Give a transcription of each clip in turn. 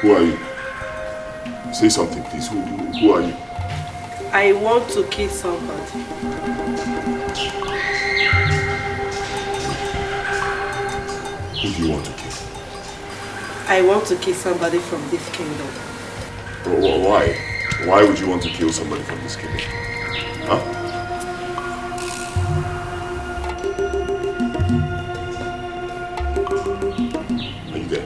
Who are you? Say something, please. Who are you? I want to kill somebody. Who do you want to kill? I want to kill somebody from this kingdom. Why? Why would you want to kill somebody from this kingdom? Huh? Are you there?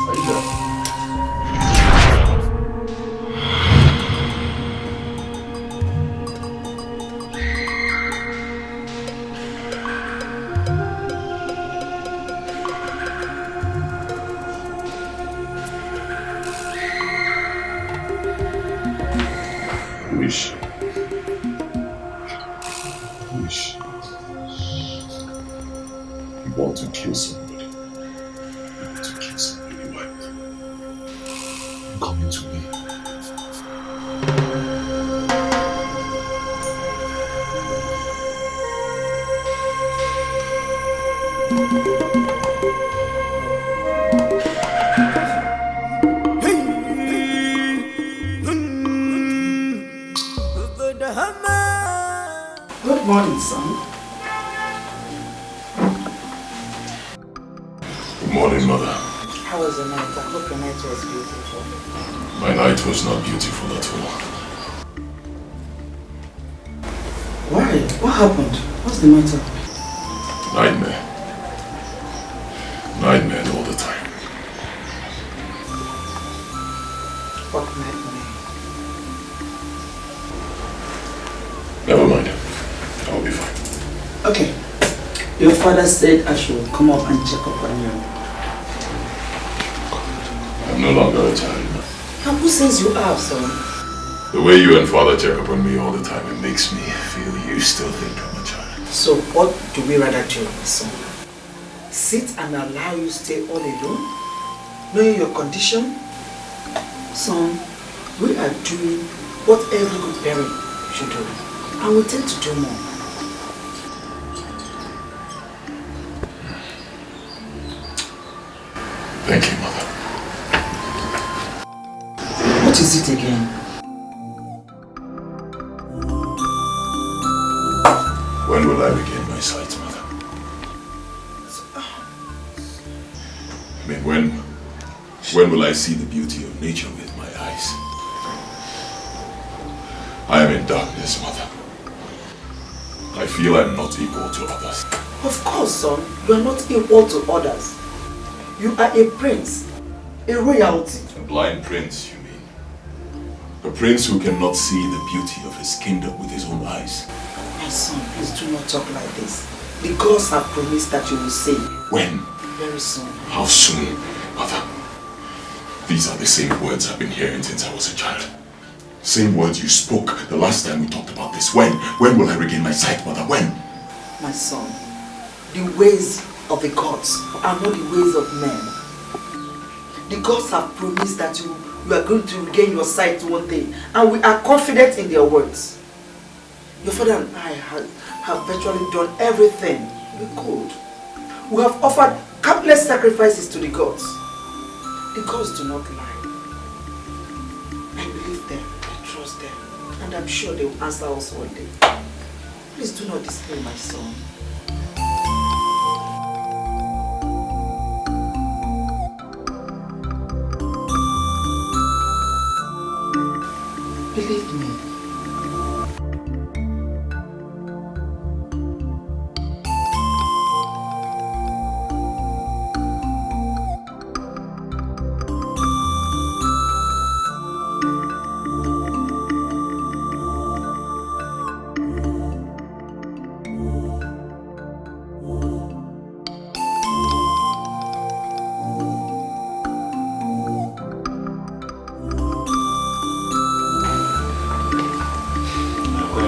Are you there? Wish. You want to kill somebody. You want to kill somebody. Why? You're coming to me. Good morning, son. Good morning, mother. How was your night? I hope your night was beautiful. My night was not beautiful at all. Why? What happened? What's the matter? Nightmare. Nightmare all the time. What nightmare? Never mind. I'll be fine. Okay. Your father said I should come up and check up on you. I'm no longer a child. And who says you are, son? The way you and father check up on me all the time, it makes me feel you still think I'm a child. So what do we rather do, son? Sit and allow you stay all alone? Knowing your condition? Son, we are doing what every good parent should do. And we tend to do more. Thank you, mother. What is it again? When will I regain my sight, mother? I mean, when will I see the beauty of nature with my eyes? I am in darkness, mother. I feel I'm not equal to others. Of course, son. You are not equal to others. You are a prince. A royalty. A blind prince, you mean? A prince who cannot see the beauty of his kingdom with his own eyes. My son, please do not talk like this. The gods have promised that you will save. When? Very soon. How soon, mother? These are the same words I've been hearing since I was a child. Same words you spoke the last time we talked about this. When? When will I regain my sight, mother? When? My son, the ways of the gods are not the ways of men. The gods have promised that you are going to regain your sight one day, and we are confident in their words. Your father and I have virtually done everything we could. We have offered countless sacrifices to the gods. The gods do not lie. I believe them, I trust them, and I'm sure they will answer us one day. Please do not display my son. Believe me.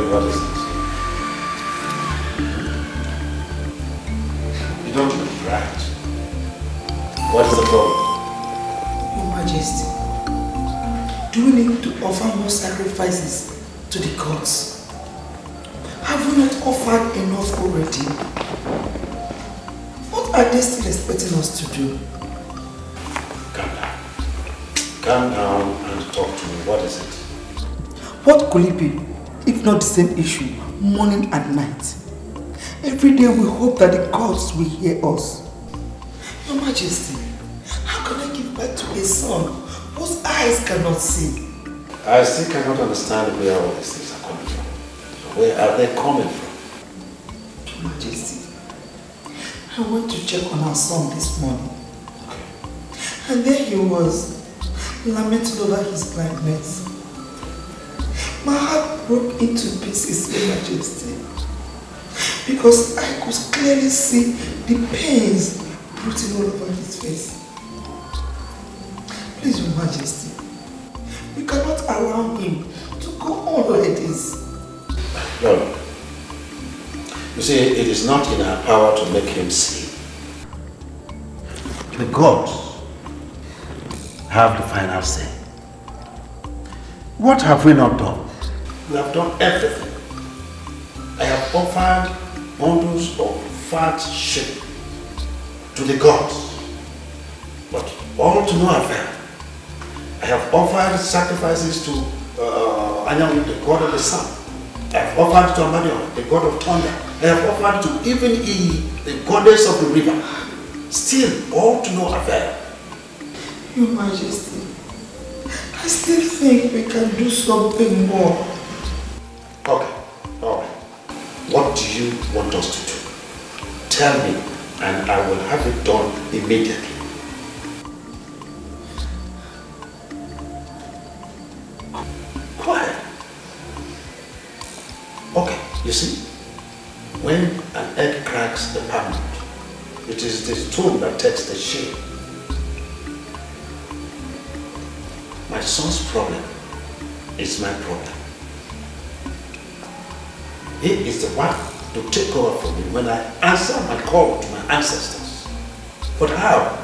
What is this? You don't look right. What is the problem? Your Majesty, do we need to offer more sacrifices to the gods? Have we not offered enough already? What are they still expecting us to do? Calm down. Calm down and talk to me. What is it? What could it be if not the same issue, morning and night? Every day we hope that the gods will hear us. Your Majesty, how can I give birth to a son whose eyes cannot see? I still cannot understand where all these things are coming from. Where are they coming from? Your Majesty, I went to check on our son this morning. And there he was, lamenting over his blindness. My heart broke into pieces, Your Majesty, because I could clearly see the pains rooting all over his face. Please, Your Majesty, we cannot allow him to go on like this. No. You see, it is not in our power to make him see. The gods have the final say. What have we not done? We have done everything. I have offered bundles of fat sheep to the gods, but all to no avail. I have offered sacrifices to Anyanwu, the god of the sun. I have offered to Amadion, the god of thunder. I have offered to even the goddess of the river. Still, all to no avail. Your Majesty, I still think we can do something more. Okay, all right. What do you want us to do? Tell me, and I will have it done immediately. Quiet. Okay, you see, when an egg cracks the philmond, it is the stone that takes the shape. My son's problem is my problem. He is the one to take over for me when I answer my call to my ancestors. But how?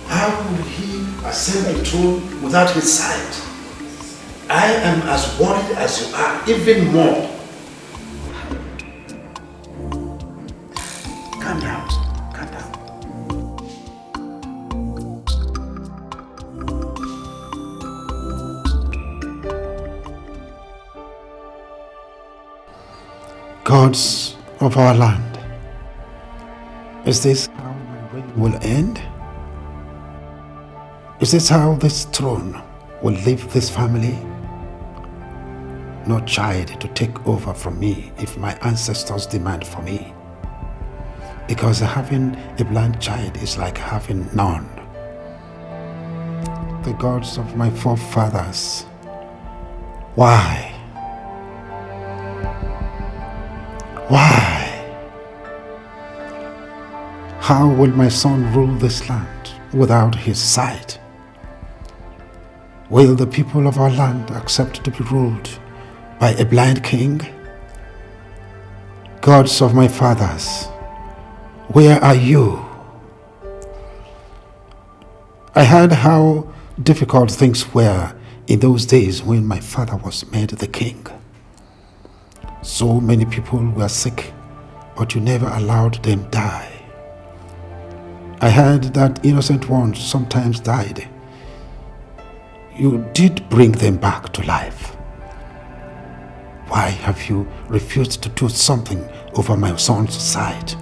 How will he ascend the throne without his sight? I am as worried as you are, even more. Calm down. Calm down. Gods of our land, is this how my reign will end? Is this how this throne will leave this family? No child to take over from me if my ancestors demand for me. Because having a blind child is like having none. The gods of my forefathers, why? Why? How will my son rule this land without his sight? Will the people of our land accept to be ruled by a blind king? Gods of my fathers, where are you? I heard how difficult things were in those days when my father was made the king. So many people were sick, but you never allowed them die. I heard that innocent ones sometimes died. You did bring them back to life. Why have you refused to do something over my son's sight?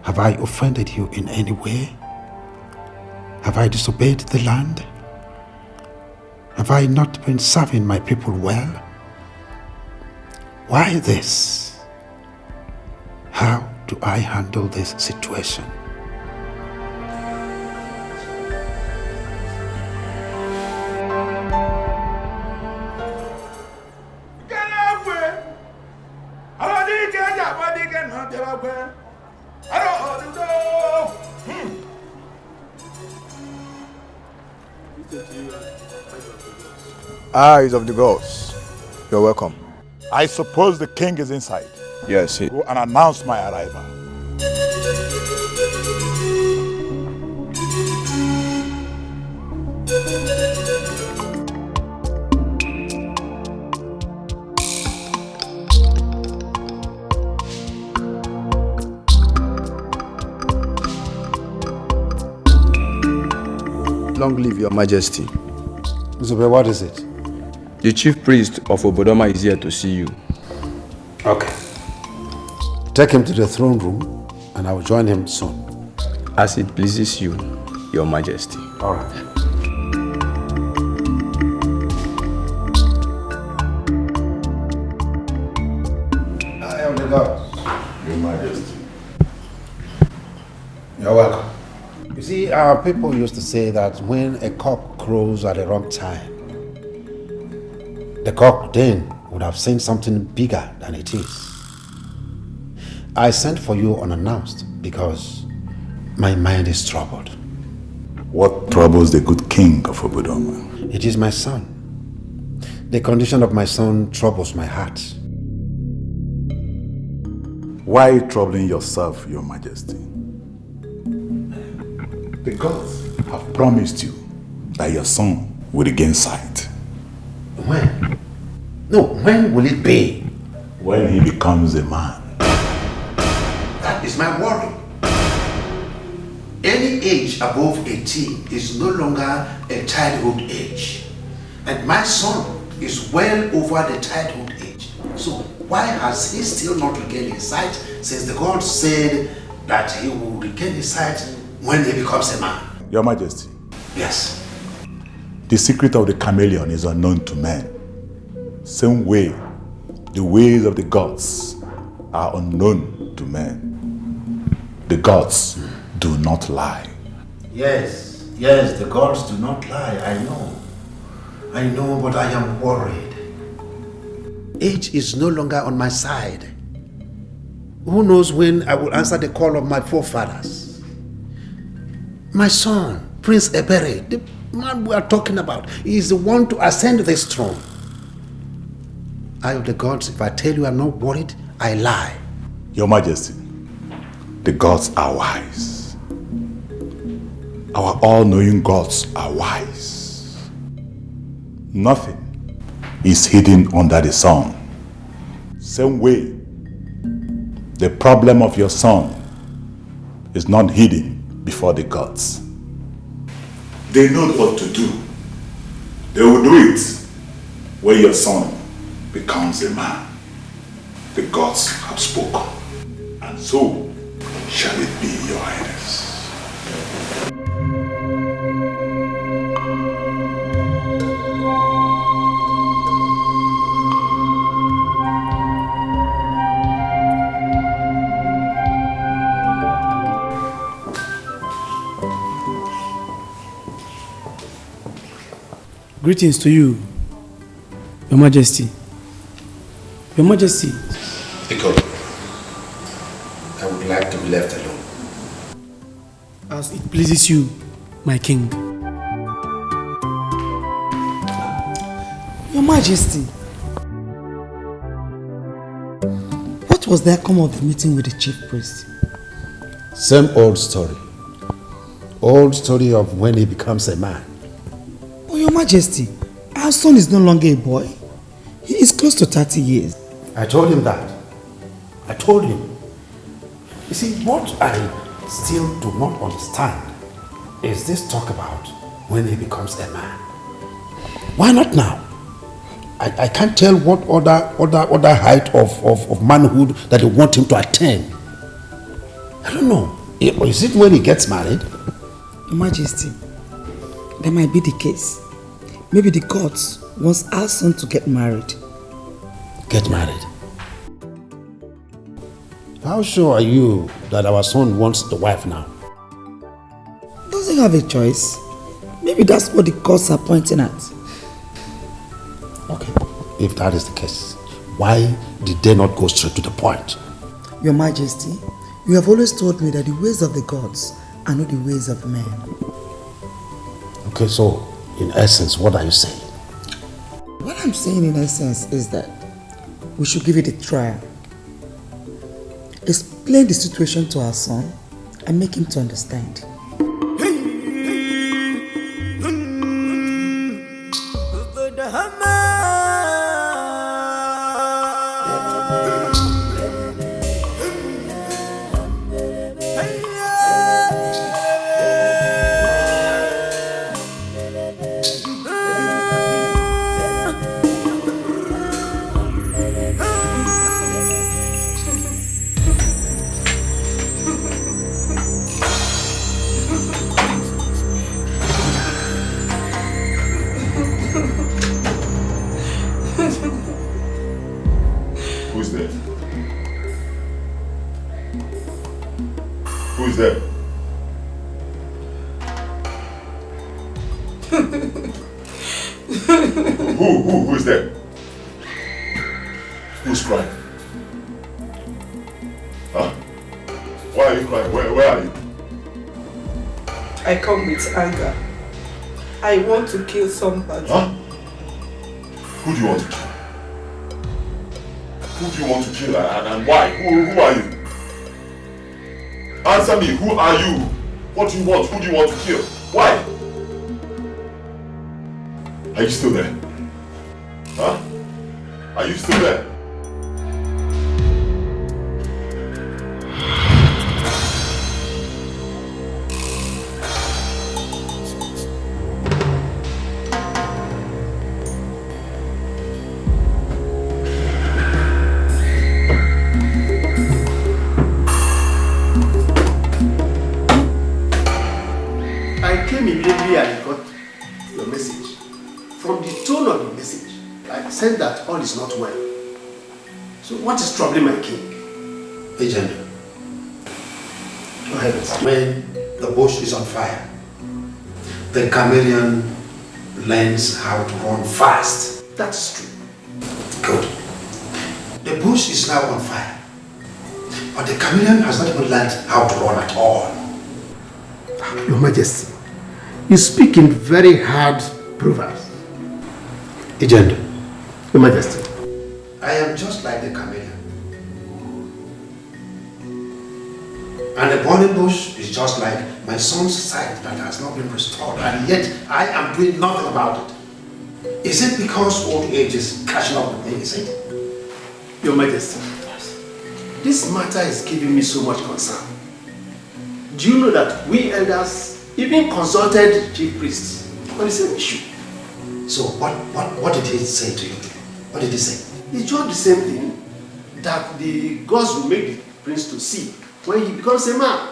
Have I offended you in any way? Have I disobeyed the land? Have I not been serving my people well? Why this? How do I handle this situation? Eyes of the gods, you're welcome. I suppose the king is inside. Yes, Go and announce my arrival. Long live your majesty. Zube, what is it? The chief priest of Obodoma is here to see you. Okay. Take him to the throne room and I will join him soon. As it pleases you, your majesty. All right. I am the God. Your Majesty. You're welcome. You see, our people used to say that when a cock crows at the wrong time, the cock then would have seen something bigger than it is. I sent for you unannounced because my mind is troubled. What troubles the good king of Obodoma? It is my son. The condition of my son troubles my heart. Why troubling yourself, your majesty? The gods have promised you that your son will regain sight. When? No, when will it be? When he becomes a man. That is my worry. Any age above 18 is no longer a childhood age. And my son is well over the childhood age. So why has he still not regained his sight since the God said that he will regain his sight when he becomes a man? Your majesty. Yes. The secret of the chameleon is unknown to men. Same way, the ways of the gods are unknown to men. The gods do not lie. Yes, the gods do not lie, I know, but I am worried. Age is no longer on my side. Who knows when I will answer the call of my forefathers? My son, Prince Ebere, the man we are talking about, is the one to ascend this throne. I of the gods, if I tell you I'm not worried, I lie. Your majesty, the gods are wise. Our all-knowing gods are wise. Nothing is hidden under the sun. Same way, the problem of your son is not hidden before the gods. They know what to do. They will do it when your son becomes a man. The gods have spoken, and so shall it be, your highness. Greetings to you, Your Majesty. Your Majesty. Iko, I would like to be left alone. As it pleases you, my king. Your Majesty. What was the outcome of the meeting with the chief priest? Same old story. Old story of when he becomes a man. Oh, Your Majesty, our son is no longer a boy. He is close to 30 years. I told him that. I told him. You see, what I still do not understand is this talk about when he becomes a man. Why not now? I can't tell what other height of manhood that they want him to attain. I don't know. Is it when he gets married? Your Majesty, that might be the case. Maybe the gods want our son to get married. Get married? How sure are you that our son wants the wife now? Does he have a choice? Maybe that's what the gods are pointing at. Okay, if that is the case, why did they not go straight to the point? Your Majesty, you have always told me that the ways of the gods are not the ways of men. Okay, so in essence, what are you saying? What I'm saying in essence is that we should give it a trial. Explain the situation to our son and make him to understand. is there? Who is there? Who's crying? Huh? Why are you crying? Where are you? I come with anger. I want to kill somebody. Huh? Who do you want to kill? Who do you want to kill and why? Who are you? Answer me, who are you? What do you want? Who do you want to kill? Why? Are you still there? Huh? Are you still there? Said that all is not well. So what is troubling my king? Agent, Go ahead. when the bush is on fire, the chameleon learns how to run fast. That's true. Good. The bush is now on fire, but the chameleon has not even learned how to run at all. Your Majesty, you speak in very hard proverbs. Agent, Your Majesty. I am just like the chameleon. And the burning bush is just like my son's sight that has not been restored, and yet I am doing nothing about it. Is it because old age is catching up with me, is it? Your Majesty, this matter is giving me so much concern. Do you know that we elders even consulted chief priests on the same issue? So what did he say to you? What did he say? It's just the same thing, that the gods will make the prince to see when he becomes a man.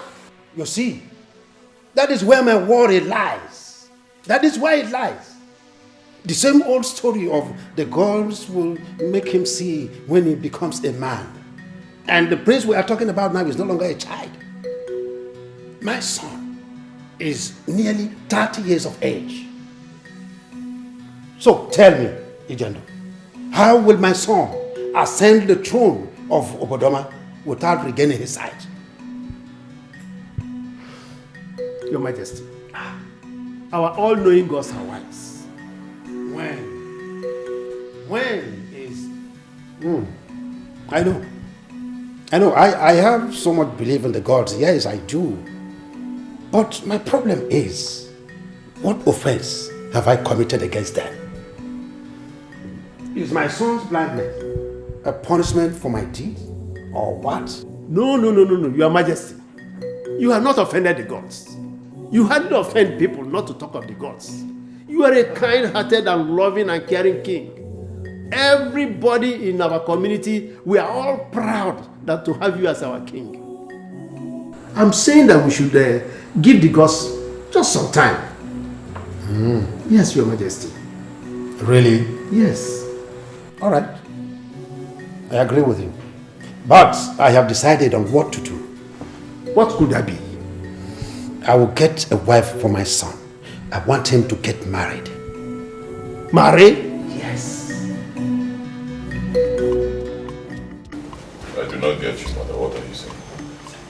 You see, that is where my worry lies. That is why it lies. The same old story of the gods will make him see when he becomes a man. And the prince we are talking about now is no longer a child. My son is nearly 30 years of age. So tell me, Ijendo, how will my son ascend the throne of Obodoma without regaining his sight? Your Majesty, our all-knowing gods are wise. When is... I know, I have so much belief in the gods. Yes, I do. But my problem is, what offense have I committed against them? Is my son's blindness a punishment for my deeds, or what? No, Your Majesty. You have not offended the gods. You hardly offend people, not to talk of the gods. You are a kind-hearted and loving and caring king. Everybody in our community, we are all proud that to have you as our king. I'm saying that we should give the gods just some time. Yes, Your Majesty. Really? Yes. All right. I agree with you. But I have decided on what to do. What could that be? I will get a wife for my son. I want him to get married. Marry? Yes. I do not get you, mother. What are you saying?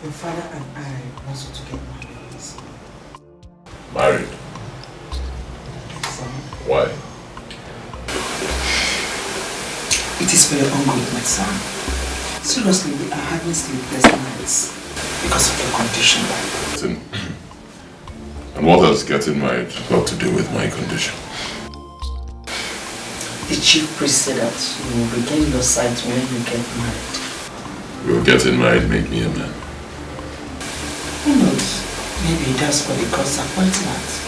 Your father and I want you to get married. Married? Son, Why? it is for your own good, my son. Seriously, we are having sleepless nights because of your condition. And what has getting married got to do with my condition? The chief priest said that you will regain your sight when you get married. Will getting married make me a man? Who knows? Maybe it does for the God's appointment.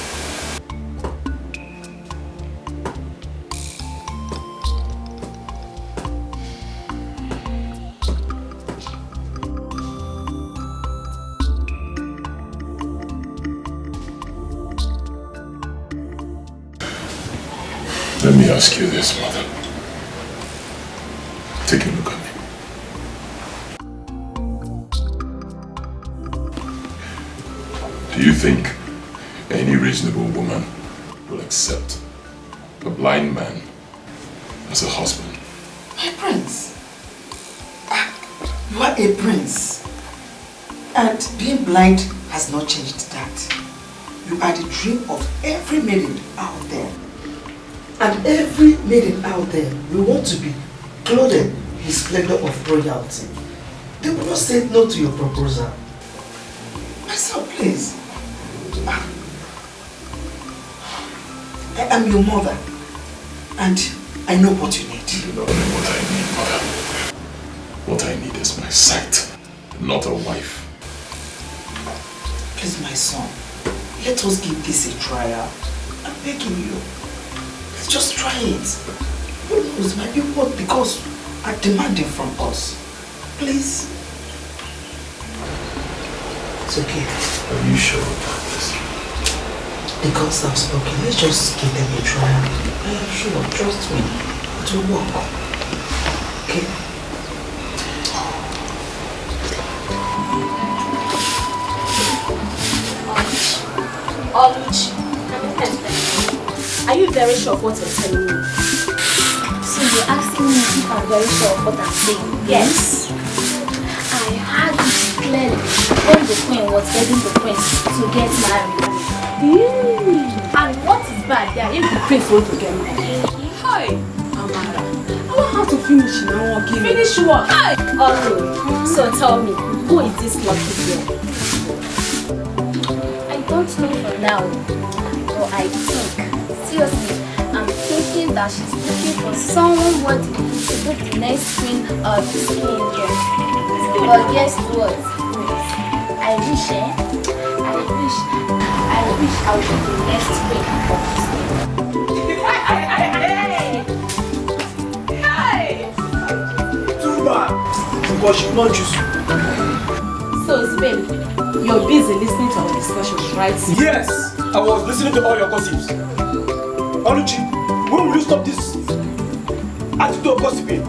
Let me ask you this, mother. Take a look at me. Do you think any reasonable woman will accept a blind man as a husband? My prince, you are a prince, and being blind has not changed that. You are the dream of every maiden out there, and every maiden out there will want to be clothed in the splendor of royalty. They will not say no to your proposal. My son, please. I am your mother, and I know what you need. You don't know what I need, mother. What I need is my sight, not a wife. Please, my son, let us give this a trial. I'm begging you. Let's just try it. Who knows, might be what the gods are demanding from us. Please. It's okay. Are you sure about this? The gods have spoken. Let's just give them a trial. I am sure. Trust me. It will work. Okay. Are you very sure of what you're telling me? So you're asking me if I'm very sure of what I'm saying? Yes. I heard it clearly when the queen was begging the prince to get married. And what is bad there if the prince wants to get married? Hi, Amara. I want her to finish now. Finish what? Hi. Okay. So tell me, who is this lucky girl? I don't know for now, but I think, seriously, I'm thinking that she's looking for someone to be the next queen of this kingdom. But guess what? I wish I would be the next queen of this kingdom. Hey! Too bad, because she will not choose you. So, babe, you're busy listening to our discussions, right? Yes, I was listening to all your gossips. Oluchi, when will you stop this attitude of gossiping?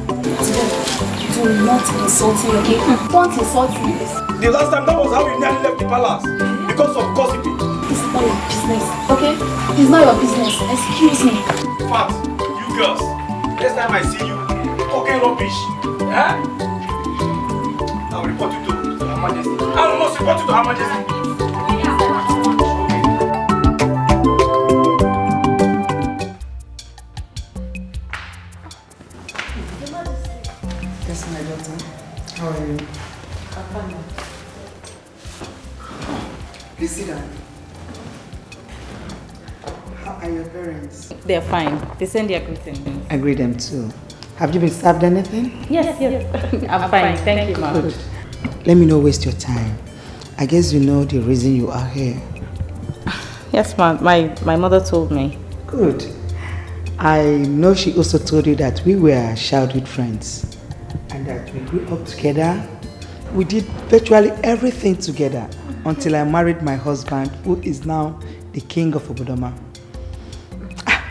Do not insult me, okay? Don't insult me. The last time, that was how you nearly left the palace because of gossiping. It's not your business, okay? It's not your business. Excuse me. Fat, you girls, next time I see you, talking rubbish, I'll report you to Her Majesty. I must report you to Her Majesty. Yes, my daughter. How are you? I'm fine. Please sit down. How are your parents? They're fine. They send their greetings. I greet them too. Have you been served anything? Yes. I'm fine. Thank you, Mom. Good. Let me not waste your time. I guess you know the reason you are here. Yes, Mom. My mother told me. Good. I know she also told you that we were childhood friends and that we grew up together. We did virtually everything together until I married my husband, who is now the king of Obodoma.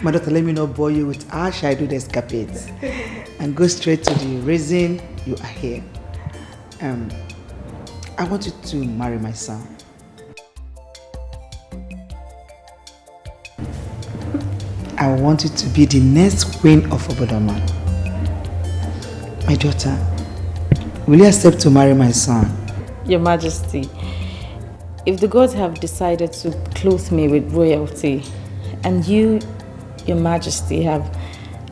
My daughter, let me not bore you with our childhood escapades and go straight to the reason you are here. I want you to marry my son. I want you to be the next queen of Obodoma. My daughter, will you accept to marry my son? Your Majesty, if the gods have decided to clothe me with royalty, and you, Your Majesty, have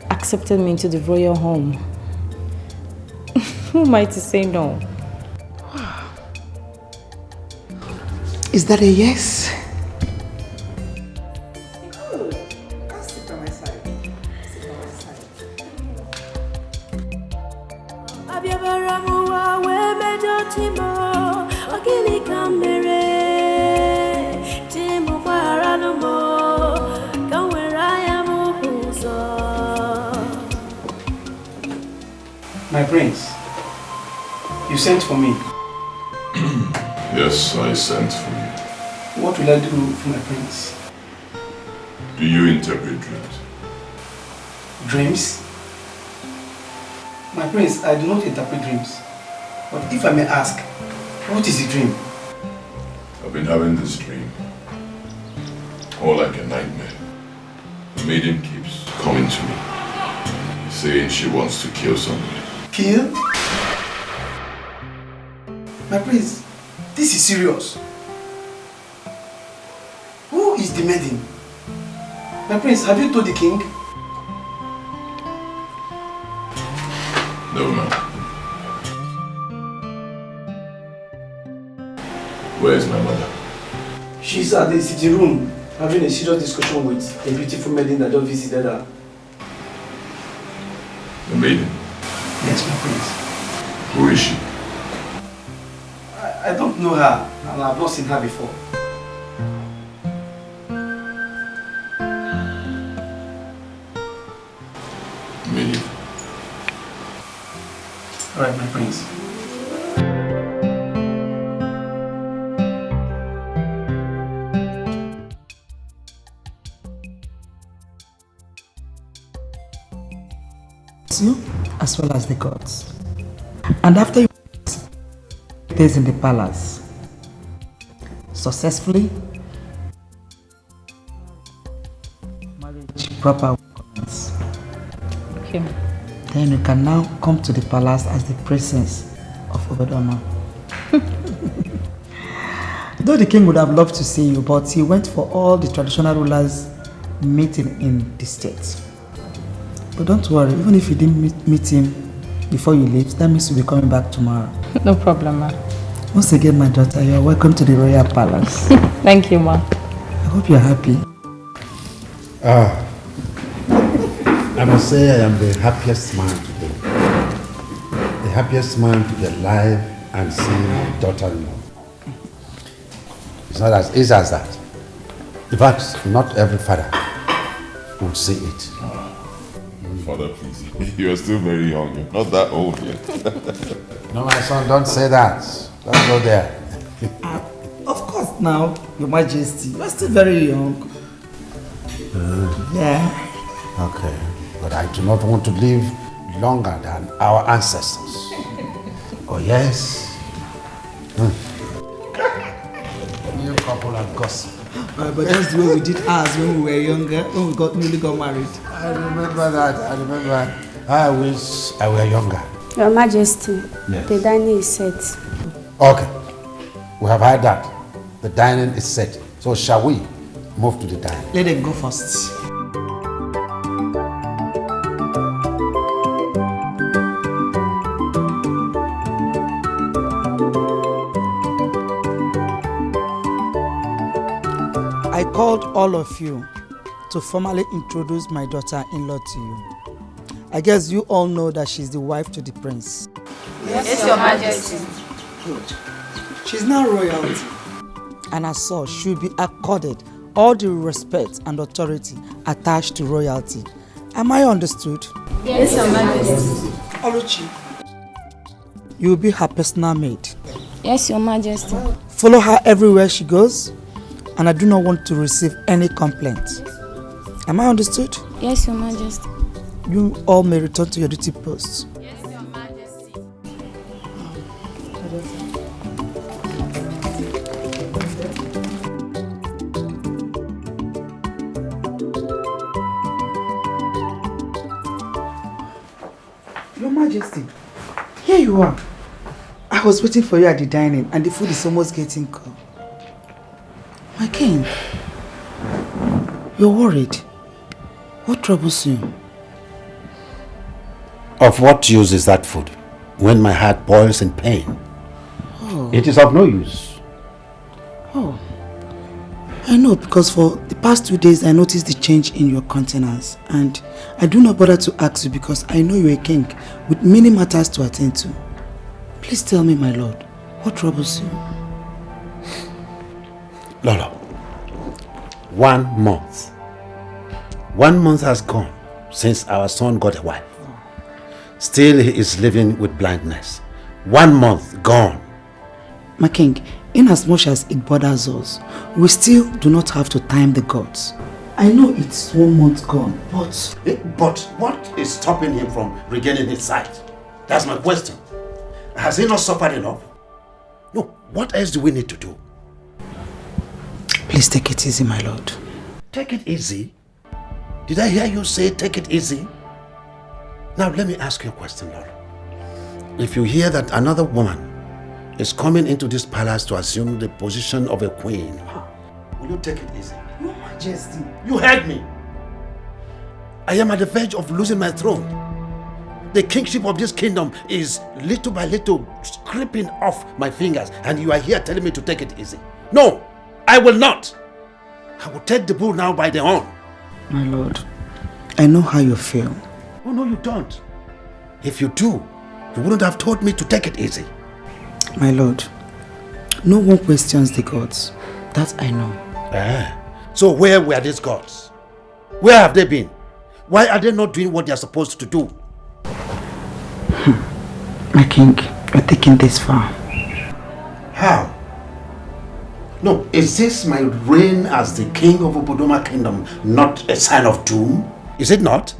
accepted me into the royal home, who am I to say no? Is that a yes? My prince, you sent for me. Yes, I sent for you. What will I do for my prince? Do you interpret dreams? Dreams? My prince, I do not interpret dreams. But if I may ask, what is a dream? A I've been having this dream. More like a nightmare. The maiden keeps coming to me, saying she wants to kill somebody. Kill? My prince, this is serious. Who is the maiden? My prince, have you told the king? No, man. Where is my mother? She's at the sitting room having a serious discussion with a beautiful maiden that just visited her. The maiden? Yes, my prince. Who is she? I don't know her, and I've not seen her before. Me. Alright, my prince. You as well as the gods. And after you days in the palace successfully, marriage proper commence. Okay. Then you can now come to the palace as the princess of Obodoma. Though the king would have loved to see you, but he went for all the traditional rulers meeting in the state. But don't worry, even if you didn't meet him before you leave, that means you'll be coming back tomorrow. No problem, ma. Once again, my daughter, you are welcome to the royal palace. Thank you, ma. I hope you're happy. I must say I am the happiest man today. The happiest man to be alive and see my daughter-in-law. It's not as easy as that. In fact, not every father would see it. Father, please. You are still very young. You're not that old yet. No, my son, don't say that. Don't go there. Of course now, Your Majesty. You are still very young. Yeah. Okay. But I do not want to live longer than our ancestors. Oh, yes. New couple and gossip. But that's the way we did ours when we were younger, when we newly got married. I remember that. I remember. I wish I were younger. Your Majesty, yes. The dining is set. Okay. We have heard that. The dining is set. So shall we move to the dining? Let them go first. I called all of you to formally introduce my daughter-in-law to you. I guess you all know that she's the wife to the prince. Yes, Your Majesty. Good. She's now royalty. And as such, she'll be accorded all the respect and authority attached to royalty. Am I understood? Yes, Your Majesty. Oluchi, you will be her personal maid. Yes, Your Majesty. Follow her everywhere she goes, and I do not want to receive any complaints. Am I understood? Yes, Your Majesty. You all may return to your duty posts. Yes, Your Majesty. Your Majesty, here you are. I was waiting for you at the dining and the food is almost getting cold. My king, you're worried. What troubles you? Of what use is that food when my heart boils in pain? Oh. It is of no use. Oh. I know, because for the past 2 days I noticed the change in your countenance, and I do not bother to ask you because I know you're a king with many matters to attend to. Please tell me, my lord, what troubles you? Lolo, 1 month. 1 month has gone since our son got a wife. Still he is living with blindness. 1 month gone. My king, in as much as it bothers us, we still do not have to time the gods. I know it's 1 month gone, but... But what is stopping him from regaining his sight? That's my question. Has he not suffered enough? No, what else do we need to do? Please take it easy, my lord. Take it easy? Did I hear you say take it easy? Now let me ask you a question, Lord. If you hear that another woman is coming into this palace to assume the position of a queen, will you take it easy? Your Majesty. You heard me. I am at the verge of losing my throne. The kingship of this kingdom is little by little scraping off my fingers, and you are here telling me to take it easy. No, I will not. I will take the bull now by the horn. My lord, I know how you feel. Oh no, you don't. If you do, you wouldn't have told me to take it easy. My lord, no one questions the gods. That I know. So where were these gods? Where have they been? Why are they not doing what they are supposed to do? My king, you're taking this far. How? No, is this my reign as the king of Obodoma Kingdom not a sign of doom? Is it not?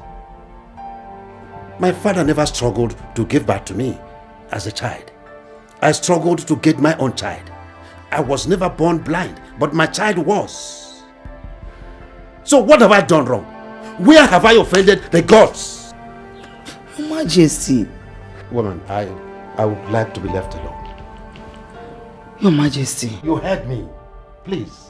My father never struggled to give birth to me as a child. I struggled to get my own child. I was never born blind, but my child was. So what have I done wrong? Where have I offended the gods? Your Majesty. Woman, I would like to be left alone. Your Majesty. You heard me. Please.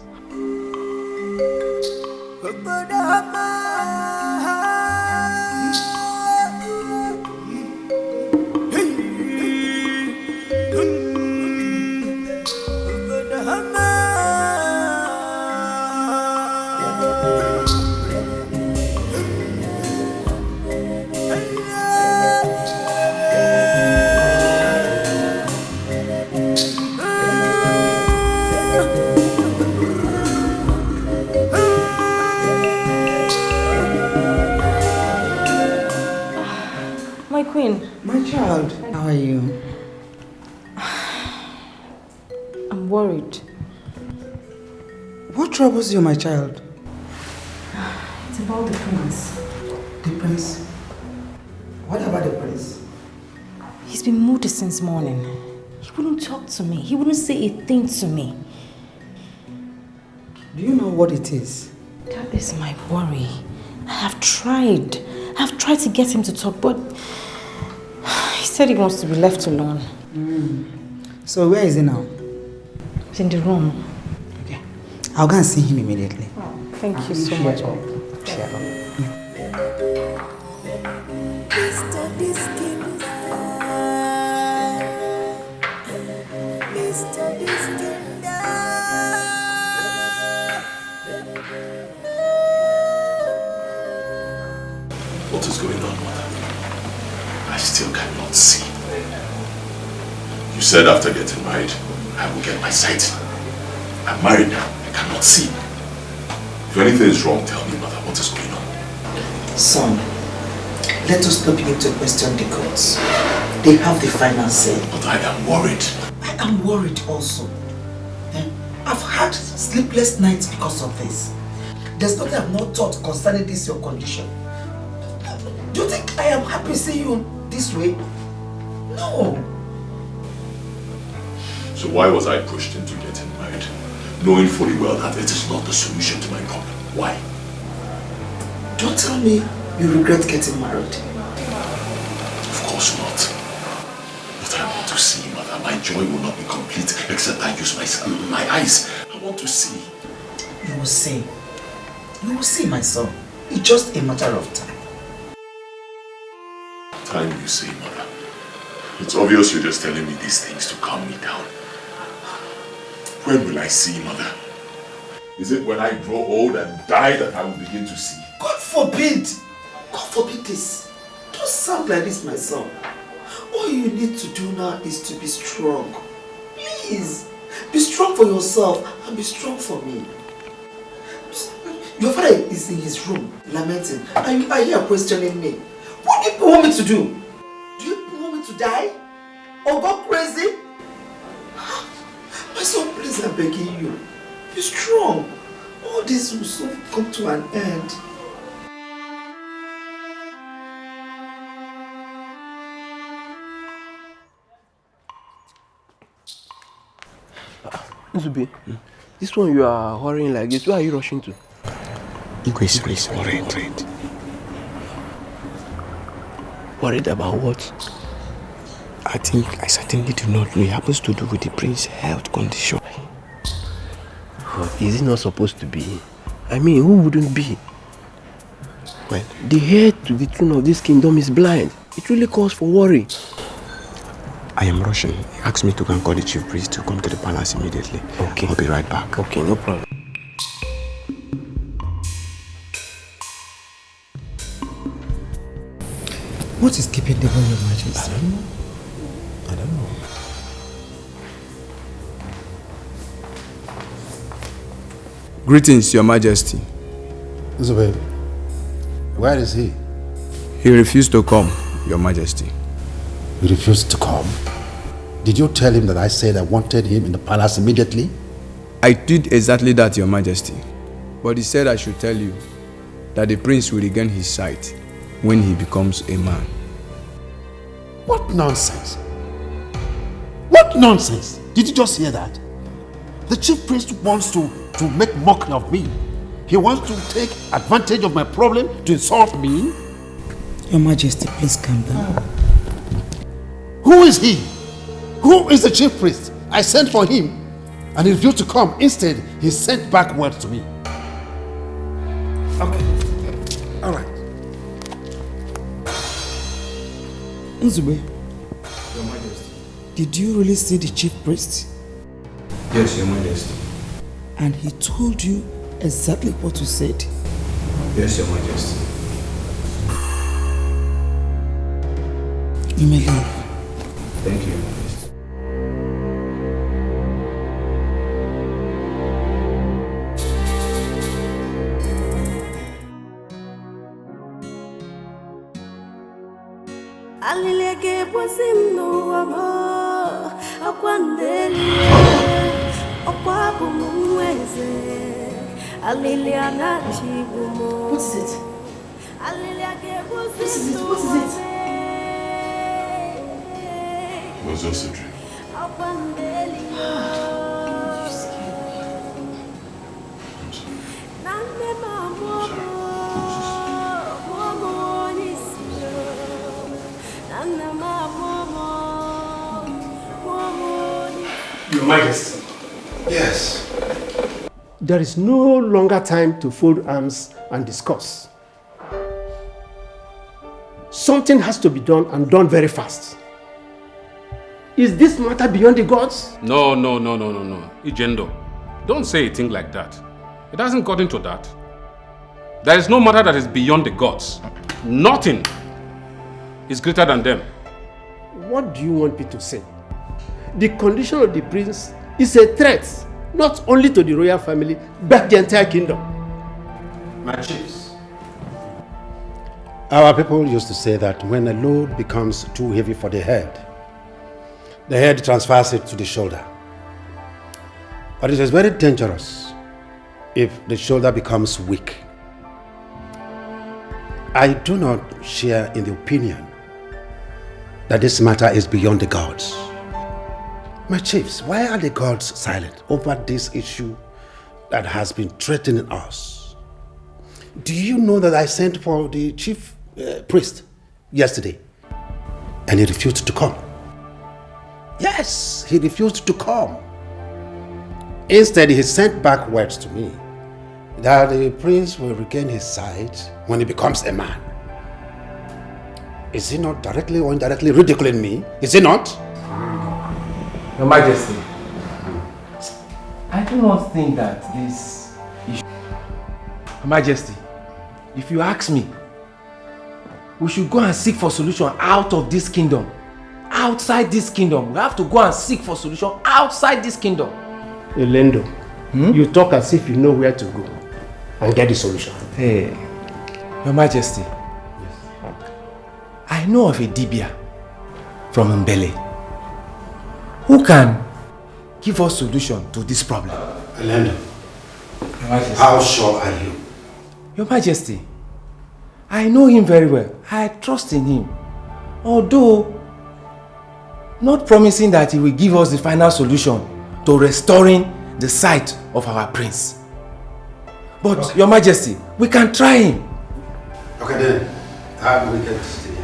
My queen. My child. How are you? I'm worried. What troubles you, my child? It's about the prince. The prince? What about the prince? He's been moody since morning. He wouldn't talk to me. He wouldn't say a thing to me. Do you know what it is? That is my worry. I have tried to get him to talk, but he said he wants to be left alone. So where is he now? He's in the room. Okay. I'll go and see him immediately. Oh, thank you so much. What is going on, mother? I still cannot see. You said after getting married, I will get my sight. I'm married now. I cannot see. If anything is wrong, tell me, mother. What is going on? Son, let us not begin to question the gods. They have the final say. But I am worried. I am worried also. I've had sleepless nights because of this. There's nothing I've not thought concerning this your condition. Do you think I am happy seeing you this way? No. So why was I pushed into getting married, knowing fully well that it is not the solution to my problem? Why? Don't tell me you regret getting married. Of course not. But I want to see, mother. My joy will not be complete except I use my eyes. I want to see. You will see. You will see, my son. It's just a matter of time. Time you say, mother. It's obvious you're just telling me these things to calm me down. When will I see, mother? Is it when I grow old and die that I will begin to see? God forbid! God forbid this. Don't sound like this, my son. All you need to do now is to be strong. Please, be strong for yourself and be strong for me. Your father is in his room, lamenting, and you are here questioning me. What do you want me to do? Do you want me to die? Or go crazy? My son, please, I'm begging you. Be strong. All this will soon come to an end. Nzube, This one you are hurrying like this, where are you rushing to? Igwe is worried. Worried about what? I certainly do not know. It happens to do with the prince's health condition. But is it not supposed to be? I mean, who wouldn't be? Well, the heir to the throne of this kingdom is blind. It really calls for worry. I am rushing. He asked me to go and call the chief priest to come to the palace immediately. Okay. I'll be right back. Okay, no problem. What is keeping the boy, Your Majesty? I don't know. Greetings, Your Majesty. Isabel, where is he? He refused to come, Your Majesty. He refused to come? Did you tell him that I said I wanted him in the palace immediately? I did exactly that, Your Majesty. But he said I should tell you that the prince will regain his sight when he becomes a man. What nonsense? What nonsense? Did you just hear that? The chief priest wants to make mockery of me. He wants to take advantage of my problem to insult me. Your Majesty, please calm down. Who is he? Who is the chief priest? I sent for him and he refused to come. Instead, he sent back word to me. Okay. All right. Nzube, Your Majesty. did you really see the chief priest? Yes, Your Majesty. And he told you exactly what you said? Yes, Your Majesty. You may leave. Thank you, Your Majesty. Alileke posimno wamo akwandeli okwabu mweze aliliana chibumo. What is it? Alileke What is it? What is it? It was just a dream. akwandeli You scared me. I'm sorry. nande mamo mamo nisio nande mamo mamo Your Majesty. Yes. There is no longer time to fold arms and discuss. Something has to be done and done very fast. Is this matter beyond the gods? No. Ijendo, don't say a thing like that. It hasn't gotten to that. There is no matter that is beyond the gods. Nothing is greater than them. What do you want me to say? The condition of the prince is a threat, not only to the royal family, but the entire kingdom. My chiefs. Our people used to say that when a load becomes too heavy for the head transfers it to the shoulder. But it is very dangerous if the shoulder becomes weak. I do not share in the opinion that this matter is beyond the gods. My chiefs, why are the gods silent over this issue that has been threatening us? Do you know that I sent for the chief priest yesterday and he refused to come? Yes, he refused to come. Instead, he sent back words to me that the prince will regain his sight when he becomes a man. Is he not directly or indirectly ridiculing me? Is he not? Your Majesty, I do not think that this issue... Your Majesty, if you ask me, we should go and seek for solution out of this kingdom. Outside this kingdom. We have to go and seek for solution outside this kingdom. Elendo, you talk as if you know where to go and get the solution. Hey, Your Majesty, I know of a Dibia from Mbele who can give us solution to this problem. Elendo, how sure are you? Your Majesty, I know him very well. I trust in him. Although, not promising that he will give us the final solution to restoring the sight of our prince. But, Your Majesty, we can try him. Okay then, how do we get to stay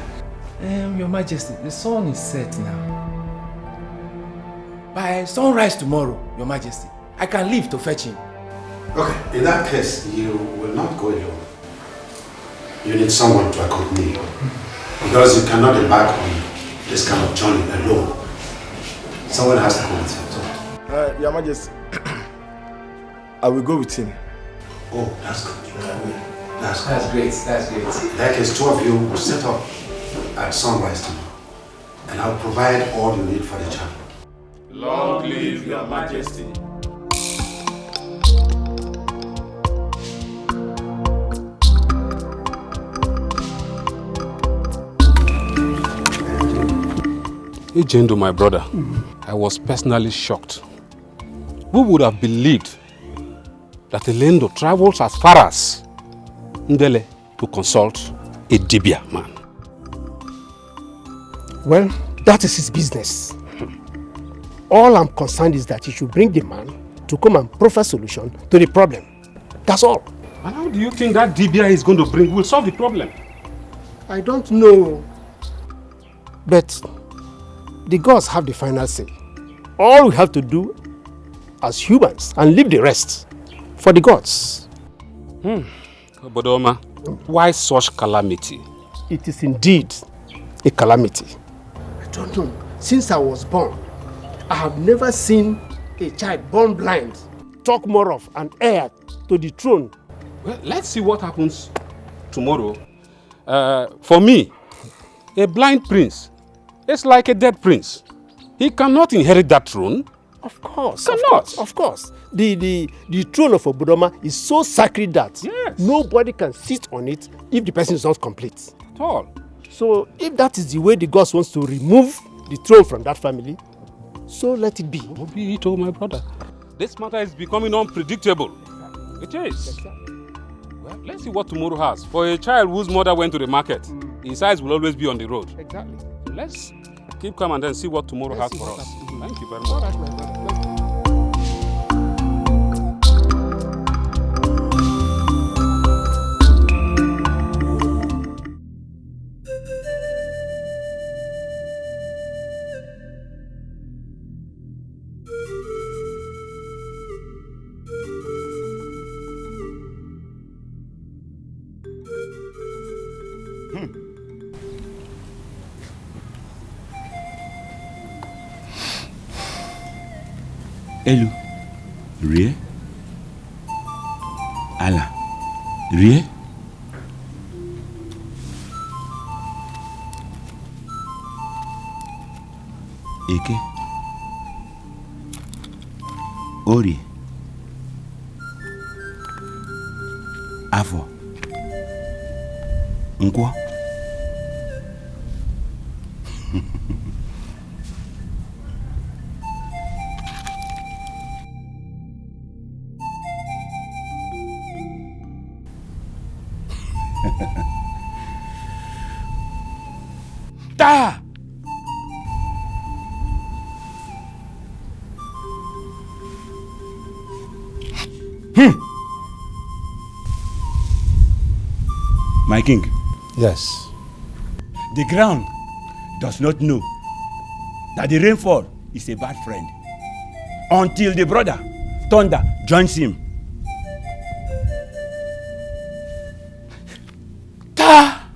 here? Your Majesty, the sun is set now. By sunrise tomorrow, Your Majesty, I can leave to fetch him. Okay, in that case, you will not go alone. You need someone to accompany you. Because you cannot embark on this kind of journey alone. Someone has to come with you. Your Majesty, I will go with him. Oh, that's good. That's great. That's great. In that case, two of you will set up at sunrise tomorrow. And I'll provide all you need for the journey. Long live Your Majesty. Ejendo, my brother, I was personally shocked. Who would have believed that Elendo travels as far as Ndele to consult a Dibia man? Well, that is his business. All I'm concerned is that he should bring the man to come and proffer solution to the problem. That's all. And how do you think that Dibia is going to bring will solve the problem? I don't know. But the gods have the final say. All we have to do as humans and leave the rest for the gods. Bodoma, why such calamity? It is indeed a calamity. I don't know. Since I was born, I have never seen a child born blind talk more of an heir to the throne. Well, let's see what happens tomorrow. For me, a blind prince is like a dead prince. He cannot inherit that throne. Of course, Cannot. of course. The throne of Obodoma is so sacred that nobody can sit on it if the person is not complete. At all. So if that is the way the gods wants to remove the throne from that family, so let it be. Be it, oh my brother. This matter is becoming unpredictable. It is. Well, let's see what tomorrow has. For a child whose mother went to the market, his eyes will always be on the road. Exactly. Let's keep calm and then see what tomorrow has for us. Thank you very much. All right, my brother. Elu, rie. Ala, rie. Eke, Ori, Afọ, Nkwọ. Da! My king. Yes. The ground does not know that the rainfall is a bad friend until the brother, thunder, joins him. Ta!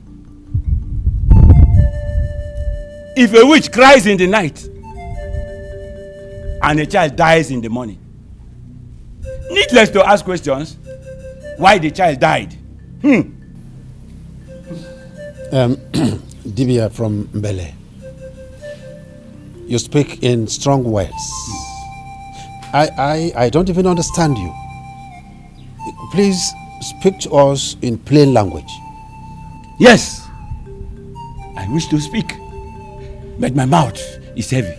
If a witch cries in the night and a child dies in the morning, needless to ask questions why the child died. Dibia from Mbele, you speak in strong words. I don't even understand you. Please speak to us in plain language. Yes, I wish to speak, but my mouth is heavy.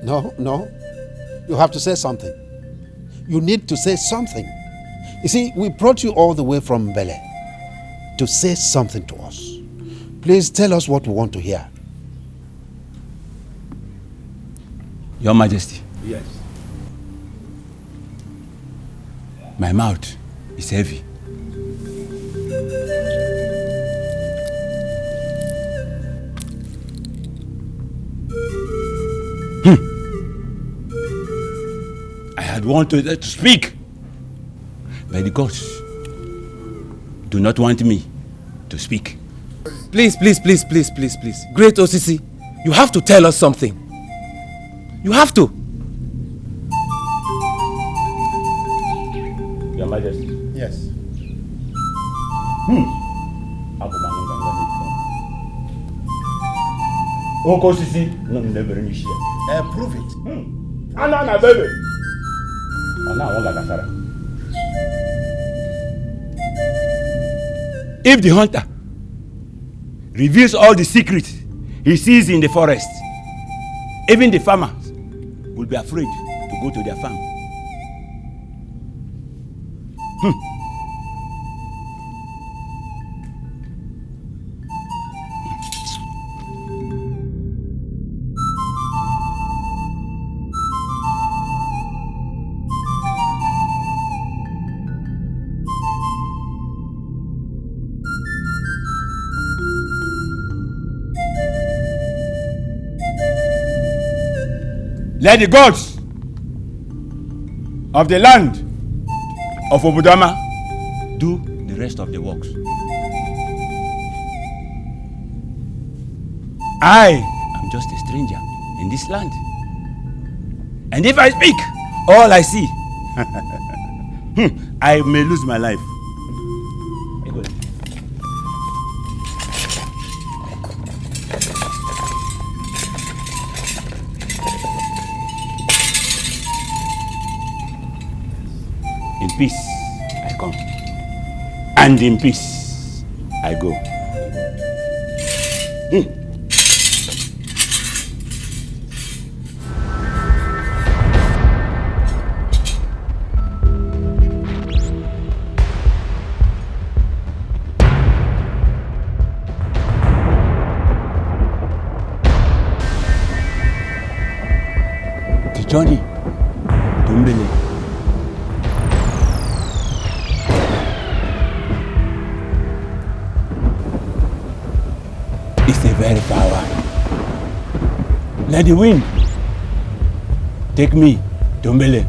No, you have to say something. You need to say something. You see, we brought you all the way from Mbele to say something to us. Please tell us what we want to hear. Your Majesty. Yes. My mouth is heavy. I had wanted to speak, but the gods do not want me to speak. Please. Great OCC, you have to tell us something. You have to. Your Majesty. Yes. Oko sisi, no never ni share. Prove it. Ana baby. Ona wonga kasara. If the hunter reveals all the secrets he sees in the forest, even the farmers will be afraid to go to their farm. Let the gods of the land of Obudama do the rest of the works. I am just a stranger in this land. And if I speak all I see, I may lose my life. In peace I come, and in peace I go. The journey to Mbele is a very far one. Let the wind take me to Mbele.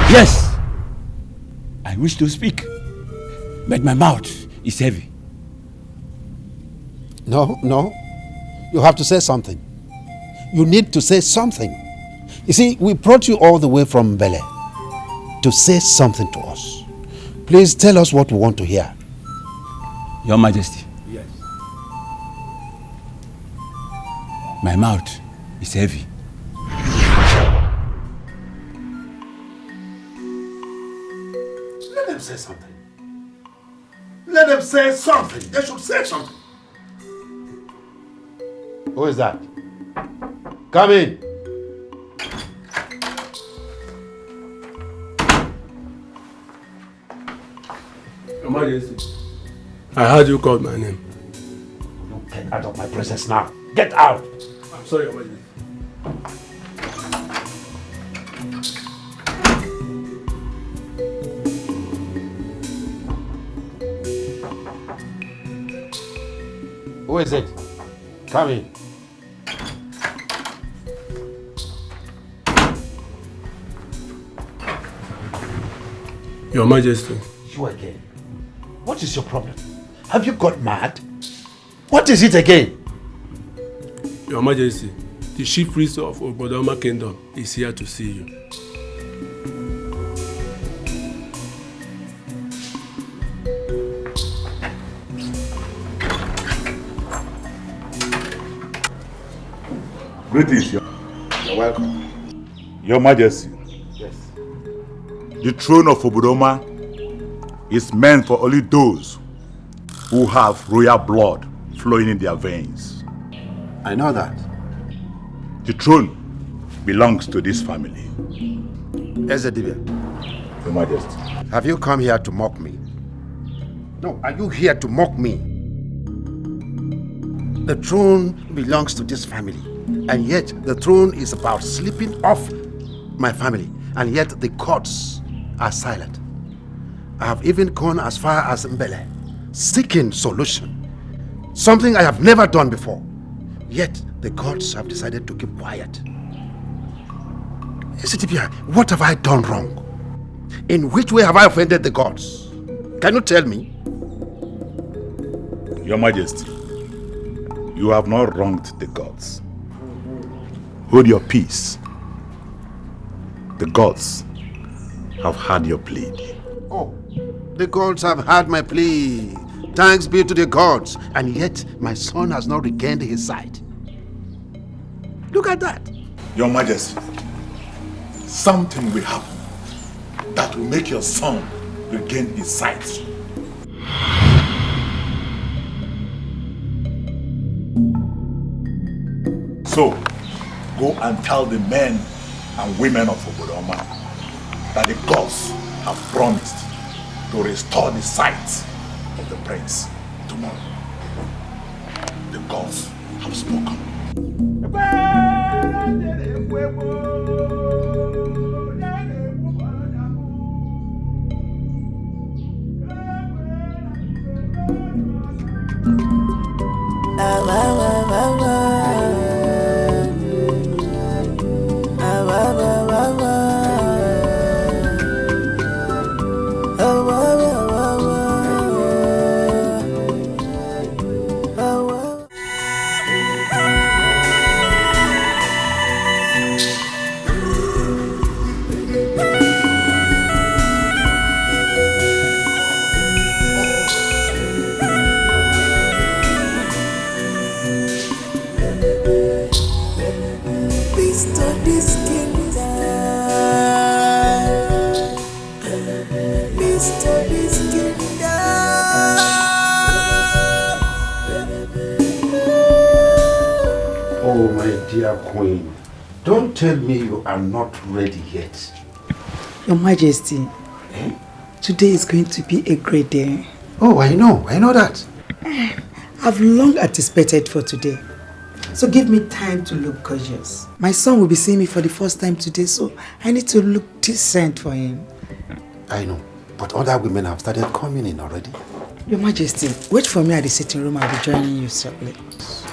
Yes, I wish to speak, but my mouth is heavy. No. You have to say something. You need to say something. You see, we brought you all the way from Mbele to say something to us. Please tell us what we want to hear. Your Majesty. Yes. My mouth is heavy. Let them say something. Let them say something. They should say something. Who is that? Come in. Your Majesty, I heard you called my name. You get out of my presence now. Get out. I'm sorry, Your Majesty. Who is it? Come in. Your Majesty. You again. What is your problem? Have you got mad? What is it again? Your Majesty, the chief priest of Obodoma Kingdom is here to see you. Greetings, You're welcome. Your Majesty. Yes. The throne of Obodoma is meant for only those who have royal blood flowing in their veins. I know that. The throne belongs to this family. Ezedibia, Your Majesty. have you come here to mock me? No, are you here to mock me? The throne belongs to this family, and yet the throne is about slipping off my family, and yet the courts are silent. I have even gone as far as Mbele, seeking solution, something I have never done before. Yet the gods have decided to keep quiet. Ezedibia, what have I done wrong? In which way have I offended the gods? Can you tell me? Your Majesty, you have not wronged the gods. Hold your peace. The gods have heard your plea. Oh, the gods have heard my plea. Thanks be to the gods. And yet my son has not regained his sight. Look at that. Your Majesty, something will happen that will make your son regain his sight. So, go and tell the men and women of Obodoma that the gods have promised to restore the sight of the prince tomorrow. The gods have spoken. Oh, my dear queen, don't tell me you are not ready yet. Your Majesty, today is going to be a great day. Oh, I know that. I've long anticipated for today. So give me time to look gorgeous. My son will be seeing me for the first time today, so I need to look decent for him. I know, but other women have started coming in already. Your Majesty, wait for me at the sitting room. I'll be joining you shortly.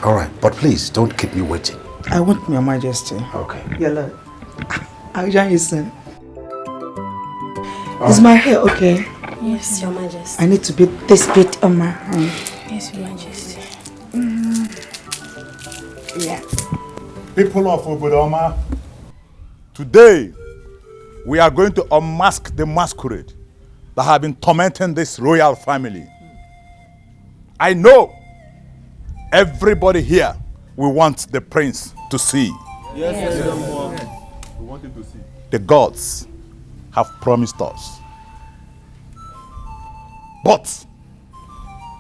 All right, but please don't keep me waiting. I want Your Majesty. Okay. Your Lord. I'll join you soon. Is my hair okay? Yes, Your Majesty. I need to beat this bit on my hand. Yes, Your Majesty. Yeah. People of Obodoma, today we are going to unmask the masquerade that have been tormenting this royal family. I know everybody here will want the prince to see. Yes. We want him to see. The gods have promised us. But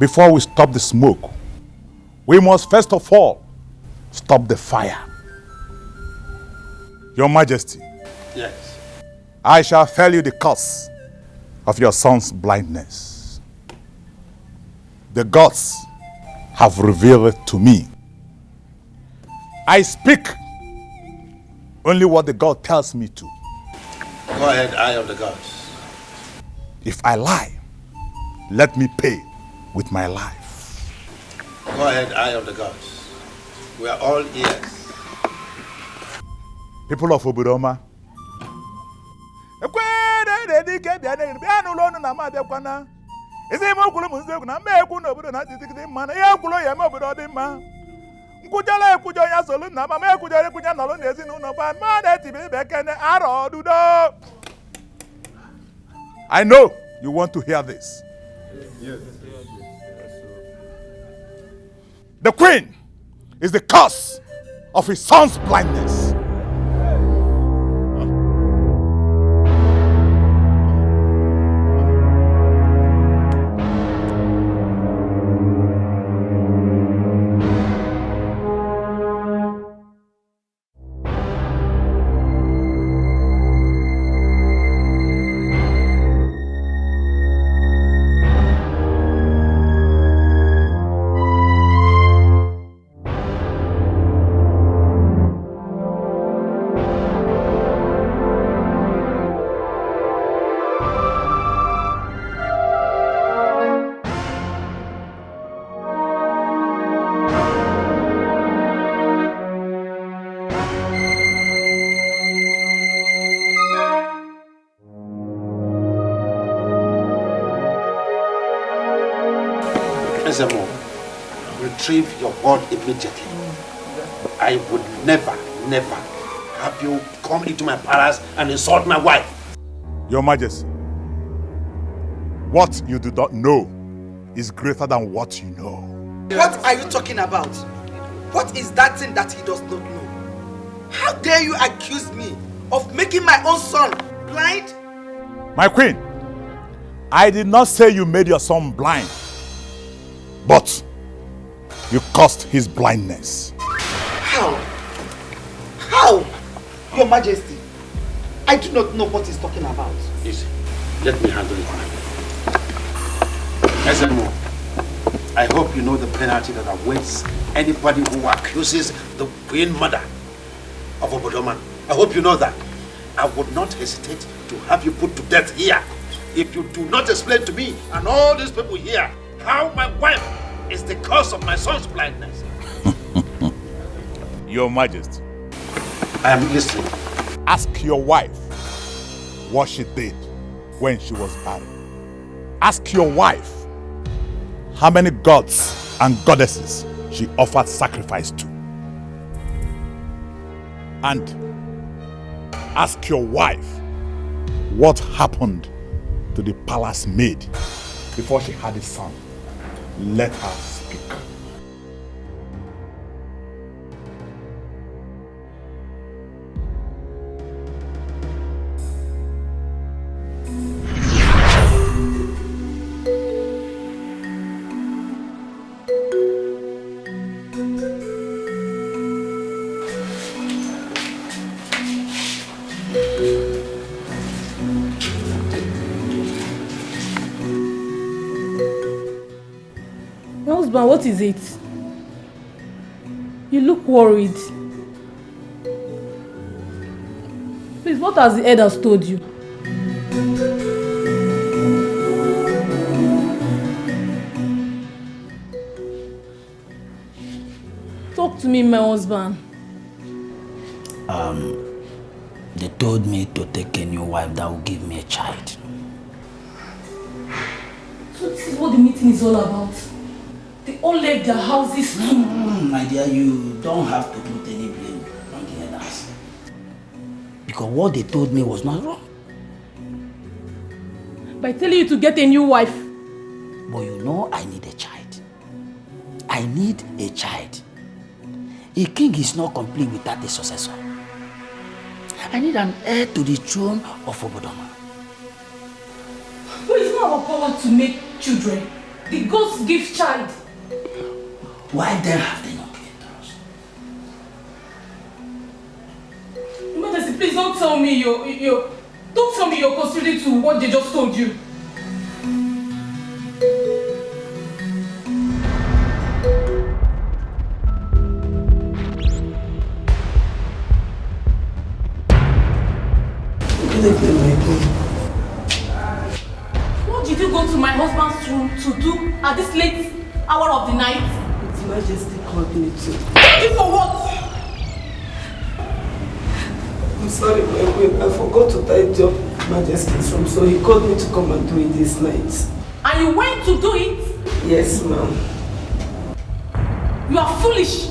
before we stop the smoke, we must first of all stop the fire. Your Majesty. Yes. I shall tell you the cause of your son's blindness. The gods have revealed it to me. I speak only what the God tells me to. Go ahead, eye of the gods. If I lie, let me pay with my life. Go ahead, eye of the gods. We are all ears. People of Obodoma, I know you want to hear this. Yes. The queen is the cause of his son's blindness. Ezemo, retrieve your word immediately. I would never have you come into my palace and insult my wife. Your Majesty, what you do not know is greater than what you know. What are you talking about? What is that thing that he does not know? How dare you accuse me of making my own son blind? My queen, I did not say you made your son blind, but you caused his blindness. How? How? Your Majesty, I do not know what he's talking about. Easy. Let me handle it. Ezemo, I hope you know the penalty that awaits anybody who accuses the Queen Mother of Obodoma. I hope you know that. I would not hesitate to have you put to death here if you do not explain to me and all these people here how my wife is the cause of my son's blindness. Your Majesty, I am listening. Ask your wife what she did when she was barren. Ask your wife how many gods and goddesses she offered sacrifice to. And ask your wife what happened to the palace maid before she had a son. Let her speak. What is it? You look worried. Please, what has the elders told you? Talk to me, my husband. They told me to take a new wife that will give me a child. So this is what the meeting is all about? They all left their houses. My dear, you don't have to put any blame on the elders. Because what they told me was not wrong. By telling you to get a new wife. But you know I need a child. I need a child. A king is not complete without a successor. I need an heir to the throne of Obodoma. But it's not our power to make children. The gods give child. Why then have they not given us? Your Majesty, please don't tell me don't tell me you're considering to what they just told you. What did you go to my husband's room to do at this late hour of the night? His Majesty called me to. Thank you for what? I'm sorry, my queen. I forgot to tidy up Majesty's room, so he called me to come and do it this night. And you went to do it? Yes, ma'am. You are foolish.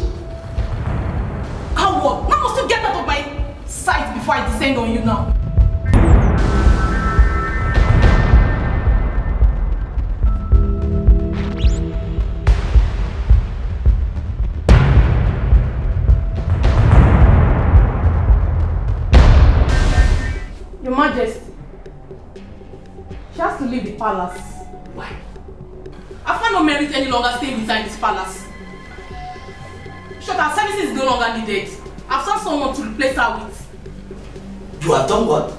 Coward. Now must you get out of my sight before I descend on you now. Your Majesty, she has to leave the palace. Why? I find no merit any longer staying inside this palace. Short, our services is no longer needed. I've found someone to replace her with. You have done what?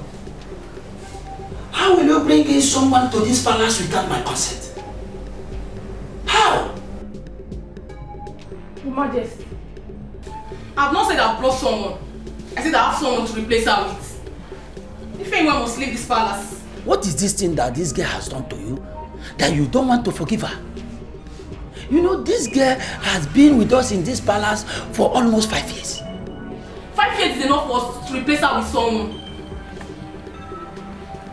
How will you bring in someone to this palace without my consent? How? Your Majesty, I've not said I've brought someone. I said I have someone to replace her with. If anyone must leave this palace. What is this thing that this girl has done to you that you don't want to forgive her? You know, this girl has been with us in this palace for almost 5 years. 5 years is enough for us to replace her with someone.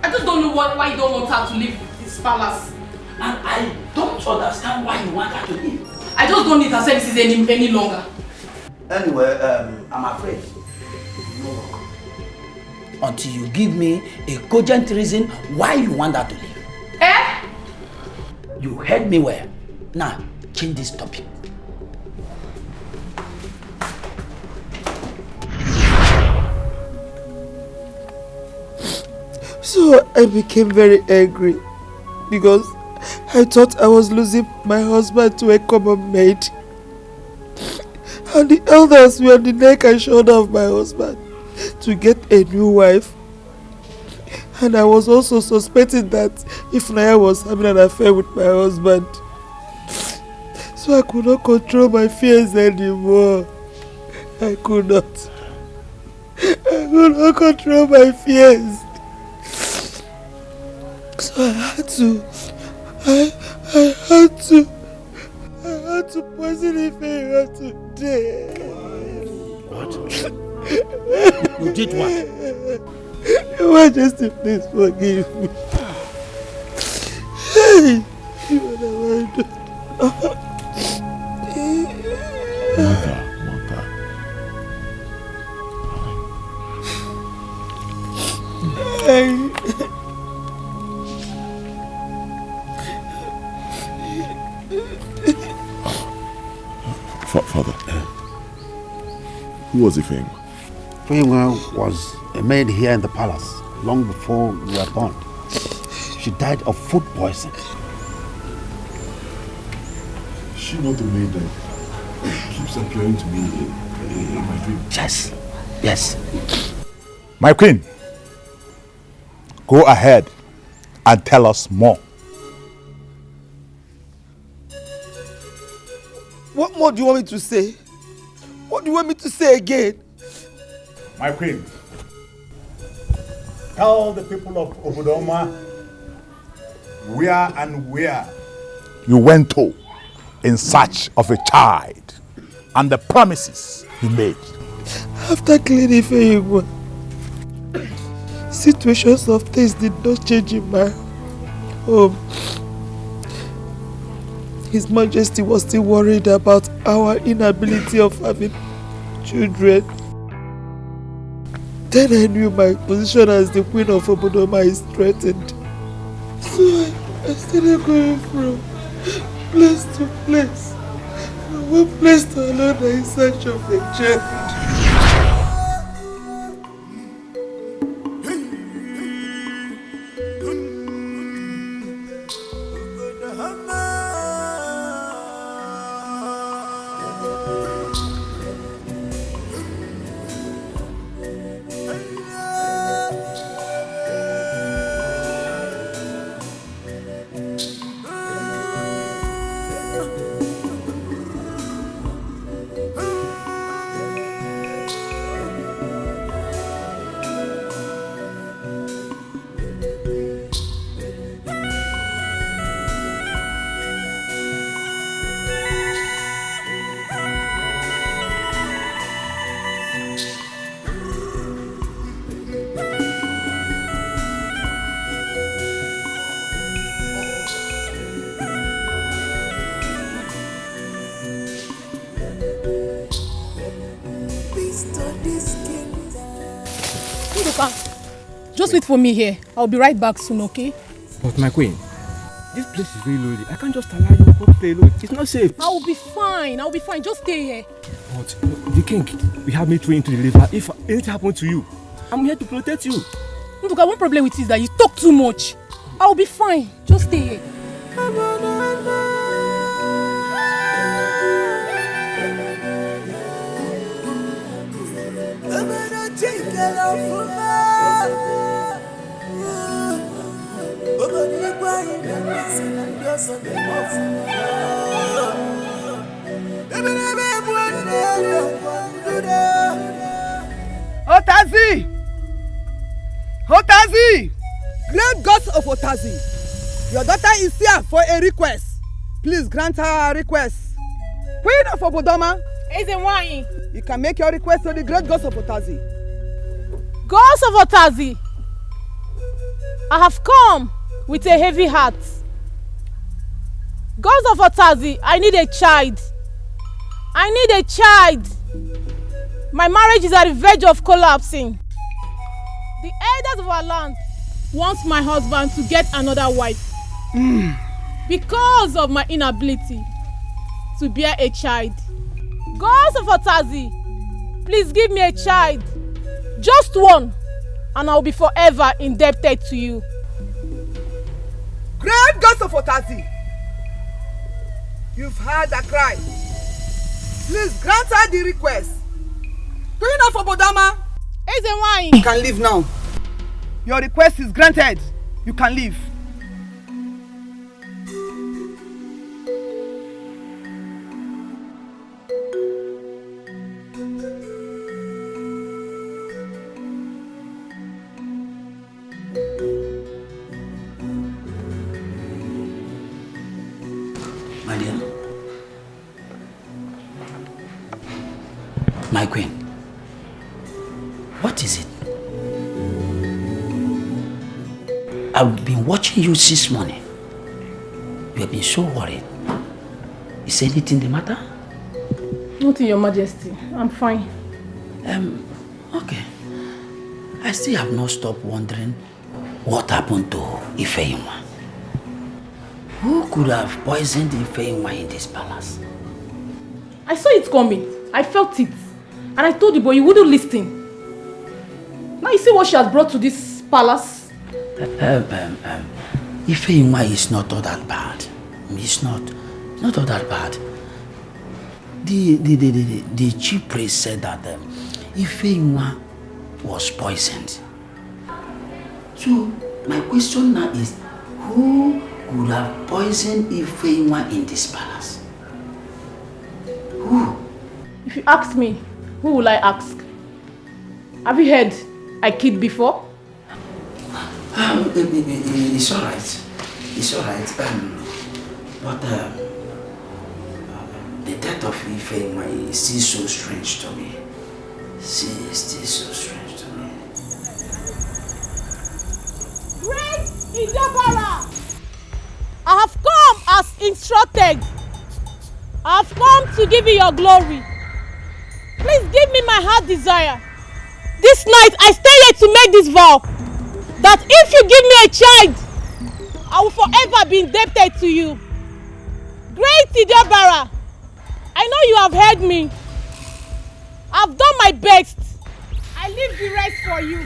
I just don't know why you don't want her to leave this palace. And I don't understand why you want her to leave. I just don't need her services any longer. Anyway, I'm afraid no work. Until you give me a cogent reason why you want her to leave. Eh? You heard me well. Now, change this topic. So I became very angry because I thought I was losing my husband to a common maid. And the elders were on the neck and shoulder of my husband to get a new wife. And I was also suspecting that if Naya was having an affair with my husband. So I could not control my fears anymore. I could not control my fears. So I had to poison Ife today. What? You did what? Your Majesty, please forgive me. Hey, what have I done? Mother. Hey. Father, who was Ifeanyi? Ifeanyi was a maid here in the palace long before we were born. She died of food poison. Is she not the maid that keeps appearing to me in my dream? Yes. Yes. My queen, go ahead and tell us more. What more do you want me to say? What do you want me to say again? My queen, tell the people of Obodoma where you went to in search of a child and the promises you made. After cleaning Ifeanyi, situations of things did not change in my home. His Majesty was still worried about our inability of having children. Then I knew my position as the Queen of Obodoma is threatened. So I started going from place to place, from one place to another in search of a child. Just wait for me here. I'll be right back soon, okay? But my queen, this place is very loaded. I can't just allow you to go play alone. It's not safe. I'll be fine. Just stay here. But the king, we have military to deliver. If anything happens to you, I'm here to protect you. Look, one problem with you is that you talk too much. I'll be fine. Just stay here. Otazi! Otazi! Great gods of Otazi, your daughter is here for a request. Please grant her a request. Queen of Obodoma, you can make your request to the great gods of Otazi. Gods of Otazi, I have come with a heavy heart. Gods of Otazi, I need a child. I need a child. My marriage is at the verge of collapsing. The elders of our land want my husband to get another wife because of my inability to bear a child. Gods of Otazi, please give me a child. Just one, and I'll be forever indebted to you. Great gods of Otazi, you've heard the cry. Please grant her the request. Queen of Obodama, you can leave now. Your request is granted. You can leave. My dear, my queen, what is it? I've been watching you since morning. You have been so worried. Is anything the matter? Nothing, Your Majesty. I'm fine. Okay. I still have not stopped wondering what happened to Ifeyinwa. Who could have poisoned Ifeyinwa in this palace? I saw it coming. I felt it. And I told you, but you wouldn't listen. Now you see what she has brought to this palace? Ifeyinwa is not all that bad. It's not all that bad. The chief priest said that Ifeyinwa was poisoned. So my question now is, who could have poisoned Ifeyinwa in this palace? Who? If you ask me, who will I ask? Have you heard I killed before? It's alright. It's alright. But the death of Ifeyinwa is still so strange to me. She is still so strange to me. Great Ijabara! I have come as instructed. I have come to give you your glory. Please give me my heart desire. This night I stay here to make this vow, that if you give me a child, I will forever be indebted to you. Great Ijabara, I know you have heard me. I've done my best. I leave the rest for you.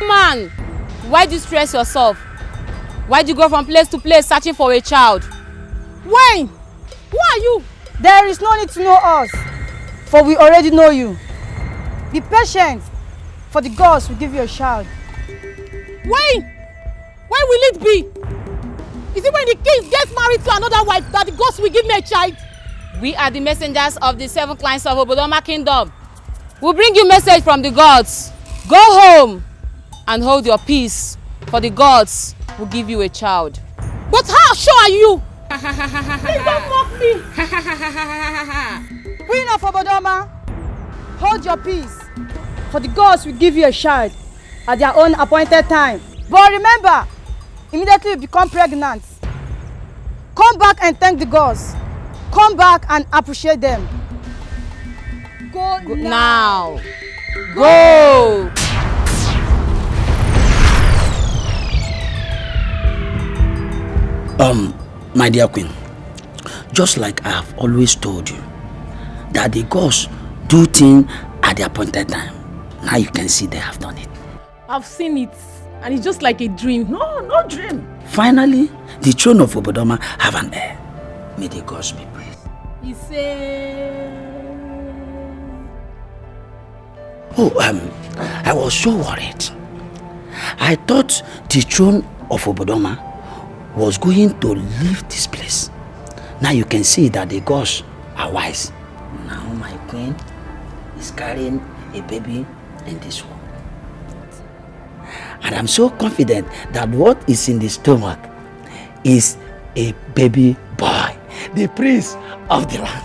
Man, why do you stress yourself? Why do you go from place to place searching for a child? Wayne, who are you? There is no need to know us, for we already know you. Be patient, for the gods will give you a child. Wayne, when will it be? Is it when the king gets married to another wife that the gods will give me a child? We are the messengers of the 7 clans of Obodoma Kingdom. We'll bring you message from the gods. Go home and hold your peace, for the gods will give you a child. But how sure are you? Please don't mock me. Queen of Obodoma, hold your peace, for the gods will give you a child at their own appointed time. But remember, immediately you become pregnant, come back and thank the gods. Come back and appreciate them. Go now. Go. My dear queen, just like I have always told you, that the gods do things at the appointed time. Now you can see they have done it. I've seen it, and it's just like a dream. No dream. Finally, the throne of Obodoma have an heir. May the gods be praised. He said... I was so worried. I thought the throne of Obodoma was going to leave this place. Now you can see that the gods are wise. Now my queen is carrying a baby in this womb. And I'm so confident that what is in the stomach is a baby boy, the prince of the land.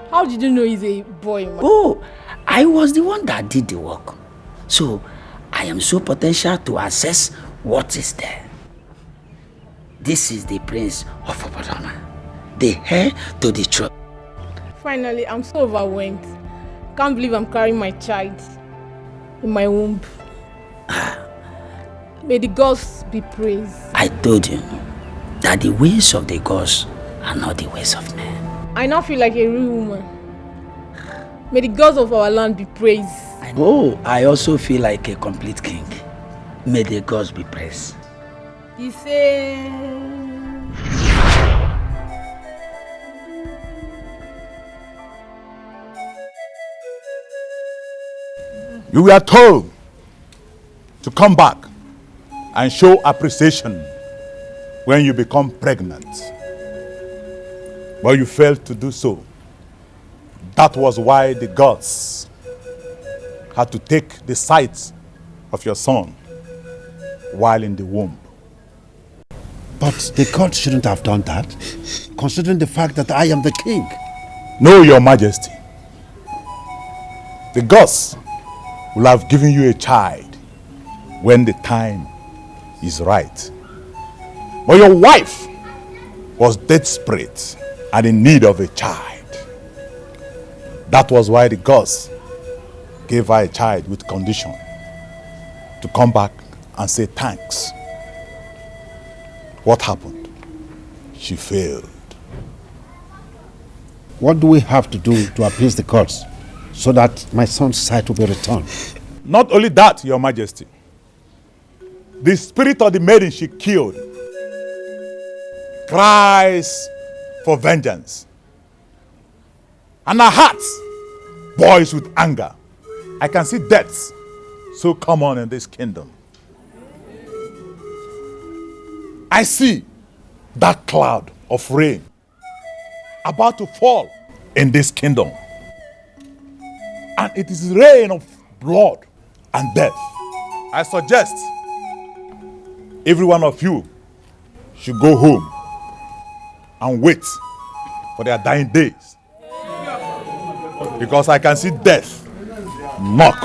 How did you know he's a boy, man? Oh, I was the one that did the work. So I am so potential to assess what is there. This is the prince of Obodoma, the heir to the throne. Finally, I'm so overwhelmed. Can't believe I'm carrying my child in my womb. May the gods be praised. I told you that the ways of the gods are not the ways of men. I now feel like a real woman. May the gods of our land be praised. Oh, I also feel like a complete king. May the gods be praised. The same. You were told to come back and show appreciation when you become pregnant. But you failed to do so. That was why the gods had to take the sight of your son while in the womb. But the gods shouldn't have done that, considering the fact that I am the king. No, your majesty. The gods will have given you a child when the time is right. But your wife was desperate and in need of a child. That was why the gods gave her a child with condition to come back and say thanks. What happened? She failed. What do we have to do to appease the gods so that my son's sight will be returned? Not only that, your majesty. The spirit of the maiden she killed cries for vengeance. And her heart boils with anger. I can see deaths so common in this kingdom. I see that cloud of rain about to fall in this kingdom. And it is rain of blood and death. I suggest every one of you should go home and wait for their dying days. Because I can see death knock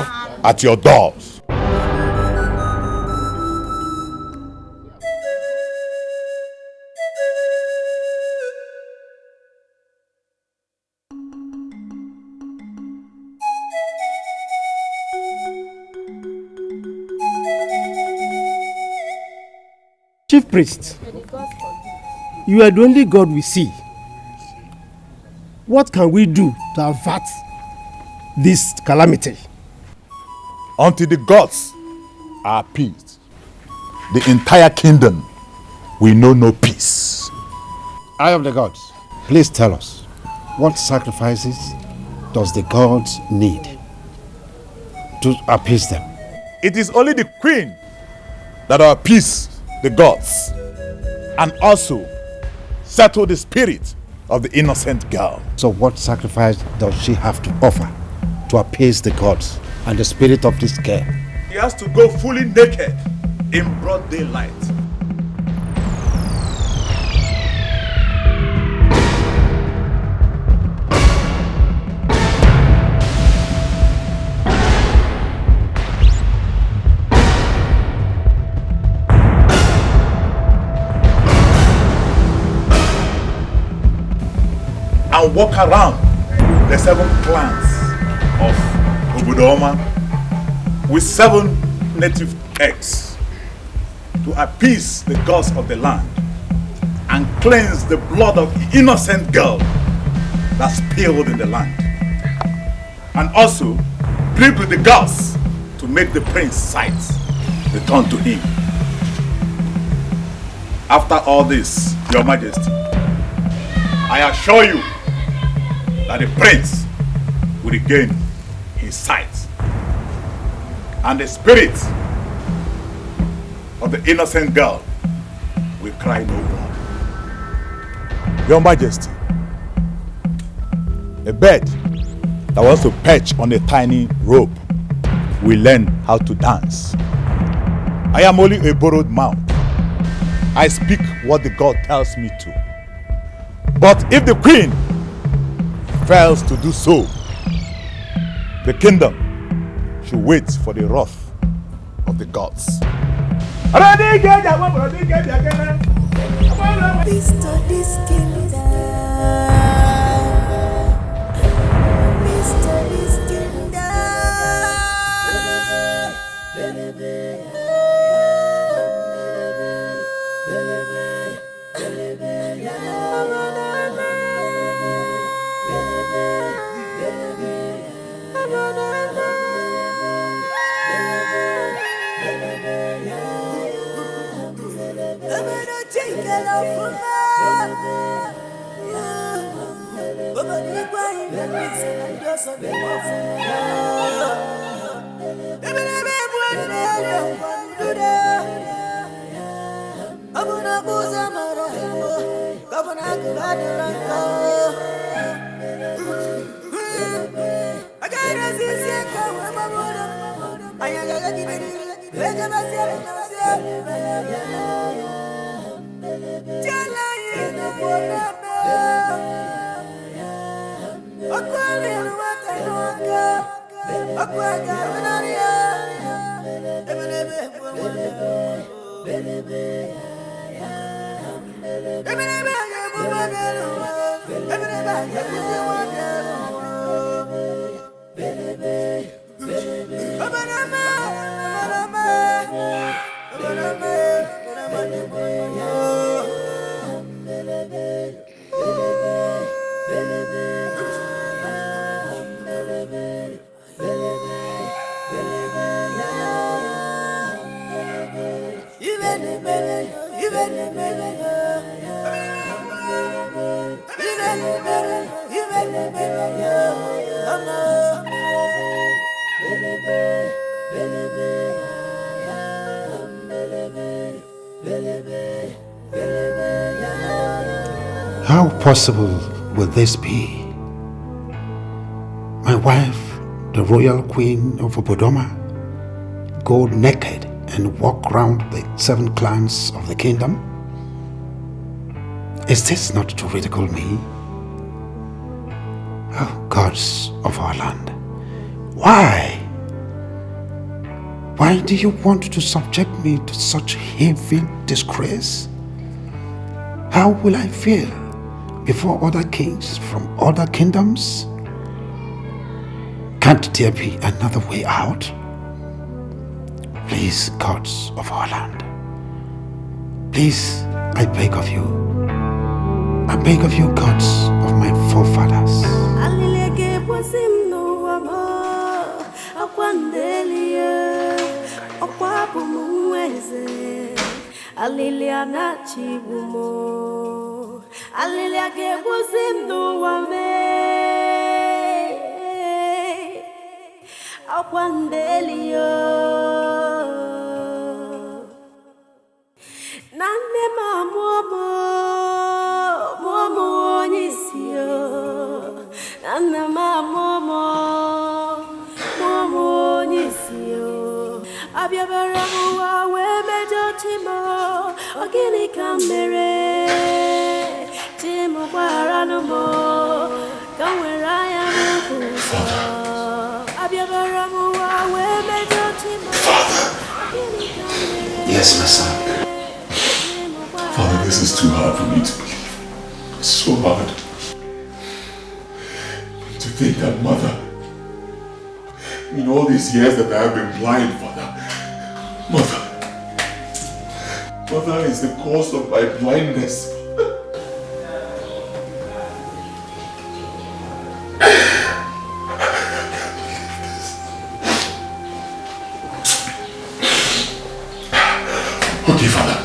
at your doors. Chief priest, you are the only God we see. What can we do to avert this calamity? Until the gods are appeased, the entire kingdom will know no peace. I am the gods. Please tell us, what sacrifices does the gods need to appease them? It is only the queen that will appease the gods and also settle the spirit of the innocent girl. So what sacrifice does she have to offer to appease the gods and the spirit of this girl? He has to go fully naked in broad daylight. And walk around the 7 clans of Obodoma with 7 native eggs to appease the gods of the land and cleanse the blood of the innocent girl that spilled in the land. And also plead with the gods to make the prince's sight return to him. After all this, your majesty, I assure you that the prince will regain his sight and the spirit of the innocent girl will cry no more. Your majesty, a bird that wants to perch on a tiny rope will learn how to dance. I am only a borrowed mouth. I speak what the god tells me to. But if the queen fails to do so, the kingdom should wait for the wrath of the gods. How possible will this be? My wife, the royal queen of Obodoma, go naked and walk round the 7 clans of the kingdom? Is this not to ridicule me? Oh, gods of our land, why? Why do you want to subject me to such heavy disgrace? How will I feel before other kings from other kingdoms? Can't there be another way out? Please, gods of our land, please, I beg of you, gods of my forefathers. Aliliana chibumo, alilia gebusim no wame, akwandelio, nane mamomo, momo nisio, nane mamomo, momo nisio, abiabaramu wawe mejotimo. Ogini kamere, timu baranomo, kawera mukusa. Abiabaramu wawe mejotimo. Yes, my son. Father, this is too hard for me to believe. It's so hard to think that mother, in all these years that I have been blind, Father, Mother is the cause of my blindness. Okay, Father,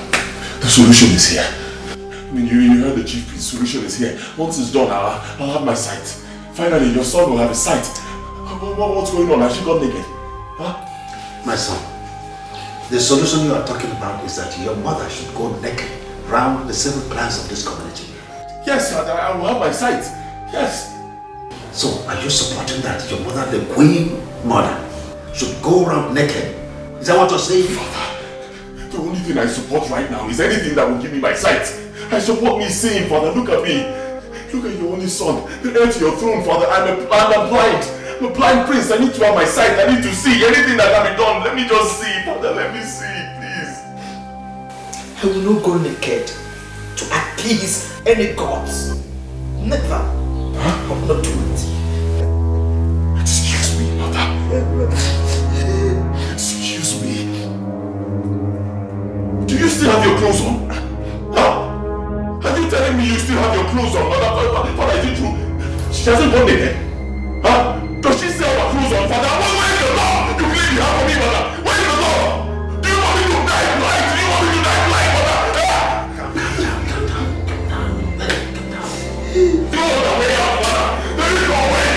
the solution is here. I mean, you heard the chief priest, the solution is here. Once it's done, I'll have my sight. Finally, your son will have his sight. What's going on? Has she got naked? Huh? My son, the solution you are talking about is that your mother should go naked round the 7 clans of this community. Yes, Father, I will have my sight. Yes. So, are you supporting that your mother, the queen mother, should go around naked? Is that what you're saying? Father, the only thing I support right now is anything that will give me my sight. I support me seeing, Father. Look at me. Look at your only son, the heir to your throne, Father. I'm blind. I'm a blind prince. I need to have my sight. I need to see anything that can be done. Let me just see, Father. Let me see, please. I will not go naked to appease any gods. Never. I will not do it. Excuse me, Mother. Excuse me. Do you still have your clothes on? Huh? Are you telling me you still have your clothes on, Mother? Father, is it true? She hasn't gone naked? Huh? Does she still have her clothes on, Father? Where's the law? You claim you have for me, Mother. Where's the law? Do you want me to die blind? Do you want me to die blind, Mother? Calm down. Do you want a way out, Mother? There is no way.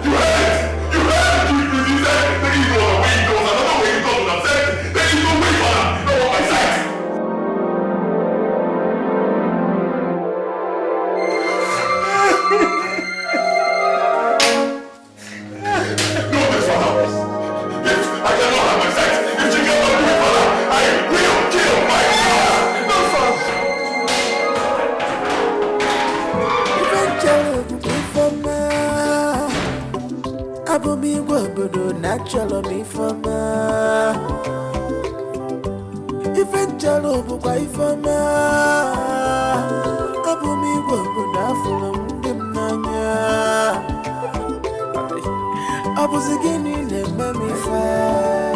You heard it. You heard it. You said there is no way he goes. Another way he goes would have said there is no way, Mother. No one my sight. Natural me from eventually by from Abu me from Dimnanya Abu again in the mammy fire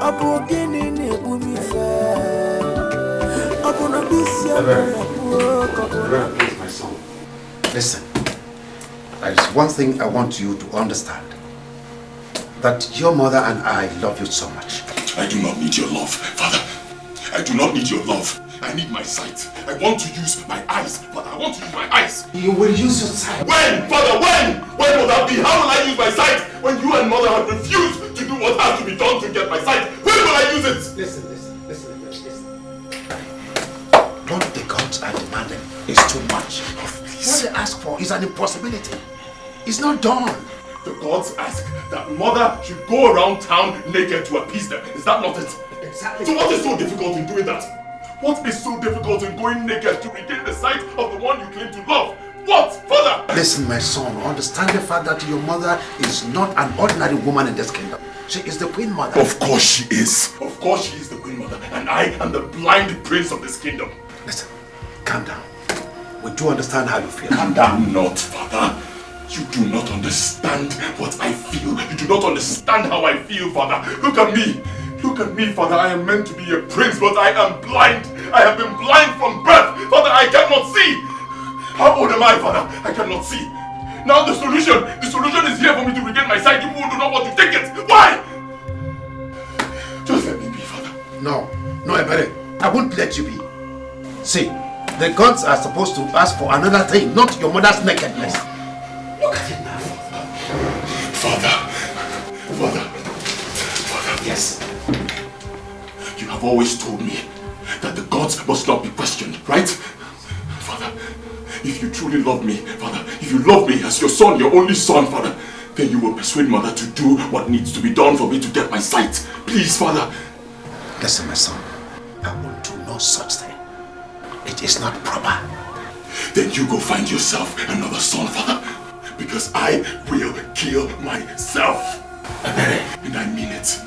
Abu again in the boomy fire Abu Please, my son. Listen. There is one thing I want you to understand. That your mother and I love you so much. I do not need your love, Father. I do not need your love. I need my sight. I want to use my eyes, Father. I want to use my eyes. You will use your sight. When, Father, when? When will that be? How will I use my sight? When you and mother have refused to do what has to be done to get my sight. When will I use it? Listen. What the gods are demanding is too much. What they ask for is an impossibility. It's not done. The gods ask that mother should go around town naked to appease them. Is that not it? Exactly. So what is so difficult in doing that? What is so difficult in going naked to regain the sight of the one you claim to love? What, Father? Listen, my son, understand the fact that your mother is not an ordinary woman in this kingdom. She is the queen mother. Of course she is. Of course she is the queen mother. And I am the blind prince of this kingdom. Listen, calm down. We do understand how you feel. Calm down, not, Father. You do not understand what I feel. You do not understand how I feel, Father. Look at me. Look at me, Father. I am meant to be a prince, but I am blind. I have been blind from birth. Father, I cannot see. How old am I, Father? I cannot see. Now the solution is here for me to regain my sight. You do not want to take it. Why? Just let me be, Father. No, Ebere. I won't let you be. See, the gods are supposed to ask for another thing, not your mother's nakedness. Look at it now. Father. Yes. You have always told me that the gods must not be questioned, right? Father, if you truly love me, Father, if you love me as your son, your only son, Father, then you will persuade mother to do what needs to be done for me to get my sight. Please, Father. Listen, my son. I won't do no such thing. It is not proper. Then you go find yourself another son, Father. Because I will kill myself. And I mean it.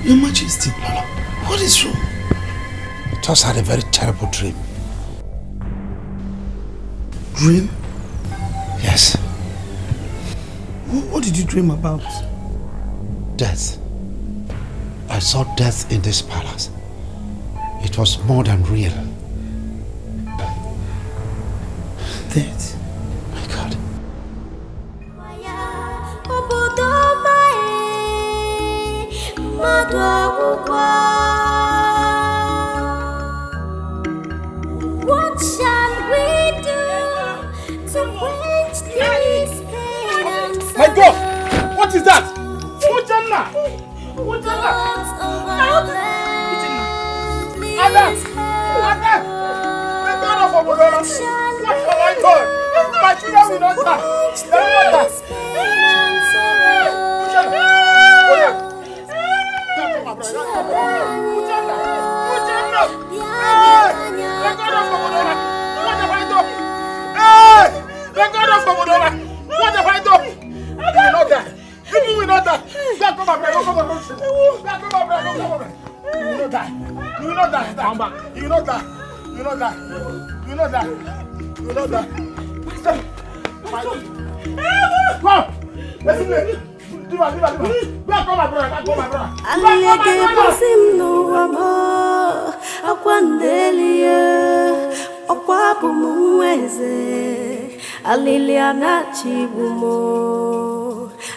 Your Majesty, what is wrong? I just had a very terrible dream. Dream? Yes. What did you dream about? Death. I saw death in this palace. It was more than real. Death? My God. What shall we do to quench this pain and sorrow? My God! What is that? Ujana! Ujana! Ada! Ada! The God of Obodola! What have I done? My children will not die! They will not die! Ujana! What have I done? You will not die. You will not die. Come on, come on. You will not die. You You will not die. Come back. You will not die. You will not die. You will not die. You will not die. Stop. Come. Listen to me. Do it. Go and call my brother. Go my brother. Alileke pasimno wamo akwandelia okwapu muweze alilia nachibumo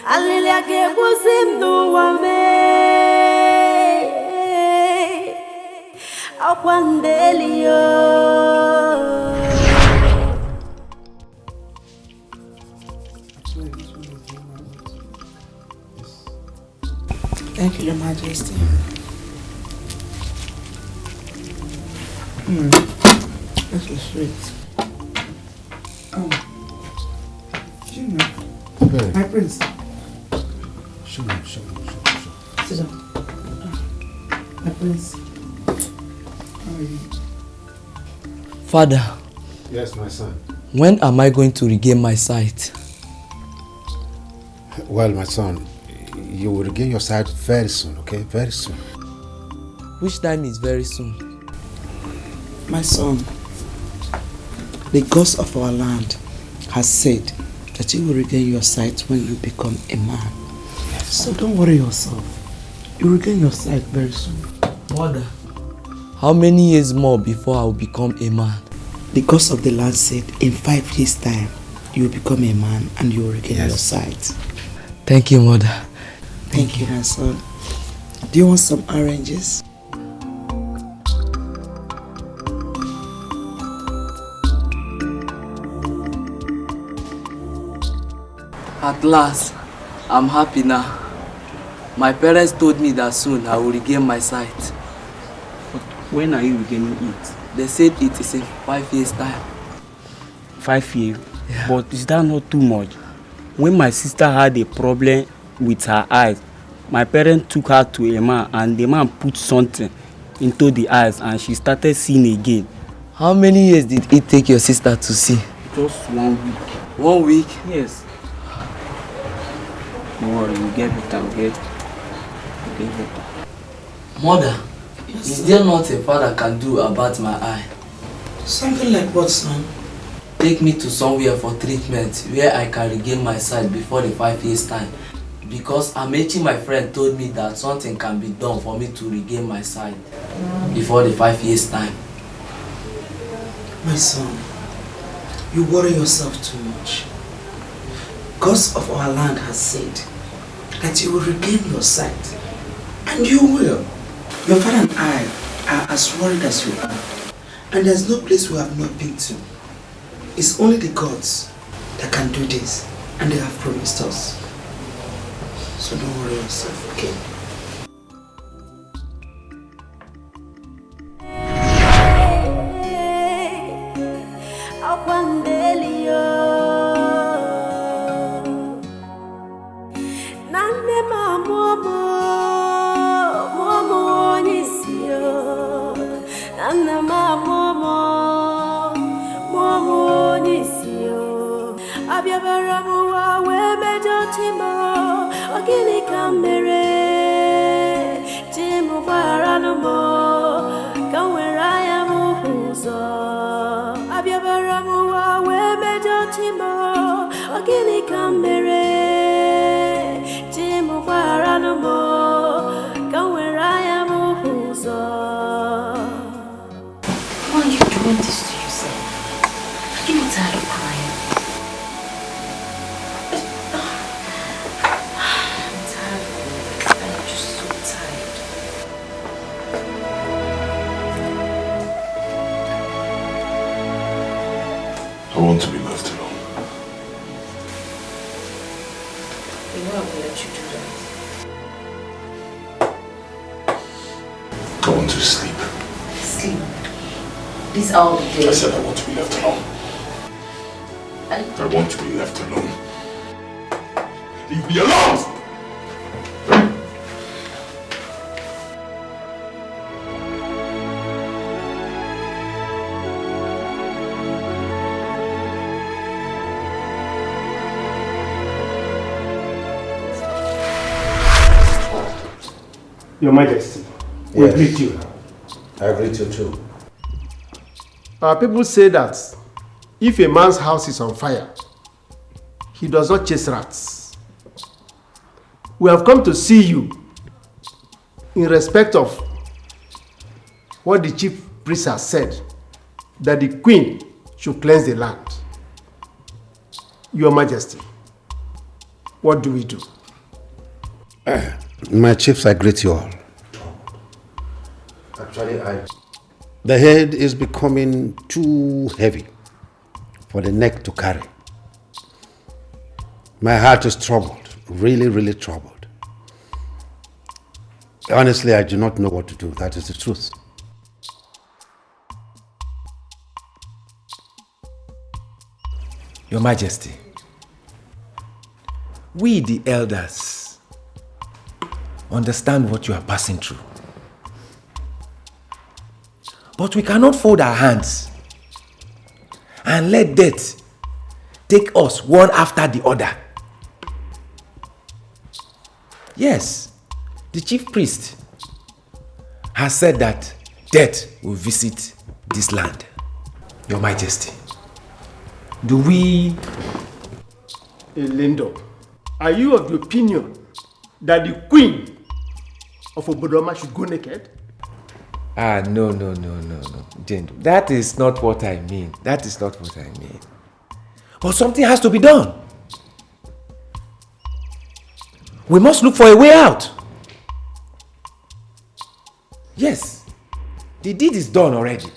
alileke pasimno wame akwandelia. Thank you, Your Majesty. This is sweet. Junior. Okay. My prince. Sure. Sit down. My prince. How are you? Father. Yes, my son. When am I going to regain my sight? Well, my son, you will regain your sight very soon, okay? Very soon. Which time is very soon? My son, the gods of our land has said that you will regain your sight when you become a man. Yes. So don't worry yourself. You will regain your sight very soon. Mother, how many years more before I will become a man? The gods of the land said in 5 years' time you will become a man and you will regain your sight. Thank you, Mother. Thank you, my son. Do you want some oranges? At last, I'm happy now. My parents told me that soon I will regain my sight. But when are you regaining it? They said it is in 5 years' time. 5 years? Yeah. But is that not too much? When my sister had a problem with her eyes, my parents took her to a man and the man put something into the eyes and she started seeing again. How many years did it take your sister to see? Just 1 week. 1 week? Yes. Don't worry, we'll get better, okay? We'll get better. Mother, is there not a father can do about my eye? Something like what, son? Take me to somewhere for treatment where I can regain my sight before the 5 years' time. Because Amechi, my friend, told me that something can be done for me to regain my sight before the 5 years' time. My son, you worry yourself too much. Gods of our land has said that you will regain your sight. And you will. Your father and I are as worried as you are. And there's no place we have not been to. It's only the gods that can do this. And they have promised us. So don't worry yourself, okay? I want to be left alone. You know I will let you do that. I want to sleep. Sleep. This hour of the day. I said I want to be left alone. I want to be left alone. Leave me alone! Your Majesty, we greet you. I greet you too. Our people say that if a man's house is on fire, he does not chase rats. We have come to see you in respect of what the chief priest has said, that the queen should cleanse the land. Your Majesty, what do we do? My chiefs, I greet you all. Actually, The head is becoming too heavy for the neck to carry. My heart is troubled, really, really troubled. Honestly, I do not know what to do. That is the truth. Your Majesty, we the elders understand what you are passing through. But we cannot fold our hands and let death take us one after the other. Yes, the chief priest has said that death will visit this land. Your Majesty, do we... Lindo, are you of the opinion that the queen of Obodoma should go naked? No. Jendo, that is not what I mean. That is not what I mean. But something has to be done. We must look for a way out. Yes, the deed is done already.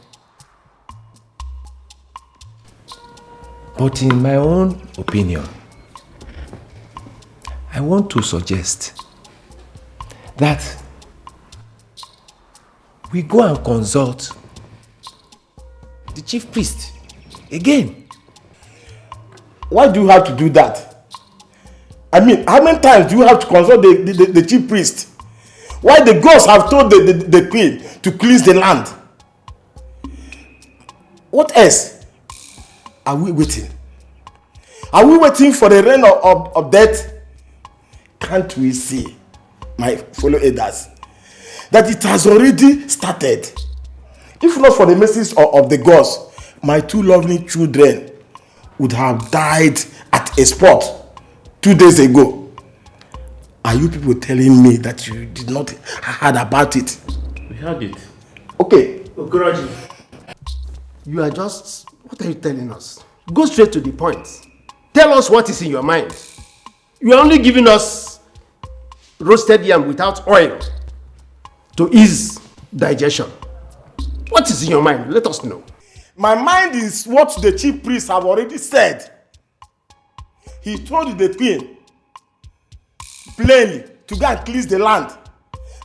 But in my own opinion, I want to suggest that we go and consult the chief priest again. Why do you have to do that? I mean, how many times do you have to consult the chief priest? Why the gods have told the queen to cleanse the land? What else are we waiting? Are we waiting for the reign of death? Can't we see, my fellow elders, that it has already started? If not for the mercies of the gods, my two lovely children would have died at a spot 2 days ago. Are you people telling me that you did not heard about it? We heard it. Okay. Okoroji, you are just... What are you telling us? Go straight to the point. Tell us what is in your mind. You are only giving us roasted yam without oil to ease digestion. What is in your mind? Let us know. My mind is what the chief priests have already said. He told the queen plainly to go and cleanse the land,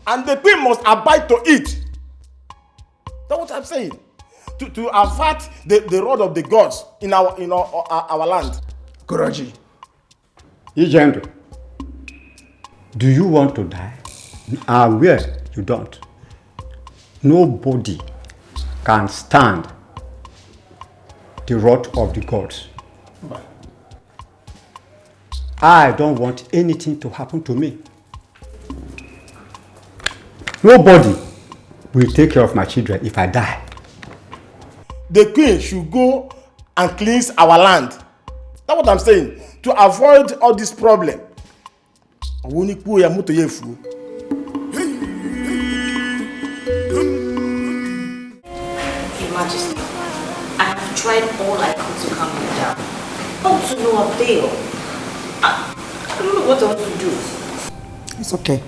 and the queen must abide to it. That's what I'm saying. To avert the wrath of the gods in our land. Koroji. Ijendo, do you want to die? I'm aware you don't. Nobody can stand the wrath of the gods. I don't want anything to happen to me. Nobody will take care of my children if I die. The queen should go and cleanse our land. That's what I'm saying. To avoid all this problem. Your Majesty, I have tried all I could to calm him down. All to no avail. I don't know what I want to do. It's okay.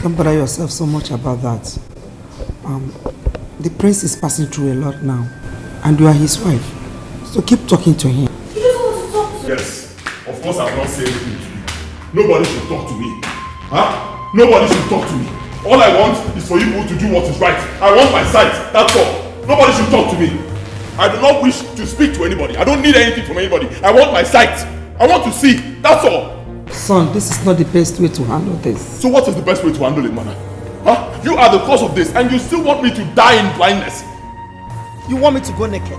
Don't bother yourself so much about that. The prince is passing through a lot now, and you are his wife. So keep talking to him. He doesn't want to talk to me. Yes, of course I will not say anything to you. Nobody should talk to me. Huh? Nobody should talk to me. All I want is for you to do what is right. I want my sight, that's all. Nobody should talk to me. I do not wish to speak to anybody. I don't need anything from anybody. I want my sight. I want to see, that's all. Son, this is not the best way to handle this. So what is the best way to handle it, mother? Huh? You are the cause of this and you still want me to die in blindness. You want me to go naked?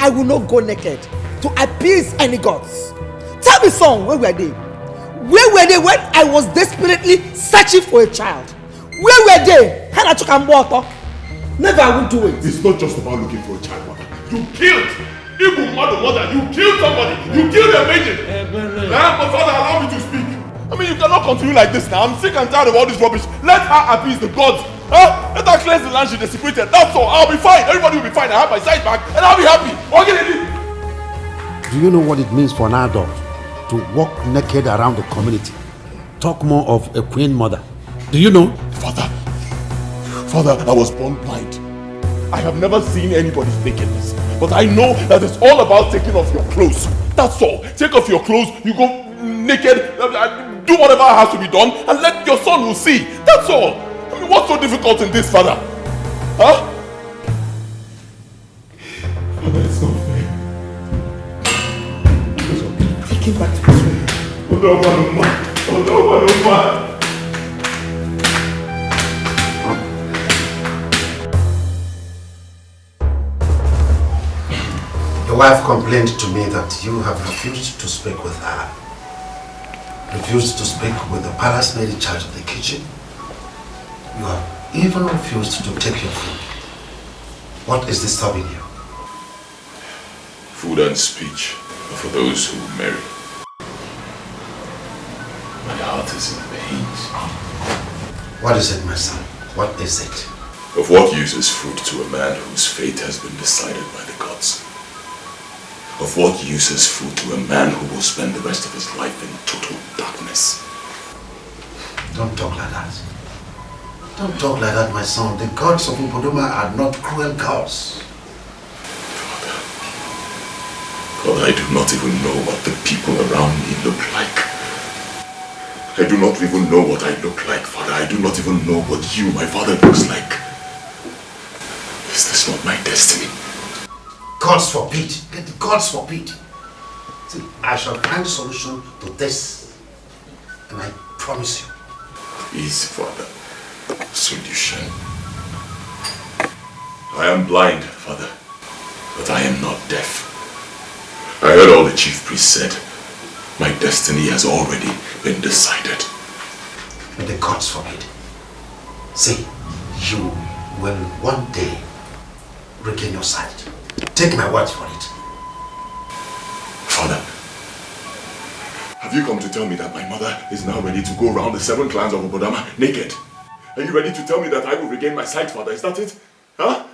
I will not go naked to appease any gods. Tell me, son, where were they? Where were they when I was desperately searching for a child? Where were they? Can I talk and water? Never I will do it. It's not just about looking for a child, mother. You killed! Even mother, you killed somebody! You killed a maiden! But father, allow me to speak. I mean, you cannot continue like this now. I'm sick and tired of all this rubbish. Let her appease the gods. Huh? Let her cleanse the land she desecrated. That's all. I'll be fine. Everybody will be fine. I have my sight back and I'll be happy. Do you know what it means for an adult to walk naked around the community? Talk more of a queen mother. Do you know? Father, I was born blind. I have never seen anybody's nakedness. But I know that it's all about taking off your clothes. That's all. Take off your clothes, you go naked, do whatever has to be done, and let your son will see. That's all. I mean, what's so difficult in this, Father? Huh? Father, it's not fair. Take him back to his room. Oh no, Your wife complained to me that you have refused to speak with her. Refused to speak with the palace maid in charge of the kitchen. You have even refused to take your food. What is disturbing you? Food and speech are for those who marry. My heart is in pain. What is it, my son? What is it? Of what use is food to a man whose fate has been decided by the gods? Of what use is food to a man who will spend the rest of his life in total darkness? Don't talk like that. Don't talk like that, my son. The gods of Ubodoma are not cruel gods. Father, I do not even know what the people around me look like. I do not even know what I look like, Father. I do not even know what you, my father, looks like. Is this not my destiny? Gods forbid. Gods forbid. See, I shall find a solution to this. And I promise you. Please, Father. Solution. I am blind, Father. But I am not deaf. I heard all the chief priest said. My destiny has already been decided. But the gods forbid. See, you will one day regain your sight. Take my word for it. Father, have you come to tell me that my mother is now ready to go around the 7 clans of Obodama naked? Are you ready to tell me that I will regain my sight, Father? Is that it? Huh?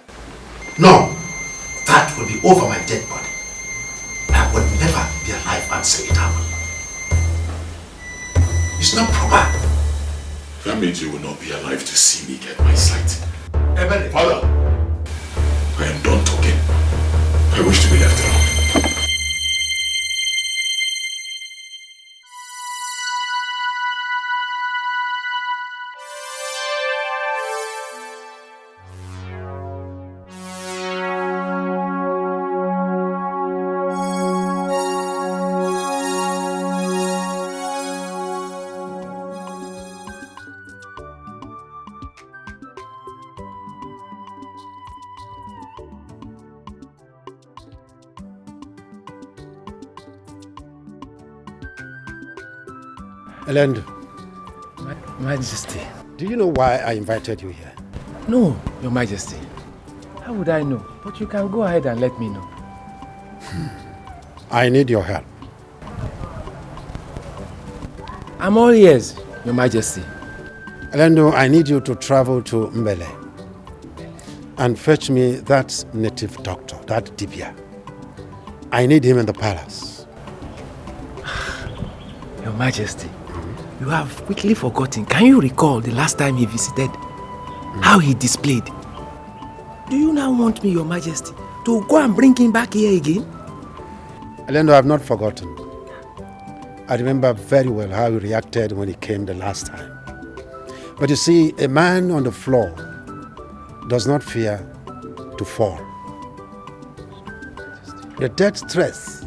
No. That will be over my dead body. I will never be alive and say it happened. It's not proper. That means you will not be alive to see me get my sight. Father, I am done talking. I wish to be left alone. Elendo. Majesty. Do you know why I invited you here? No, Your Majesty. How would I know? But you can go ahead and let me know. I need your help. I'm all ears, Your Majesty. Elendo, I need you to travel to Mbele and fetch me that native doctor, that Dibia. I need him in the palace. Your Majesty, you have quickly forgotten. Can you recall the last time he visited? How he displayed? Do you now want me, Your Majesty, to go and bring him back here again? Elendo, I have not forgotten. I remember very well how he reacted when he came the last time. But you see, a man on the floor does not fear to fall. The death threats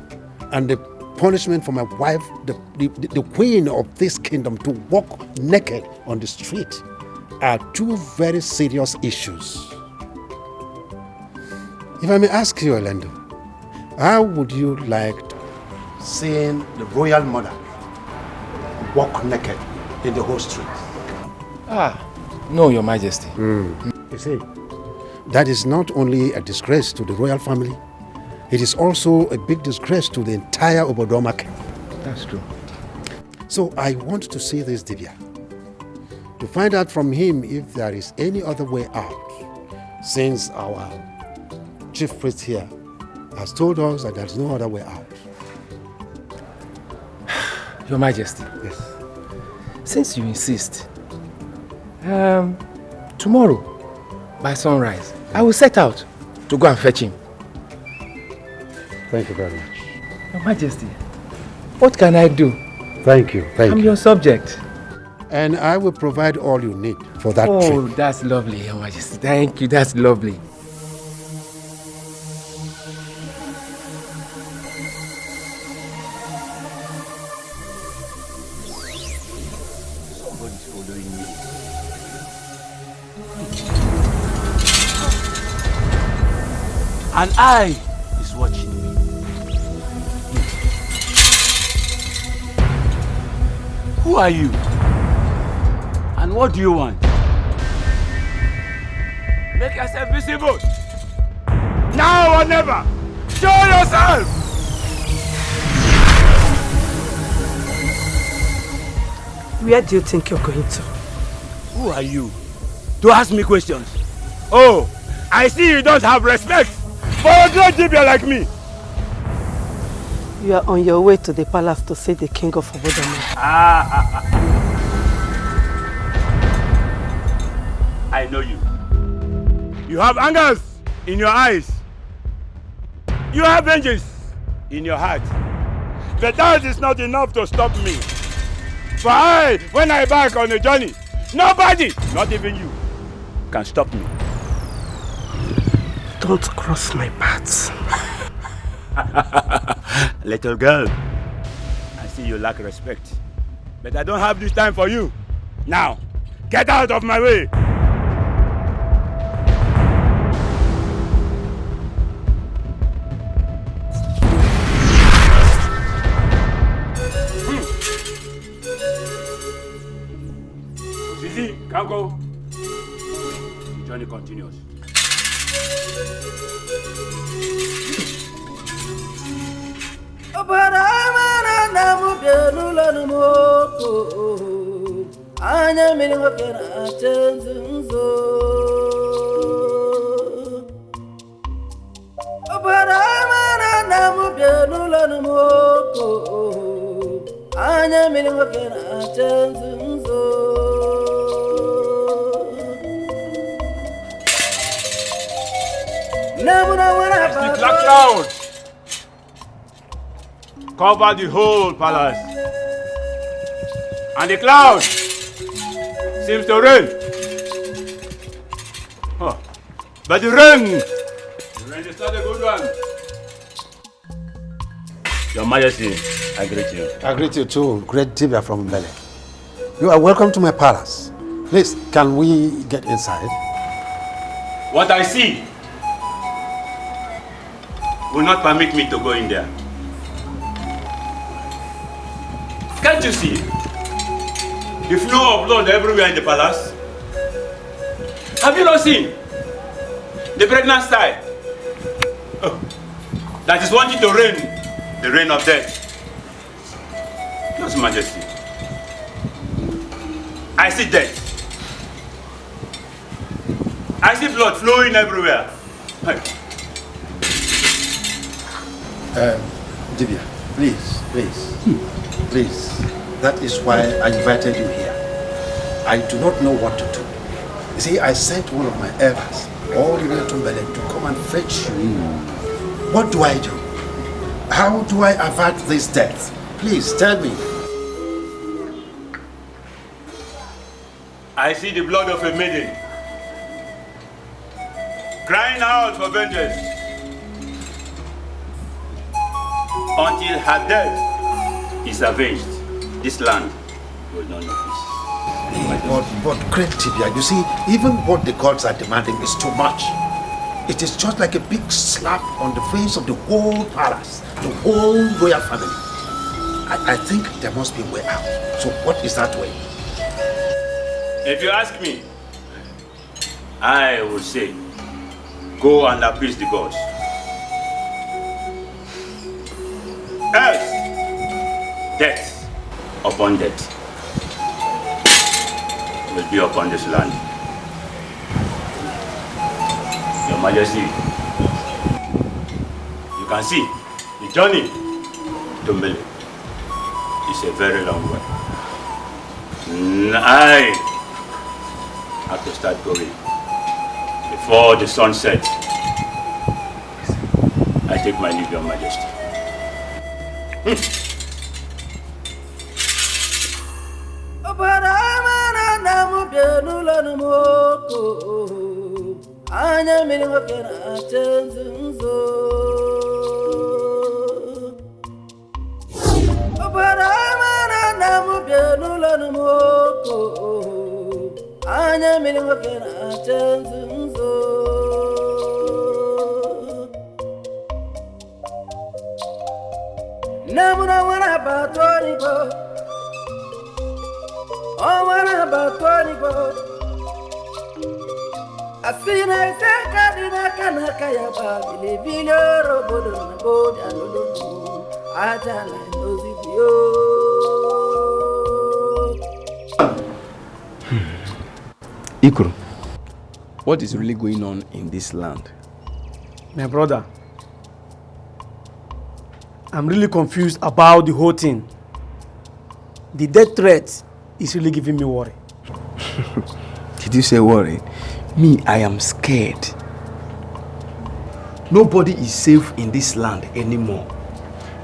and the punishment for my wife, the queen of this kingdom, to walk naked on the street are two very serious issues. If I may ask you, Elendo, how would you like seeing the royal mother walk naked in the whole street? No, Your Majesty. You see, that is not only a disgrace to the royal family, it is also a big disgrace to the entire Obodoma kingdom. That's true. So I want to see this Dibia, to find out from him if there is any other way out, since our chief priest here has told us that there is no other way out. Your Majesty. Yes. Since you insist, tomorrow, by sunrise, I will set out to go and fetch him. Thank you very much. Your Majesty, what can I do? Thank you. I'm your subject. And I will provide all you need for that trip. Oh, that's lovely, Your Majesty. Thank you, that's lovely. Somebody's following me. An eye is watching me. Who are you? And what do you want? Make yourself visible. Now or never. Show yourself. Where do you think you're going to? Who are you to ask me questions? Oh, I see you don't have respect for a great Dibia like me. You are on your way to the palace to see the king of Obodoma. I know you. You have angers in your eyes. You have vengeance in your heart. But that is not enough to stop me. For when I back on a journey, nobody, not even you, can stop me. Don't cross my path. Little girl, I see you lack respect. But I don't have this time for you. Now, get out of my way. Zizi, can't go. Journey continues. Anya mini ngokena chenzo Obara mana namu bianula numoko Anya mini ngokena chenzo The black cloud cover the whole palace, and the cloud seems to rain. Huh. But the rain is not a good one. Your Majesty, I greet you. I greet you too, great Dibia from Mbele. You are welcome to my palace. Please, can we get inside? What I see will not permit me to go in there. Can't you see the flow of blood everywhere in the palace? Have you not seen the pregnant style that is wanting to reign the reign of death? Your Majesty, I see death. I see blood flowing everywhere. Dibia, please. That is why I invited you here. I do not know what to do. You see, I sent one of my elders all the way to Mbele to come and fetch you. What do I do? How do I avert this death? Please, tell me. I see the blood of a maiden crying out for vengeance until her death is avenged. This land will not know peace. But great Dibia, you see, even what the gods are demanding is too much. It is just like a big slap on the face of the whole palace, the whole royal family. I think there must be a way out. So what is that way? If you ask me, I will say, go and appease the gods. Else, death upon death will be upon this land. Your Majesty, you can see the journey to Mele is a very long way. I have to start going before the sun sets. I take my leave, Your Majesty. Ikoro, what is really going on in this land? My brother, I'm really confused about the whole thing. The death threat is really giving me worry. Did you say worry? Me, I am scared. Nobody is safe in this land anymore.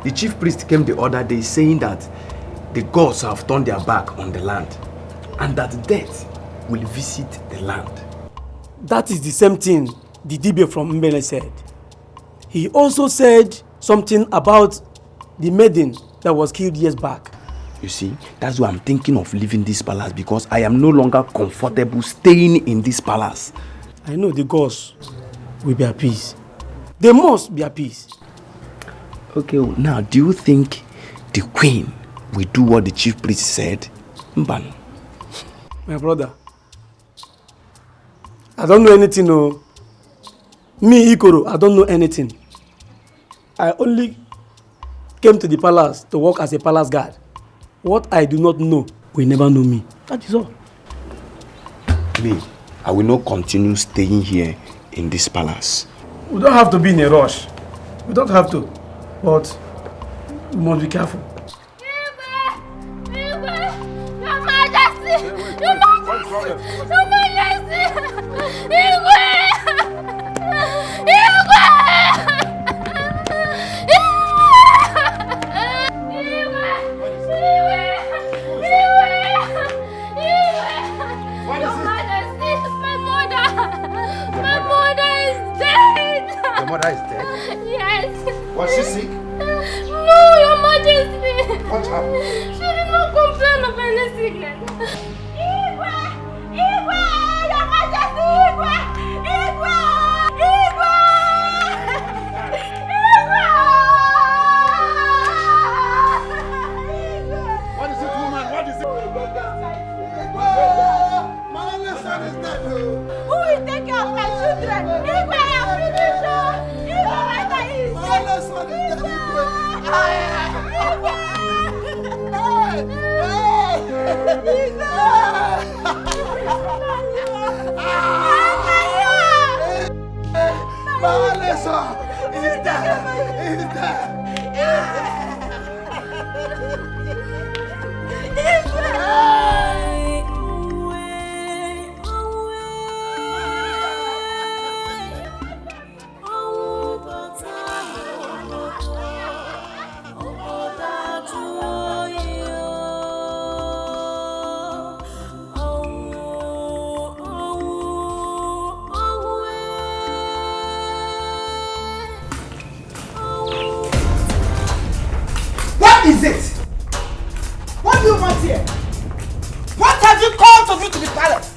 The chief priest came the other day saying that the gods have turned their back on the land and that death will visit the land. That is the same thing the Dikeh from Mbele said. He also said something about the maiden that was killed years back. You see, that's why I'm thinking of leaving this palace, because I am no longer comfortable staying in this palace. I know the gods will be at peace. They must be at peace. Okay, now do you think the queen will do what the chief priest said? Mban. My brother, I don't know anything. No. Me, Ikoro, I don't know anything. I only came to the palace to work as a palace guard. What I do not know will never know me. That is all. Me, I will not continue staying here in this palace. We don't have to be in a rush. We don't have to. But we must be careful. Your Majesty! Your Majesty! Your Majesty! Your mother is dead? Yes. Was she sick? No, Your Majesty. What happened? She did not complain of any sickness. Igwe! Igwe! Your Majesty! Igwe! Igwe! Igwe! Igwe! What is it, woman? What is it? My only son is dead. Who will take care of my children? Igwe, I am finished. Igwe, my son is dead. My only son is dead. My only son is dead. He's dead. What is it? What do you want here? What have you called to do to the palace?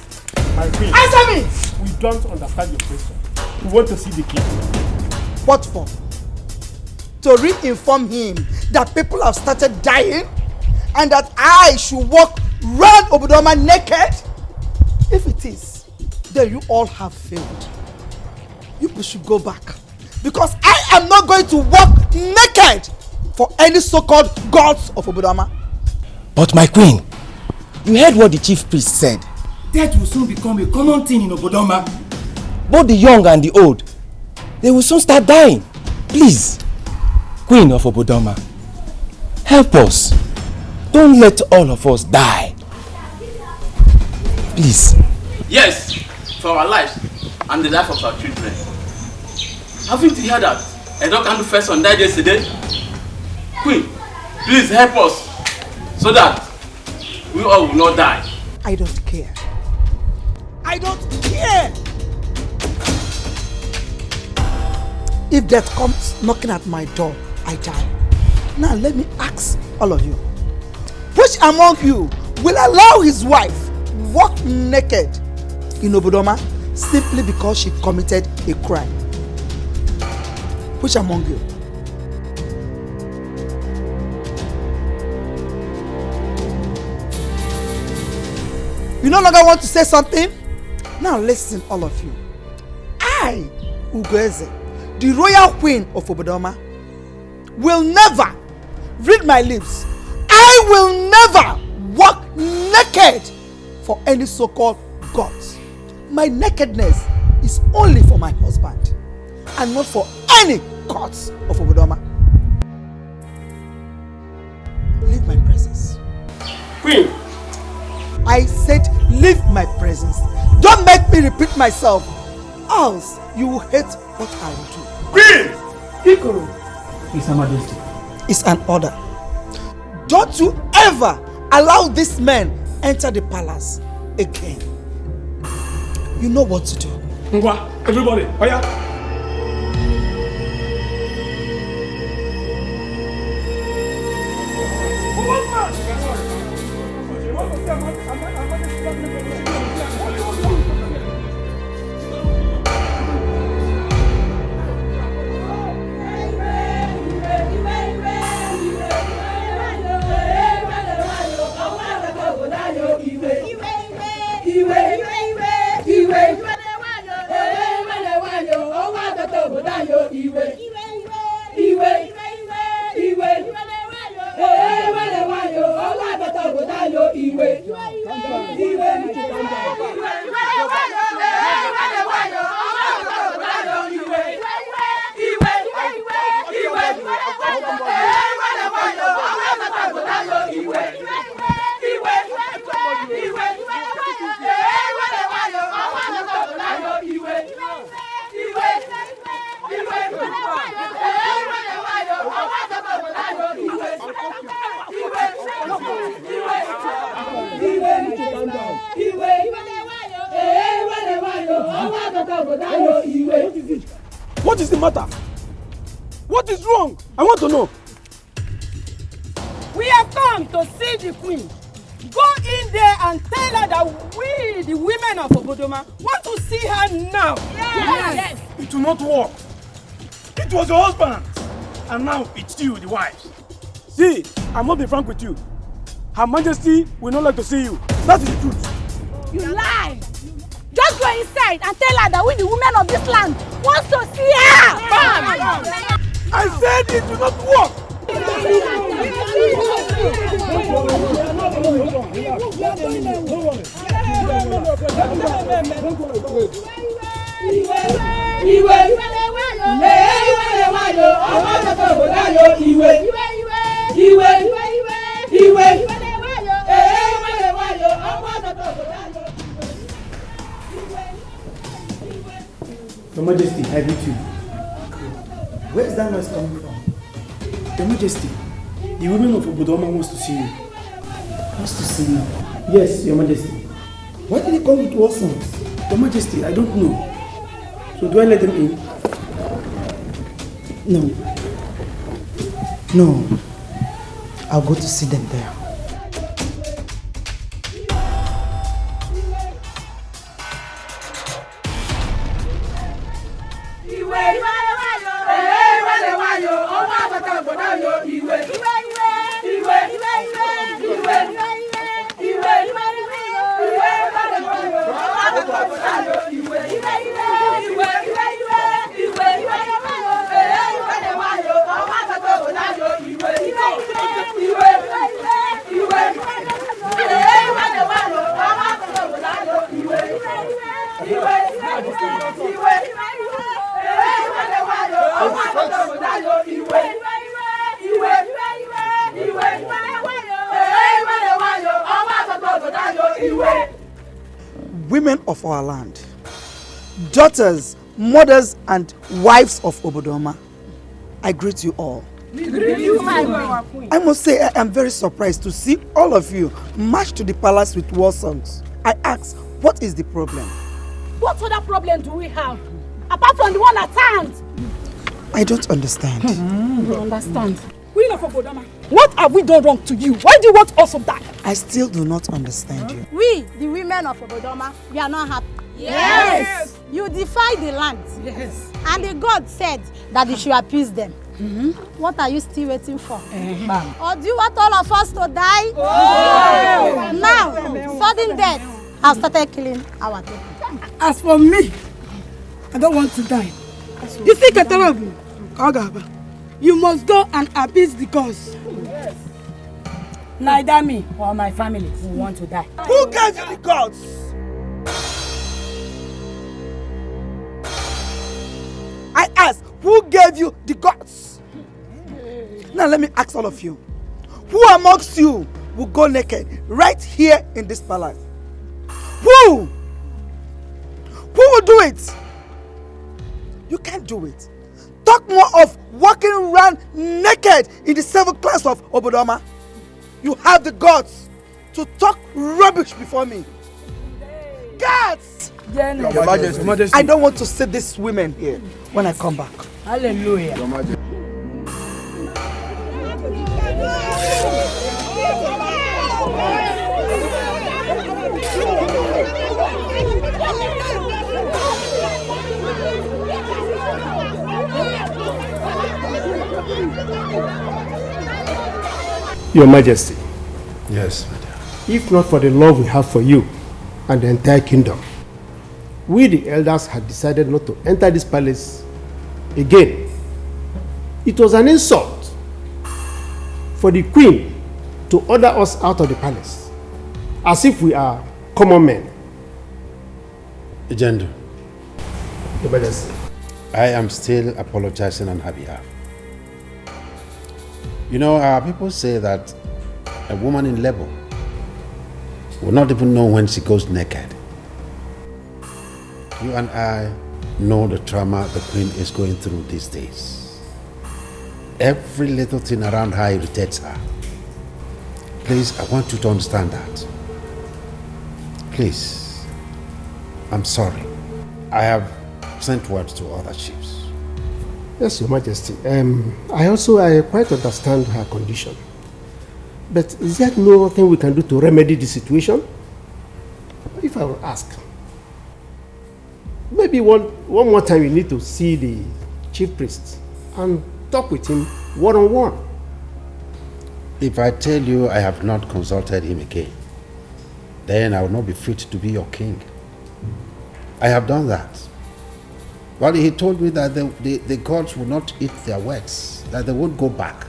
My queen. Answer me! We don't understand your question. We want to see the king. What for? To re-inform him that people have started dying and that I should walk round Obudoma naked? If it is, then you all have failed. You people should go back. Because I am not going to walk naked for any so-called gods of Obodoma. But my queen, you heard what the chief priest said. Death will soon become a common thing in Obodoma. Both the young and the old, they will soon start dying. Please, Queen of Obodoma, help us. Don't let all of us die. Please. Yes, for our lives and the life of our children. Haven't you heard that Edo Kandu first son died yesterday? Queen, please help us so that we all will not die. I don't care. I don't care. If death comes knocking at my door, I die. Now let me ask all of you. Which among you will allow his wife walk naked in Obodoma simply because she committed a crime? Which among you? You no longer want to say something? Now listen, all of you. I, Ugoeze, the royal queen of Obodoma, will never read my lips. I will never walk naked for any so-called gods. My nakedness is only for my husband and not for any gods of Obodoma. Leave my presence. Queen! I said leave my presence. Don't make me repeat myself, else you will hate what I will do. Queen! Ikoro. His Majesty. It's an order. Don't you ever allow this man enter the palace again. You know what to do. Ngwa, everybody, oya. What is the matter? What is wrong? I want to know. We have come to see the queen. Go in there and tell her that we, the women of Obodoma, want to see her now. Yes. It will not work. It was your husband, and now it's you, the wife. See, I must be frank with you. Her Majesty will not like to see you. That is the truth. You lie! Just go inside and tell her that we, the women of this land, want to see her! I said it will not work! Your Majesty, I greet you. Where is that noise coming from? Your Majesty, the women of Obodoma wants to see you. Wants to see me? Yes, Your Majesty. Why did he come with war songs? Your Majesty, I don't know. So do I let them in? No. No. I'll go to see them there. of our land, daughters, mothers, and wives of Obodoma, I greet you all. I must say I am very surprised to see all of you march to the palace with war songs. I ask, what is the problem? What other problem do we have? Apart from the one at hand? I don't understand. You understand? Queen of Obodoma, what have we done wrong to you? Why do you want us to die? I still do not understand you. We, the women of Obodoma, we are not happy. Yes. You defy the land. Yes. And the God said that you should appease them. What are you still waiting for? Or do you want all of us to die? Oh. Now, sudden death has started killing our people. As for me, I don't want to die. You think I'm terrible? You must go and appease the gods. Yes. Neither me or my family will want to die. Who gave you the gods? I ask, who gave you the gods? Now let me ask all of you. Who amongst you will go naked right here in this palace? Who? Who will do it? You can't do it. Talk more of walking around naked in the 7th class of Obodoma. You have the guts to talk rubbish before me. Guts! Your Majesty. I don't want to see these women here when I come back. Hallelujah. Your Majesty. Your Majesty. Yes, my dear. If not for the love we have for you and the entire kingdom, we the elders had decided not to enter this palace again. It was an insult for the queen to order us out of the palace, as if we are common men. Ejendo, Your Majesty. I am still apologizing on her behalf. You know, our people say that a woman in labor will not even know when she goes naked. You and I know the trauma the queen is going through these days. Every little thing around her irritates her. Please, I want you to understand that. Please, I'm sorry. I have sent word to other chiefs. Yes, Your Majesty. I quite understand her condition. But is there nothing we can do to remedy the situation? If I will ask, maybe one more time you need to see the chief priest and talk with him one-on-one. If I tell you I have not consulted him again, then I will not be fit to be your king. I have done that. But he told me that the gods will not eat their words, that they won't go back.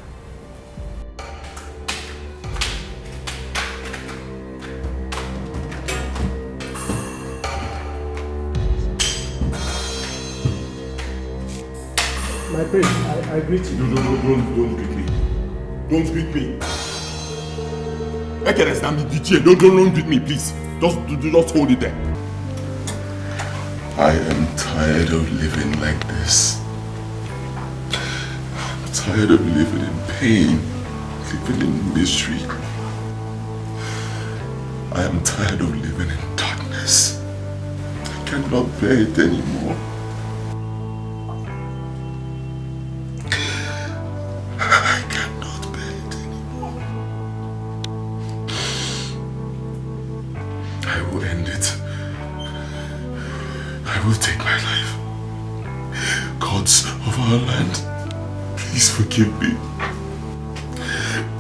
My prince, I greet you. No, don't greet me. Don't greet me. I can understand me, DJ. Don't greet me, please. Just hold it there. I am tired of living like this. I'm tired of living in pain, living in misery. I am tired of living in darkness. I cannot bear it anymore. I cannot bear it anymore. I will end it. I will take my life. Gods of our land, please forgive me.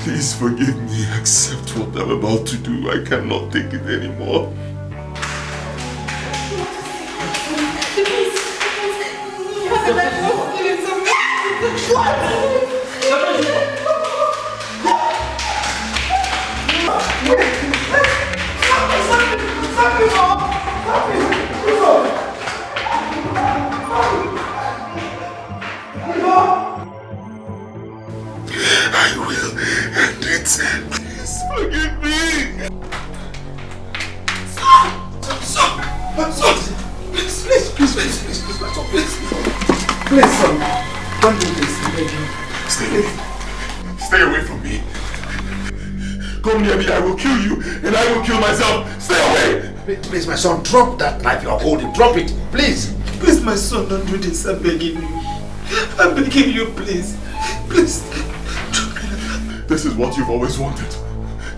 Please forgive me. Accept what I'm about to do. I cannot take it anymore. I will end it. Please forgive me. Stop! Please, son. Don't do this. Stay away from me. Come near me, I will kill you, and I will kill myself. Stay away! Please, my son, drop that knife you're holding. Drop it, please. Please, my son, don't do this. I'm begging you. I'm begging you, please. Please. This is what you've always wanted.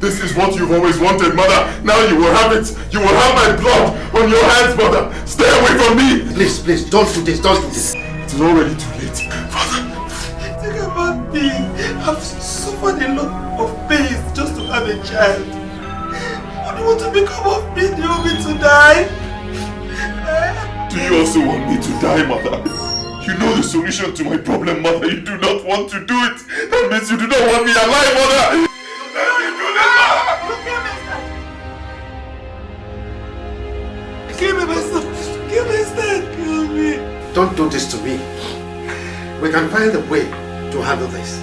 This is what you've always wanted, mother. Now you will have it. You will have my blood on your hands, mother. Stay away from me. Please, don't do this. Don't do this. It is already too late. Father. Think about me. I've suffered a lot of pain just to have a child. What do you want to become of me? Do you want me to die? Do you also want me to die, mother? You know the solution to my problem, mother. You do not want to do it. That means you do not want me alive, mother. Kill me, my son. Kill me instead. Kill me. Don't do this to me. We can find a way to handle this.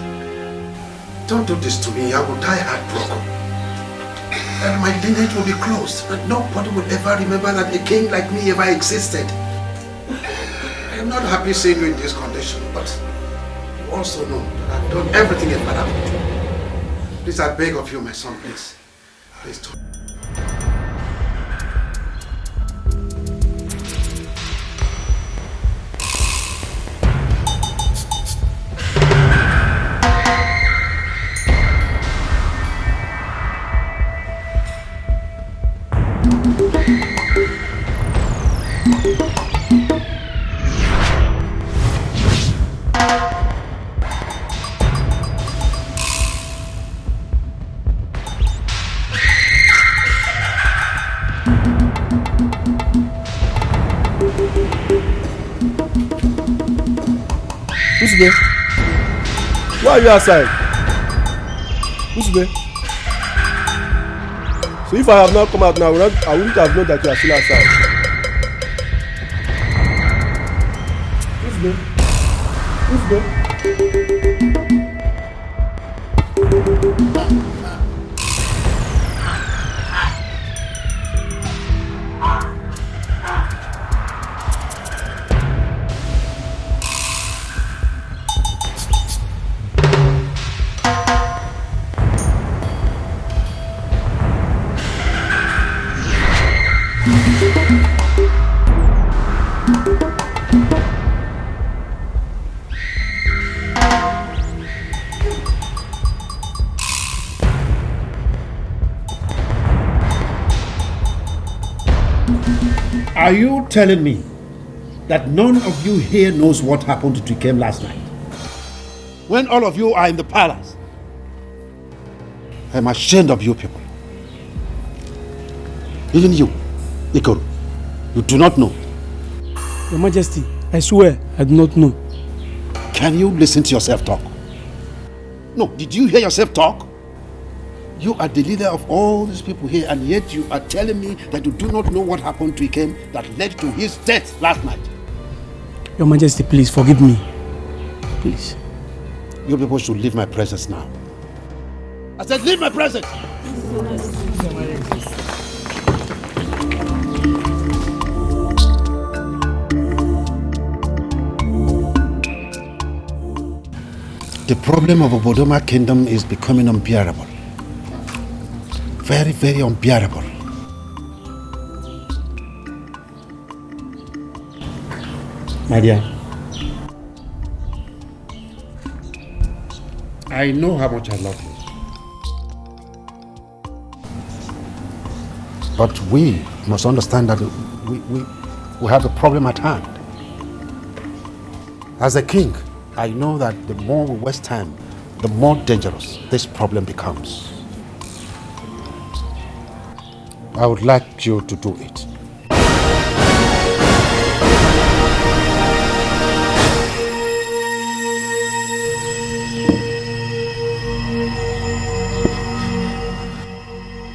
Don't do this to me. I will die heartbroken. And my lineage will be closed. And nobody will ever remember that a king like me ever existed. I am not happy seeing you in this condition, but you also know that I've done everything a father would do. Please, I beg of you, my son, please. Please don't. Who's there? Why are you outside? Who's there? So if I have not come out now, I wouldn't have known that you are still outside. Who's there? Who's there? Are you telling me that none of you here knows what happened to Dikeh last night? When all of you are in the palace? I'm ashamed of you people. Even you, Ikoro, you do not know. Your Majesty, I swear I do not know. Can you listen to yourself talk? No, did you hear yourself talk? You are the leader of all these people here, and yet you are telling me that you do not know what happened to him that led to his death last night. Your Majesty, please forgive me. Please. You people should leave my presence now. I said leave my presence! The problem of Obodoma Kingdom is becoming unbearable. Very, very unbearable. My dear, I know how much I love you. But we must understand that we have a problem at hand. As a king, I know that the more we waste time, the more dangerous this problem becomes. I would like you to do it.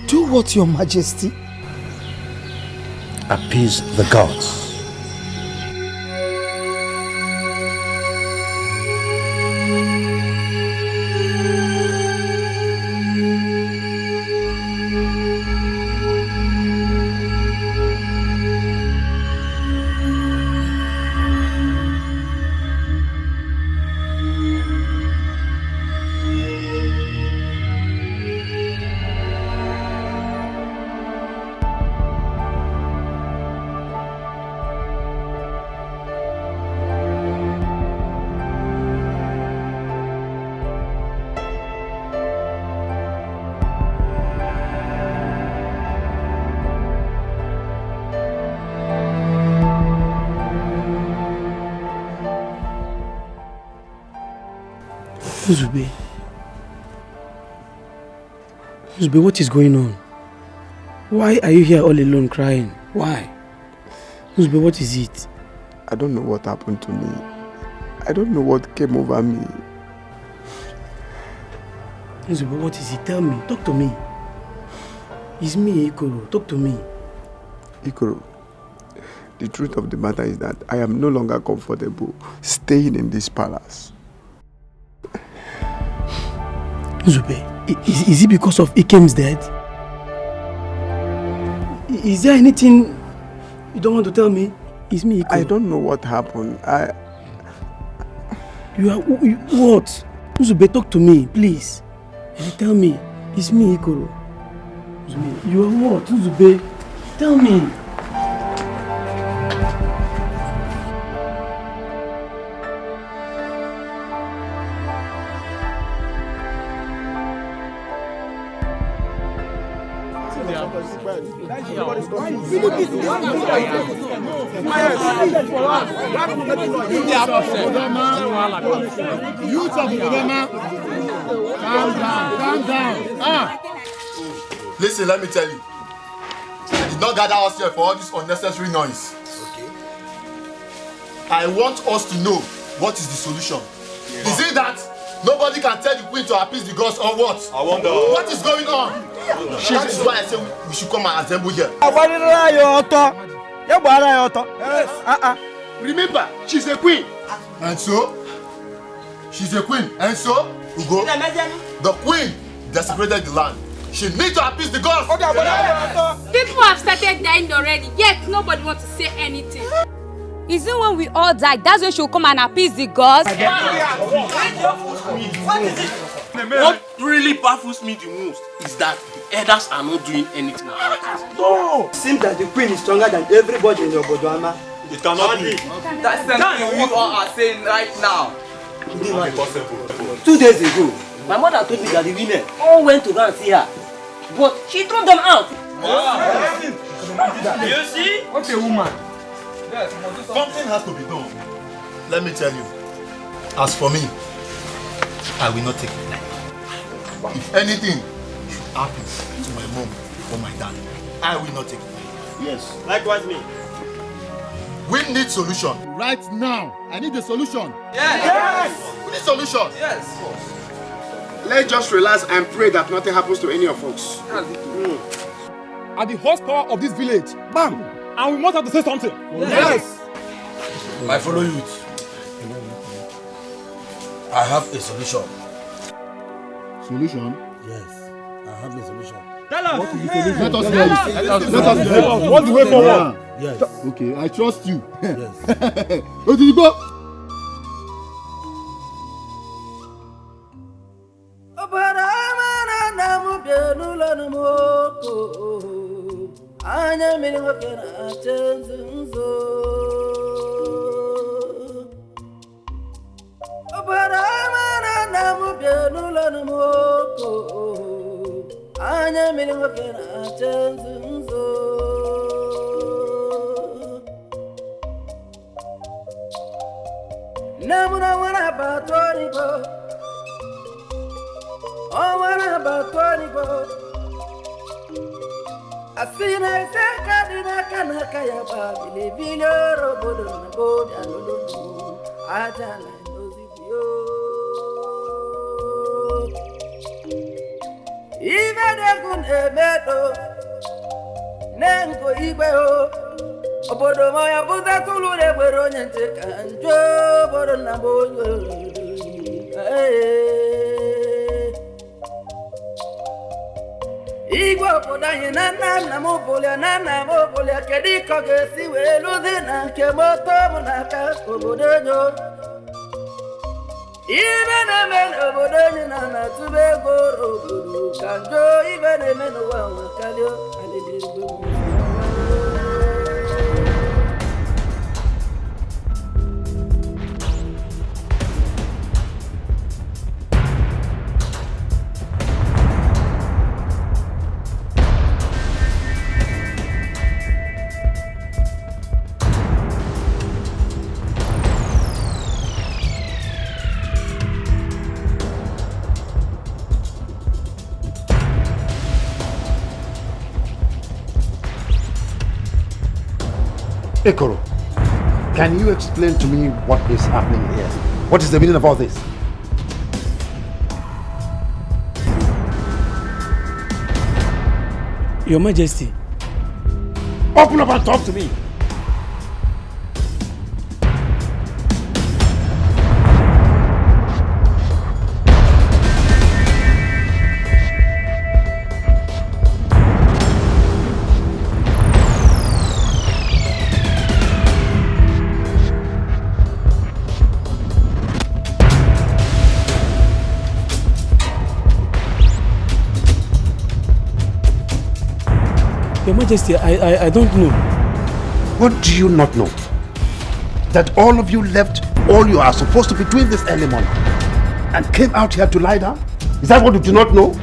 Do what, Your Majesty? Appease the gods. Nzube, what is going on? Why are you here all alone crying? Why? Nzube, what is it? I don't know what happened to me. I don't know what came over me. Nzube, what is it? Tell me. Talk to me. It's me, Ikoro. Talk to me. Ikoro, the truth of the matter is that I am no longer comfortable staying in this palace. Nzube, is it because of Ikem's death? Is there anything you don't want to tell me? It's me, Ikoro. I don't know what happened. What? Nzube, talk to me, please. Tell me. It's me, Ikoro. Nzube, you are what? Nzube, tell me. Calm down. Listen, let me tell you. I did not gather us here for all this unnecessary noise. Okay. I want us to know what is the solution. Yeah. Is it that nobody can tell the queen to appease the gods or what? I wonder. What is going on? That is why I say we should come and assemble here. Yes. Remember, she's a queen. And so? She's a queen. And so? Ugo, the queen desecrated the land. She needs to appease the gods. People have started dying already, yet nobody wants to say anything. Isn't when we all die, that's when she'll come and appease the gods? What really baffles me the most is that the elders are not doing anything about it. No! It seems that the queen is stronger than everybody in your Bodwama. It cannot be. That's something you all are saying right now. Impossible. 2 days ago, my mother told me that the women all went to go and see her. But she threw them out. You see? What a woman. Something has to be done. Let me tell you. As for me, I will not take it. If anything should happen to my mom or my dad, I will not take it. Yes. Likewise me. We need solution. Right now. I need a solution. Yes. We need solution. Yes. Let's just relax and pray that nothing happens to any of us. At the horsepower of this village, bam! And we must have to say something. Yes. My fellow youth, I have a solution. Solution? Yes, I have a solution. Tell us. What is the solution? Let us hear it. Let us hear it. What's the way forward? Yes. Okay, I trust you. Yes. Where did you go? Obodo moya buza tulu de gwero nyente kanjo bodo na bonyo. Igwa podanye nana mopolia kedi kogesi weluzi na kemoto munaka obodo. Ibene men obodo nana tube goro obodo kanjo ibene men wa kalio alidirgo. Ekoro, can you explain to me what is happening here? What is the meaning of all this? Your Majesty. Open up and talk to me. Your Majesty, I don't know. What do you not know? That all of you left all you are supposed to be doing this early morning and came out here to lie down? Is that what you do not know?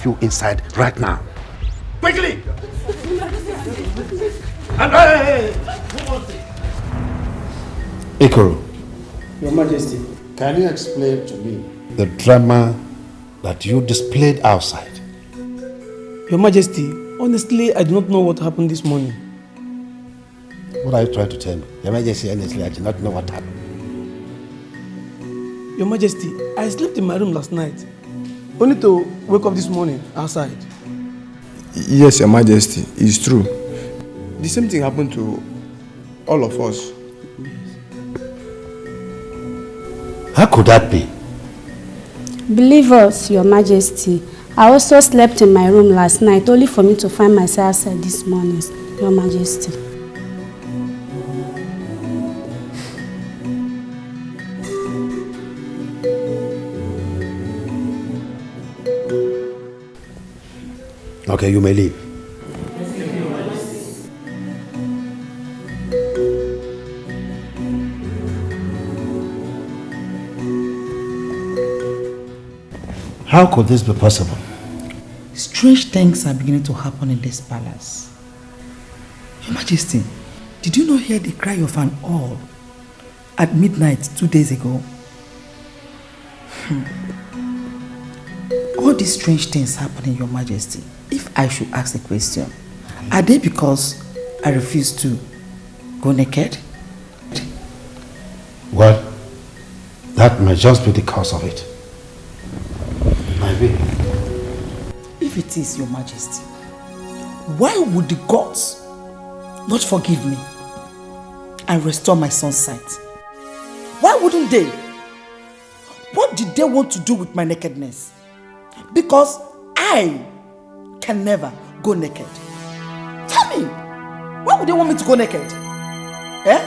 You inside right now. Quickly! Ekoro. Your Majesty. Can you explain to me the drama that you displayed outside? Your Majesty, honestly, I do not know what happened this morning. What are you trying to tell me? Your Majesty, honestly, I do not know what happened. Your Majesty, I slept in my room last night. Only to wake up this morning outside. Yes, Your Majesty, it's true. The same thing happened to all of us. How could that be? Believe us, Your Majesty. I also slept in my room last night, only for me to find myself outside this morning, Your Majesty. Okay, you may leave. How could this be possible? Strange things are beginning to happen in this palace. Your Majesty, did you not hear the cry of an owl at midnight 2 days ago? All these strange things happening, Your Majesty. If I should ask a question, are they because I refuse to go naked? Well, that may just be the cause of it. Might be. If it is, Your Majesty, why would the gods not forgive me and restore my son's sight? Why wouldn't they? What did they want to do with my nakedness? Because I can never go naked. Tell me, why would they want me to go naked? Eh?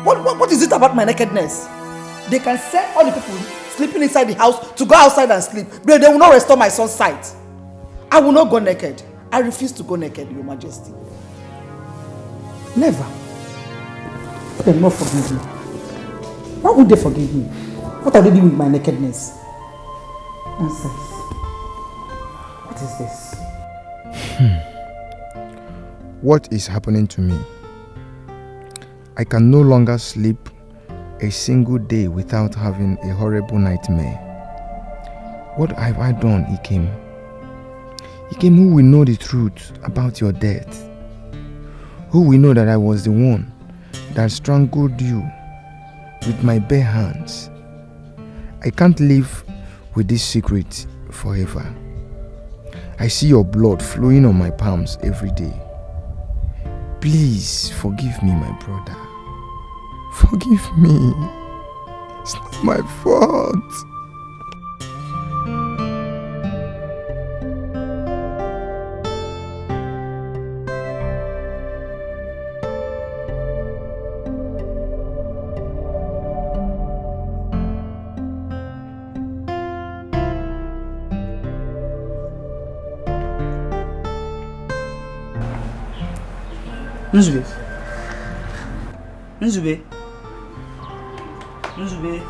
What is it about my nakedness? They can send all the people sleeping inside the house to go outside and sleep, but they will not restore my son's sight. I will not go naked. I refuse to go naked, Your Majesty. Never. They will not forgive me. Why would they forgive me? What are they doing with my nakedness? Nonsense. What is this? What is happening to me? I can no longer sleep a single day without having a horrible nightmare. What have I done, Ikem? Ikem, who will know the truth about your death? Who will know that I was the one that strangled you with my bare hands? I can't live with this secret forever. I see your blood flowing on my palms every day. Please forgive me, my brother. Forgive me. It's not my fault. Nzube. Nzube. Nzube.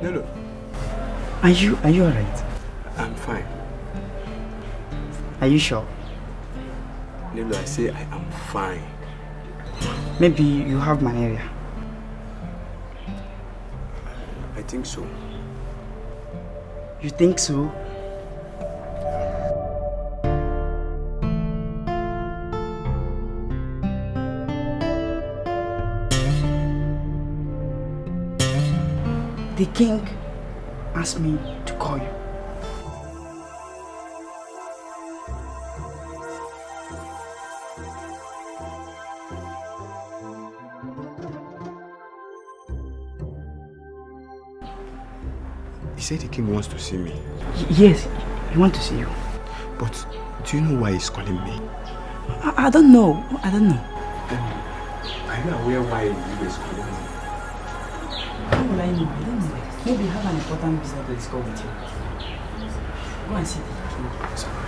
Lolo. Are you alright? I'm fine. Are you sure? Lolo, I say I am fine. Maybe you have malaria. I think so. You think so? The king asked me to call you. He said the king wants to see me. Yes, he wants to see you. But do you know why he's calling me? I don't know. I don't know. Are you aware why he is calling me? How will I know? I don't know. Maybe you have an important business to discuss with you. Go and see the king. Sorry.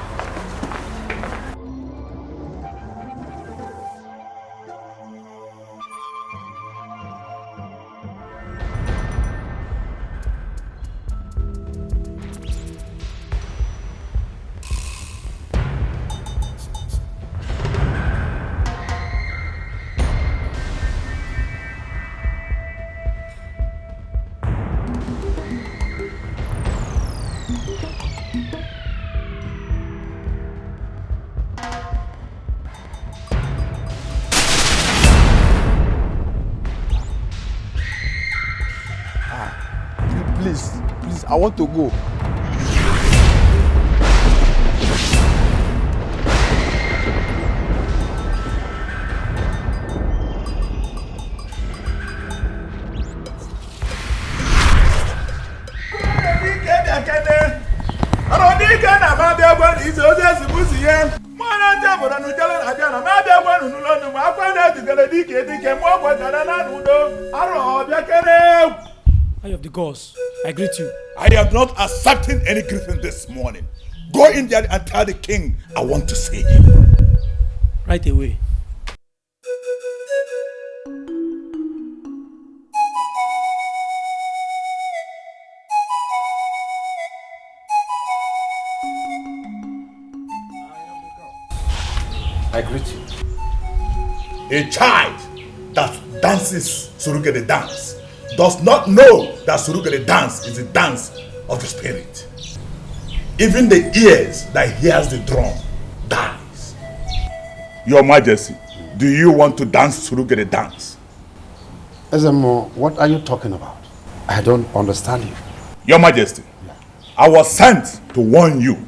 Please, I want to go. Eye of the gods, I greet you. I am not accepting any greeting this morning. Go in there and tell the king I want to see him. Right away. I greet you. A child that dances surugede dance does not know that surugede dance is the dance of the spirit. Even the ears that hears the drum dies. Your Majesty, do you want to dance surugede dance? Ezemo, what are you talking about? I don't understand you. Your Majesty, I was sent to warn you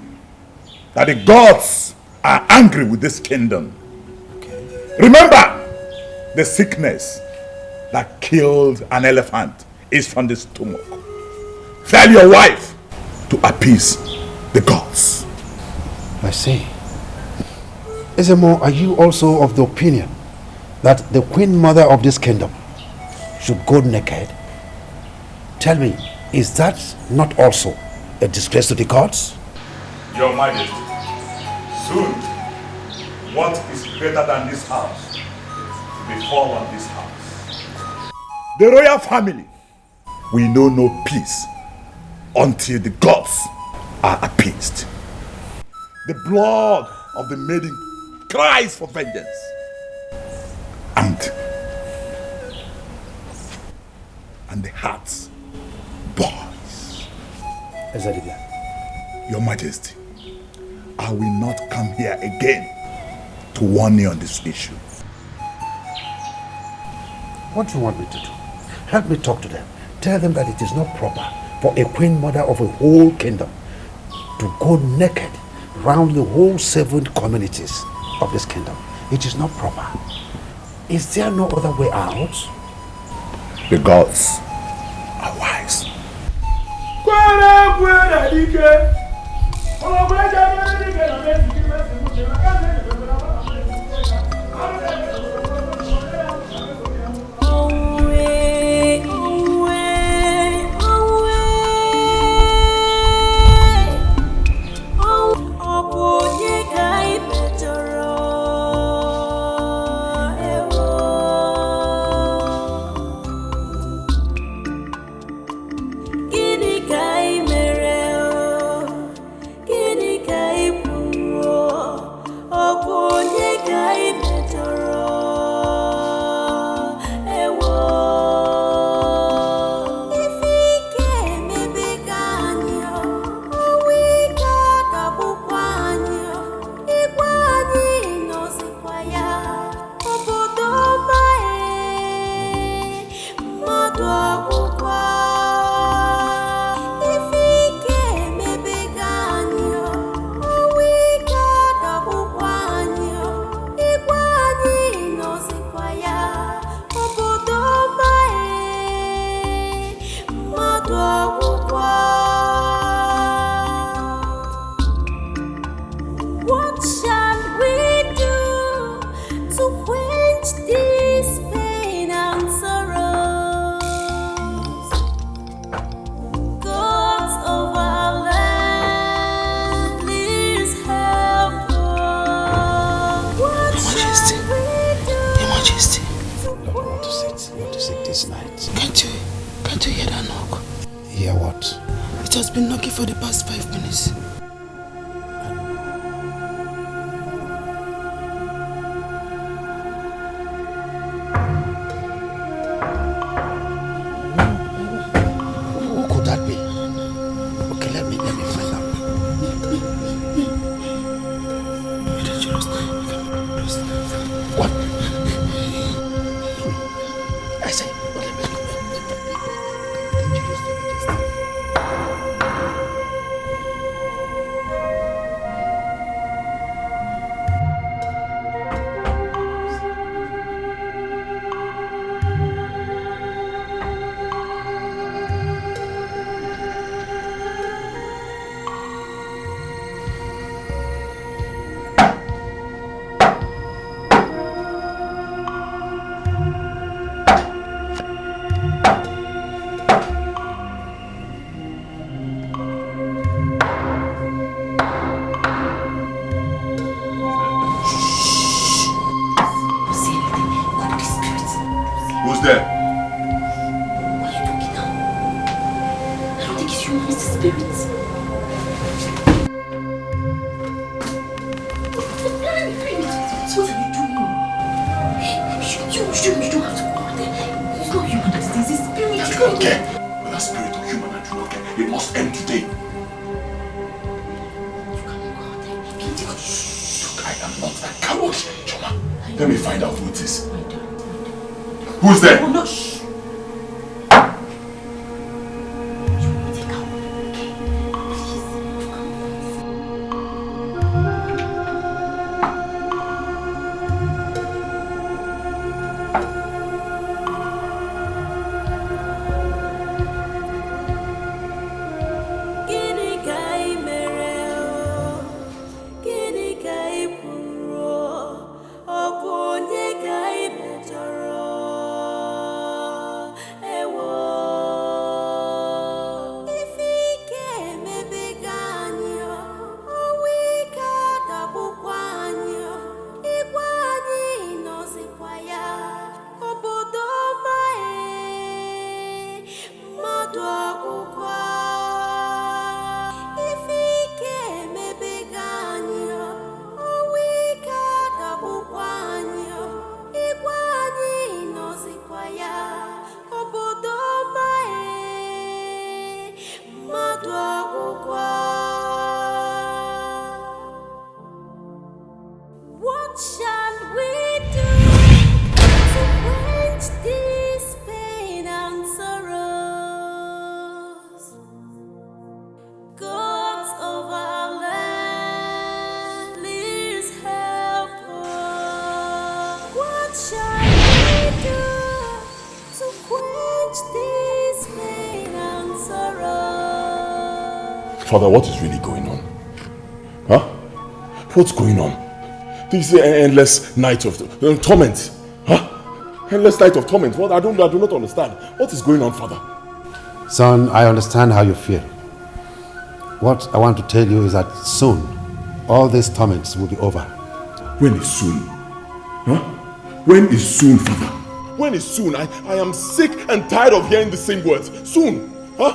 that the gods are angry with this kingdom. Okay. Remember, the sickness that killed an elephant is from the stomach. Tell your wife to appease the gods. I see. Ezemo, are you also of the opinion that the queen mother of this kingdom should go naked? Tell me, is that not also a disgrace to the gods? Your Majesty, soon, what is greater than this house will fall on this house. The royal family will know no peace until the gods are appeased. The blood of the maiden cries for vengeance. And the hearts boils. Your Majesty, I will not come here again to warn you on this issue. What do you want me to do? Help me talk to them. Tell them that it is not proper for a queen mother of a whole kingdom to go naked round the whole 7 communities of this kingdom. It is not proper. Is there no other way out? The gods are wise. Give this night. Can't you hear that knock? Hear what? It has been knocking for the past 5 minutes. Who could that be? Okay, let me find out. What? I say, Who's there? What are you talking now? I don't think it's human, it's the spirits. What are you doing? You don't have to go out there. It's not human, it's a spirit. I do not care. Whether spirit or human, I do not care. It must end today. You cannot go out there. Look, I am not a coward, Choma. Let me find out who it is. Who's there? Oh, no, shh. What shall we do to quench this pain and sorrows? Gods of our land, please help us. What shall we do to quench this pain and sorrows? Father, what is really going on? Huh? What's going on? This endless night of torment. Huh? Endless night of torment. What? I do not understand. What is going on, Father? Son, I understand how you feel. What I want to tell you is that soon, all these torments will be over. When is soon? Huh? When is soon, Father? When is soon? I am sick and tired of hearing the same words. Soon. Huh?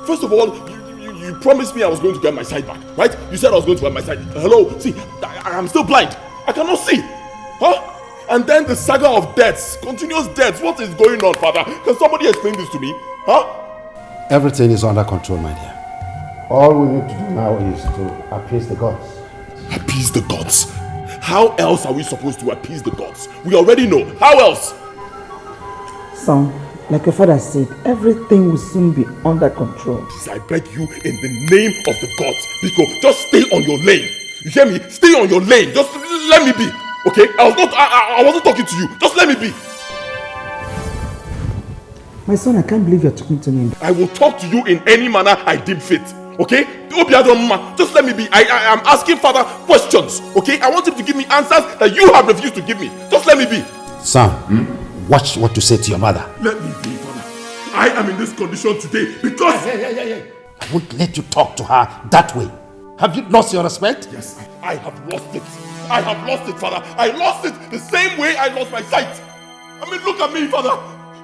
First of all, you promised me I was going to get my sight back, right? You said I was going to get my sight. Hello? See, I am still blind. I cannot see. Huh? And then the saga of deaths, continuous deaths. What is going on, Father? Can somebody explain this to me? Huh? Everything is under control, my dear. All we need to do now is to appease the gods. Appease the gods? How else are we supposed to appease the gods? We already know. How else? Son, like your father said, everything will soon be under control. Please, I beg you in the name of the gods, Biko, just stay on your lane. You hear me? Stay on your lane. Just let me be. Okay? I wasn't talking to you. Just let me be. My son, I can't believe you're talking to me. I will talk to you in any manner I deem fit. Okay? Just let me be. I am asking Father questions. Okay? I want him to give me answers that you have refused to give me. Just let me be. Son, watch what you say to your mother. Let me be, Father. I am in this condition today because... I won't let you talk to her that way. Have you lost your respect? Yes, I have lost it. I have lost it, Father. I lost it the same way I lost my sight. I mean, look at me, Father.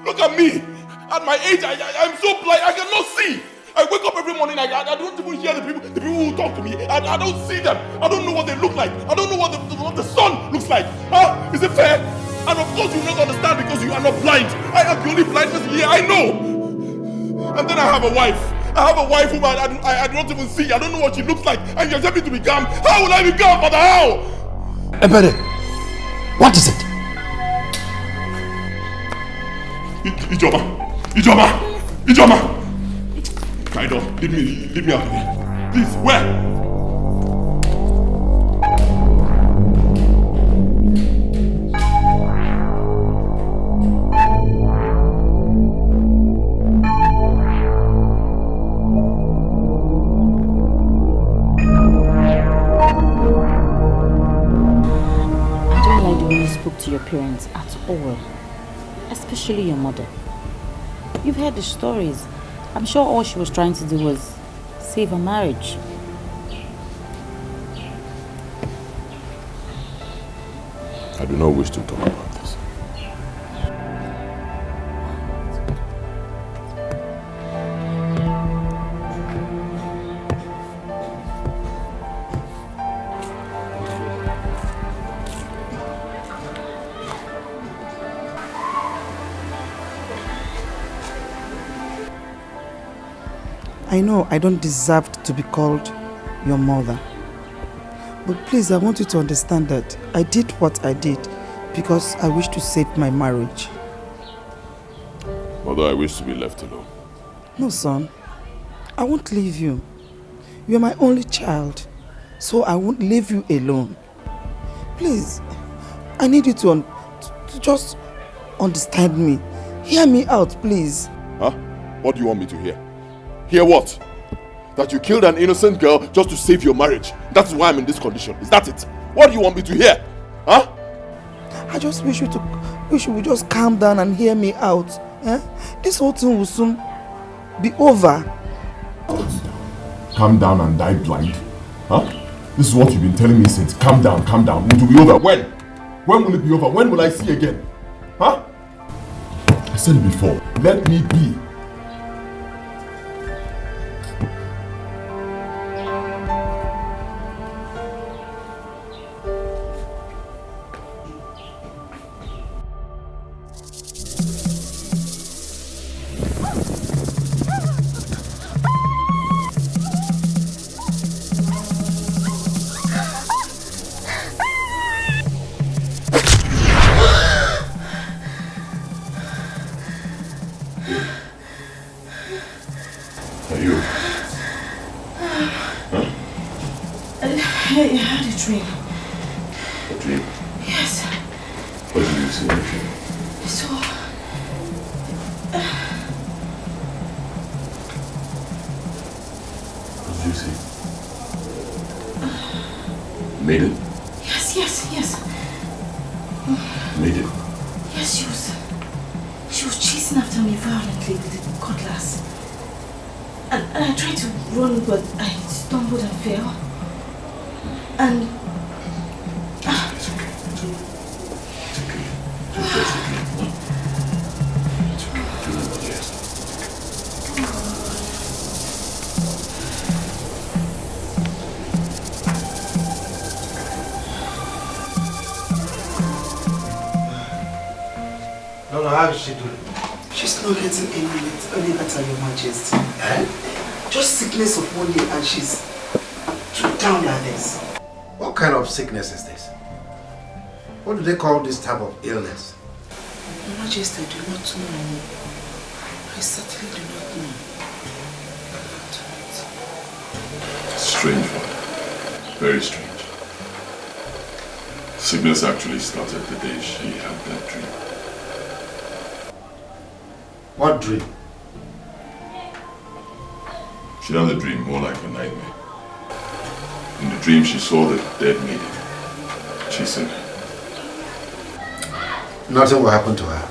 Look at me. At my age, I'm so blind. I cannot see. I wake up every morning. I don't even hear the people who talk to me. I don't see them. I don't know what they look like. I don't know what the sun looks like. Huh? Is it fair? And of course you will not understand because you are not blind. I am the only blind person here. I know. And then I have a wife. I have a wife whom I don't even see. I don't know what she looks like. And you're telling me to be calm. How will I be calm, Father? How? Ebere, what is it? Ijoma! Kaido, leave me out of here. Please, where? I don't like the way you spoke to your parents at all, especially your mother. You've heard the stories. I'm sure all she was trying to do was save her marriage. I do not wish to talk about this. I know I don't deserve to be called your mother. But please, I want you to understand that I did what I did because I wish to save my marriage. Mother, I wish to be left alone. No, son. I won't leave you. You're my only child, so I won't leave you alone. Please, I need you to just understand me. Hear me out, please. Huh? What do you want me to hear? Hear what? That you killed an innocent girl just to save your marriage. That's why I'm in this condition. Is that it? What do you want me to hear? Huh? I just wish you would just calm down and hear me out. Eh? This whole thing will soon be over. Calm down and die blind? Huh? This is what you've been telling me since. Calm down, calm down. It will be over. When? When will it be over? When will I see again? Huh? I said it before. Let me be. How is she doing? She's not getting any better, Your Majesty. Eh? Just sickness of one day and she's down like this. What kind of sickness is this? What do they call this type of illness? Your Majesty, I do not know. I certainly do not know. Strange one. Very strange. Sickness actually started the day she had that dream. What dream? She had a dream more like a nightmare. In the dream she saw the dead maiden. She said, nothing will happen to her.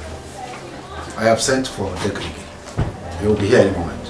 I have sent for Dikeh. He will be here any moment.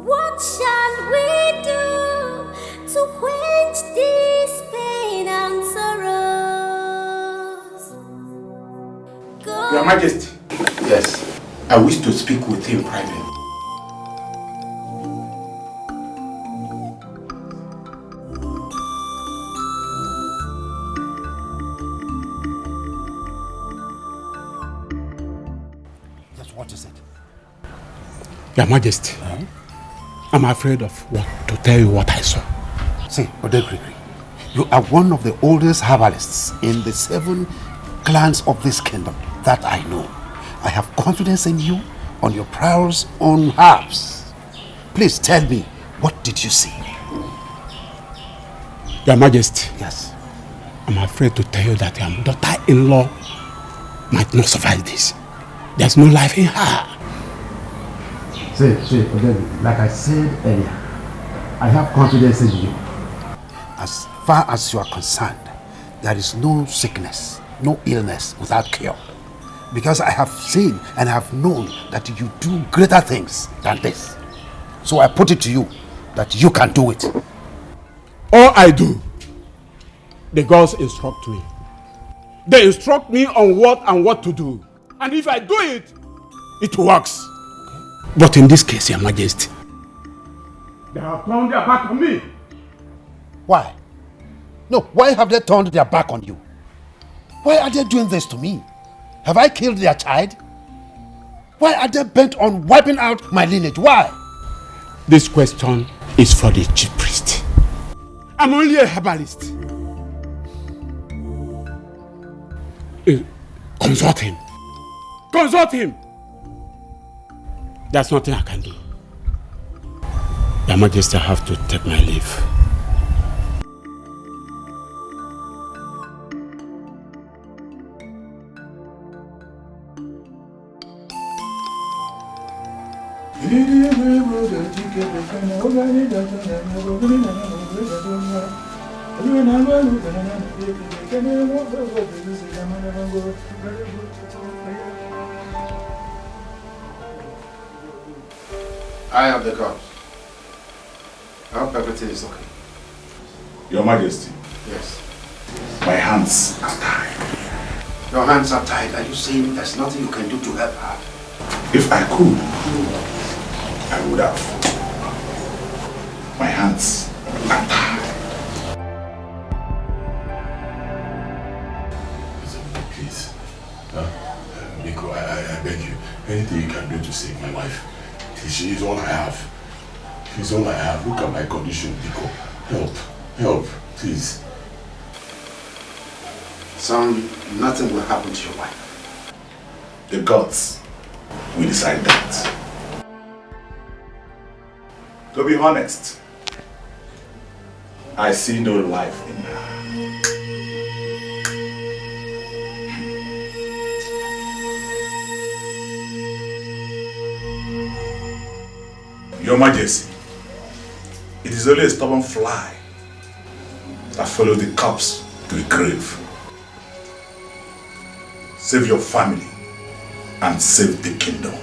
What shall we do to quench this pain and sorrows? Your Majesty. Yes. I wish to speak with him privately. Yes, what is it? Your Majesty, I'm afraid of what to tell you what I saw. See, Odegrigri, you are one of the oldest herbalists in the 7 clans of this kingdom that I know. I have confidence in you on your prowess on herbs. Please tell me, what did you see? Your Majesty. Yes. I'm afraid to tell you that your daughter-in-law might not survive this. There's no life in her. See, like I said earlier, I have confidence in you. As far as you are concerned, there is no sickness, no illness without cure. Because I have seen and have known that you do greater things than this. So I put it to you that you can do it. All I do, the gods instruct me. They instruct me on what to do. And if I do it, it works. But in this case, Your Majesty, they have turned their back on me. Why? No, why have they turned their back on you? Why are they doing this to me? Have I killed their child? Why are they bent on wiping out my lineage? Why? This question is for the chief priest. I'm only a herbalist. Consult him. Consult him. There's nothing I can do. Your Majesty, I have to take my leave. I have the cups. I hope everything is okay. Your Majesty. Yes. My hands are tied. Your hands are tied. Are you saying there's nothing you can do to help her? If I could, I would have. My hands are tied. Please. Nico, I beg you. Anything you can do to save my wife. She is all I have. She's all I have. Look at my condition, Nico. Help. Help. Please. Son, nothing will happen to your wife. The gods will decide that. To be honest, I see no life in her. Your Majesty, it is only a stubborn fly that follows the corpse to the grave. Save your family and save the kingdom.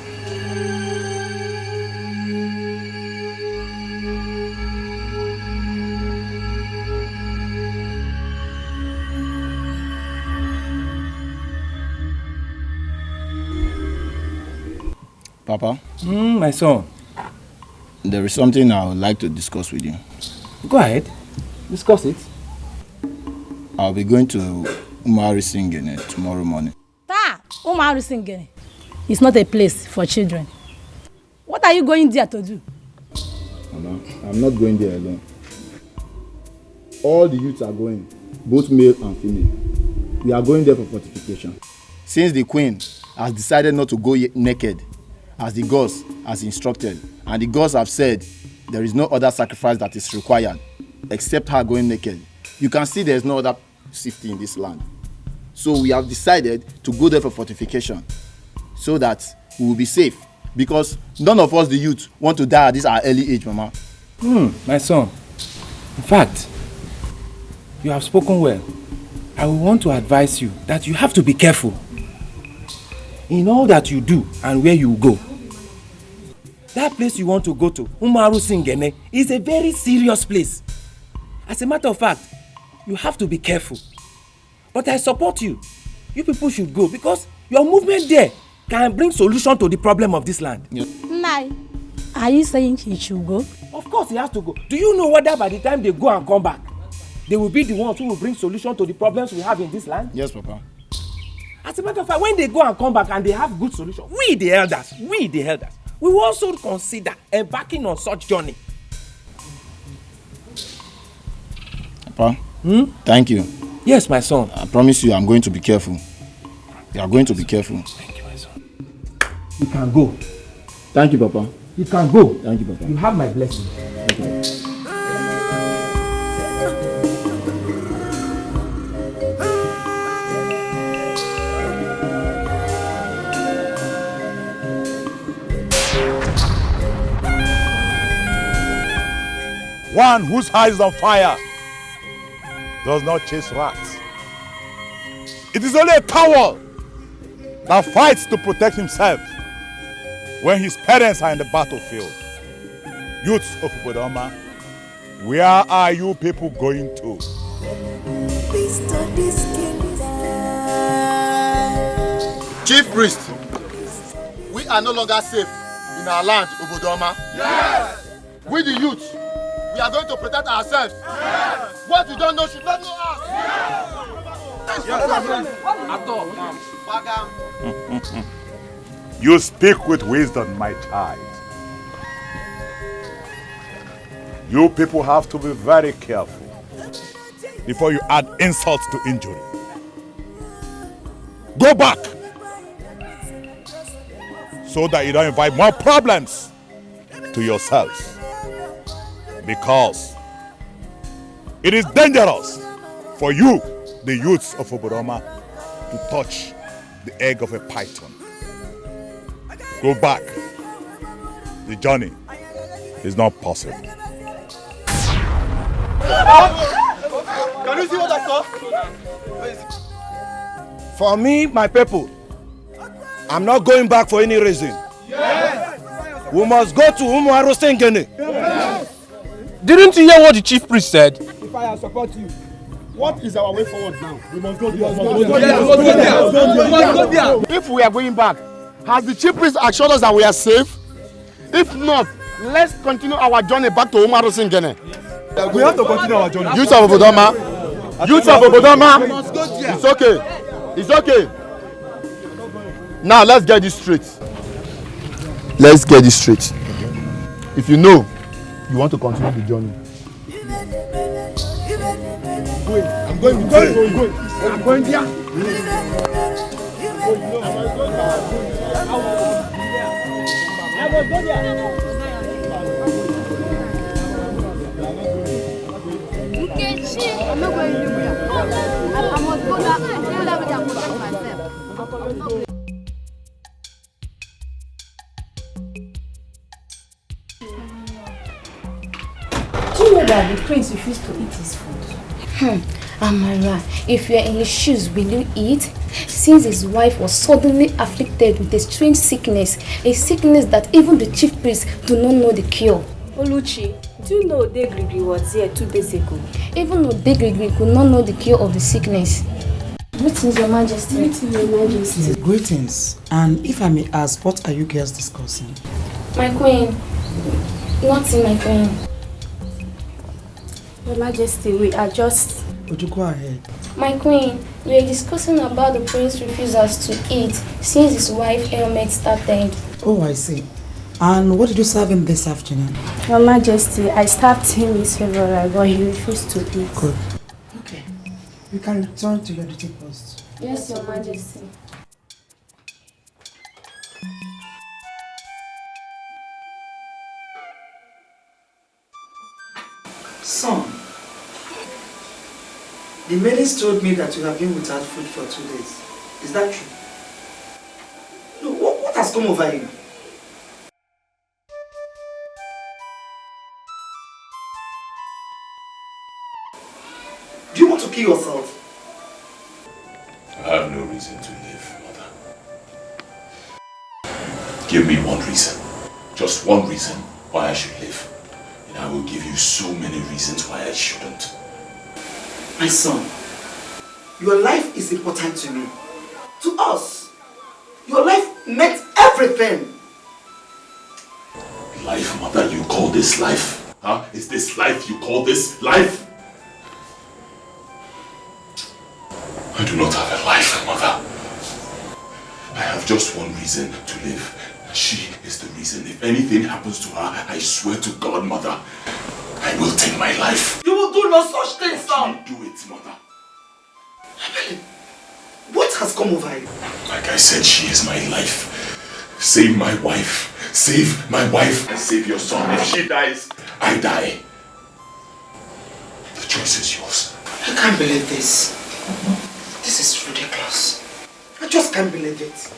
Papa? My son. There is something I would like to discuss with you. Go ahead. Discuss it. I'll be going to Umari Singene tomorrow morning. Umari Singene is not a place for children. What What are you going there to do? Mama, I'm not going there alone. All the youths are going, both male and female. We are going there for fortification. Since the queen has decided not to go naked, as the gods has instructed, and the gods have said there is no other sacrifice that is required except her going naked, you can see there is no other safety in this land. So we have decided to go there for fortification so that we will be safe, because none of us, the youth, want to die at this our early age, Mama. My son, in fact, you have spoken well. I will want to advise you that you have to be careful in all that you do and where you go. That place you want to go to, Umaru Singene, is a very serious place. As a matter of fact, you have to be careful. But I support you. You people should go because your movement there can bring solution to the problem of this land. Nai, are you saying he should go? Of course he has to go. Do you know whether by the time they go and come back, they will be the ones who will bring solution to the problems we have in this land? Yes, Papa. As a matter of fact, when they go and come back and they have good solution, we the elders, we will also consider embarking on such journey. Papa, thank you. Yes, my son. I promise you I'm going to be careful. You are going to be careful. Thank you, my son. You can go. Thank you, Papa. You can go. Thank you, Papa. You have my blessing. Thank you. One whose eye is on fire does not chase rats. It is only a coward that fights to protect himself when his parents are in the battlefield. Youths of Bodoma, where are you people going to? Chief priest, we are no longer safe in our land, Obodoma. Yes! We the youth, we are going to protect ourselves. Yes! What you don't know should not know us. Yes! You speak with wisdom, my child. You people have to be very careful before you add insult to injury. Go back so that you don't invite more problems to yourselves. Because it is dangerous for you, the youths of Oboroma, to touch the egg of a python. Go back. The journey is not possible. Can you see what I saw? For me, my people, I'm not going back for any reason. Yes. We must go to Umaru Singene. Yes. Didn't you hear what the chief priest said? If I support you, what is our way forward now? We must go there. If we are going back, has the chief priest assured us that we are safe? If not, let's continue our journey back to Umaru Singene. We have to continue our journey. Youths of Obodoma. Youths of Obodoma. It's okay. It's okay. Now let's get this straight. Let's get this straight. If you know you want to continue the journey. I'm going there. I'm not going anywhere. I must go there and do that with myself. Do you know that the prince refused to eat his food? Amara, if you are in his shoes, will you eat? Since his wife was suddenly afflicted with a strange sickness, a sickness that even the chief priests do not know the cure. Oluchi, do you know Odegrigri was here 2 days ago? Even Odegrigri could not know the cure of the sickness. Greetings, Your Majesty. Greetings, Your Majesty. Greetings. And if I may ask, what are you girls discussing? My queen. Nothing, my queen. Your Majesty, we are just... Would you go ahead? My queen, we are discussing about the prince's refusals to eat since his wife ailment started. Oh, I see. And what did you serve him this afternoon? Your Majesty, I stabbed him his favorite, but he refused to eat. Good. Okay. You can return to your duty post. Yes, Your Majesty. Son, the maidens told me that you have been without food for 2 days. Is that true? No, what has come over you? Do you want to kill yourself? I have no reason to live, Mother. Give me one reason. Just one reason why I should live. And I will give you so many reasons why I shouldn't. My son, your life is important to me. To us. Your life meant everything. Life, Mother, you call this life? Huh? Is this life you call this life? I do not have a life, Mother. I have just one reason to live. She is the reason. If anything happens to her, I swear to God, Mother, I will take my life. You will do no such thing, son. Do it, Mother. What has come over you? Like I said, she is my life. Save my wife. Save my wife and save your son. If she dies, I die. The choice is yours. I can't believe this. This is ridiculous. I just can't believe it.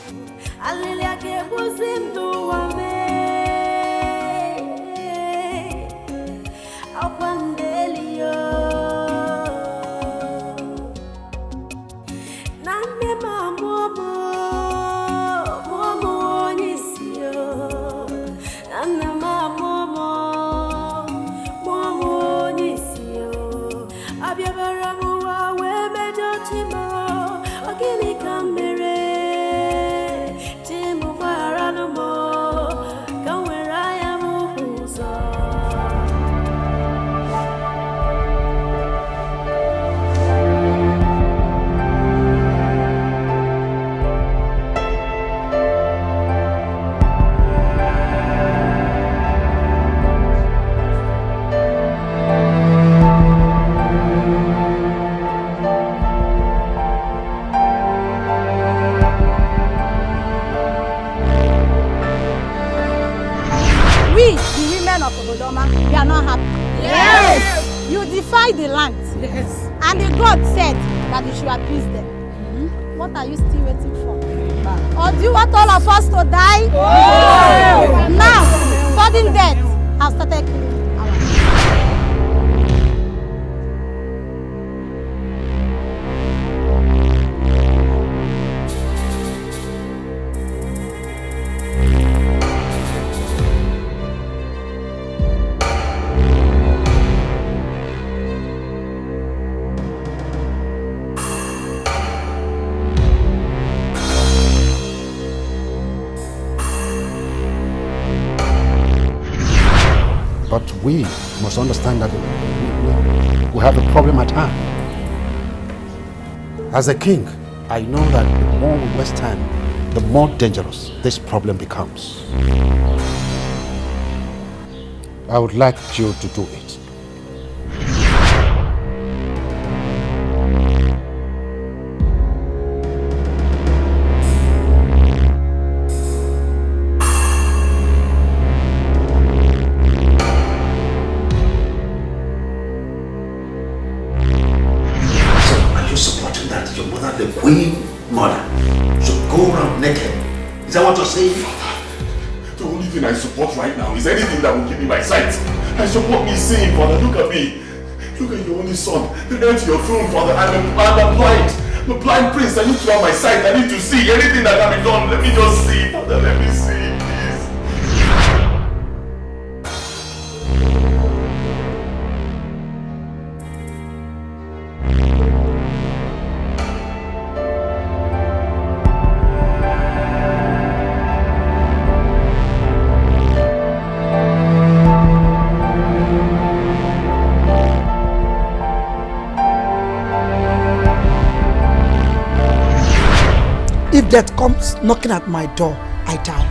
We are not happy. Yes! You defy the land. Yes. And the God said that you should appease them. What are you still waiting for? Or do you want all of us to die? Oh! Now, sudden death has started killing our But we must understand that we have a problem at hand. As a king, I know that the more we waste time, the more dangerous this problem becomes. I would like you to do it. The only thing I support right now is anything that will give me my sight. I support me seeing, Father. Look at me. Look at your only son. The heir to your throne, Father. I'm blind. I'm a blind prince. I need to have my sight. I need to see anything that can be done. Let me just see, Father. Let me see, please. If death comes knocking at my door, I die.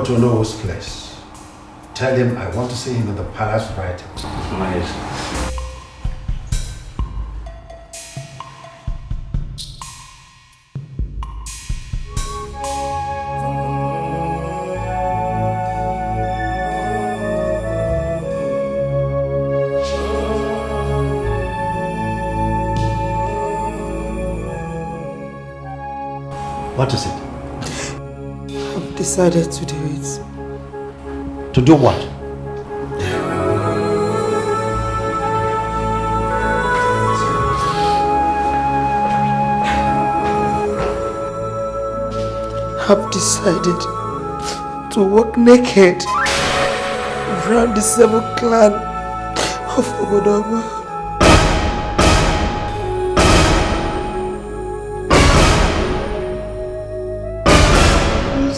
to Olowo's place. Tell him I want to see him in the palace right away. Nice. What is it? I've decided to do it. To do what? I've decided to walk naked around the 7th clan of Obodoma.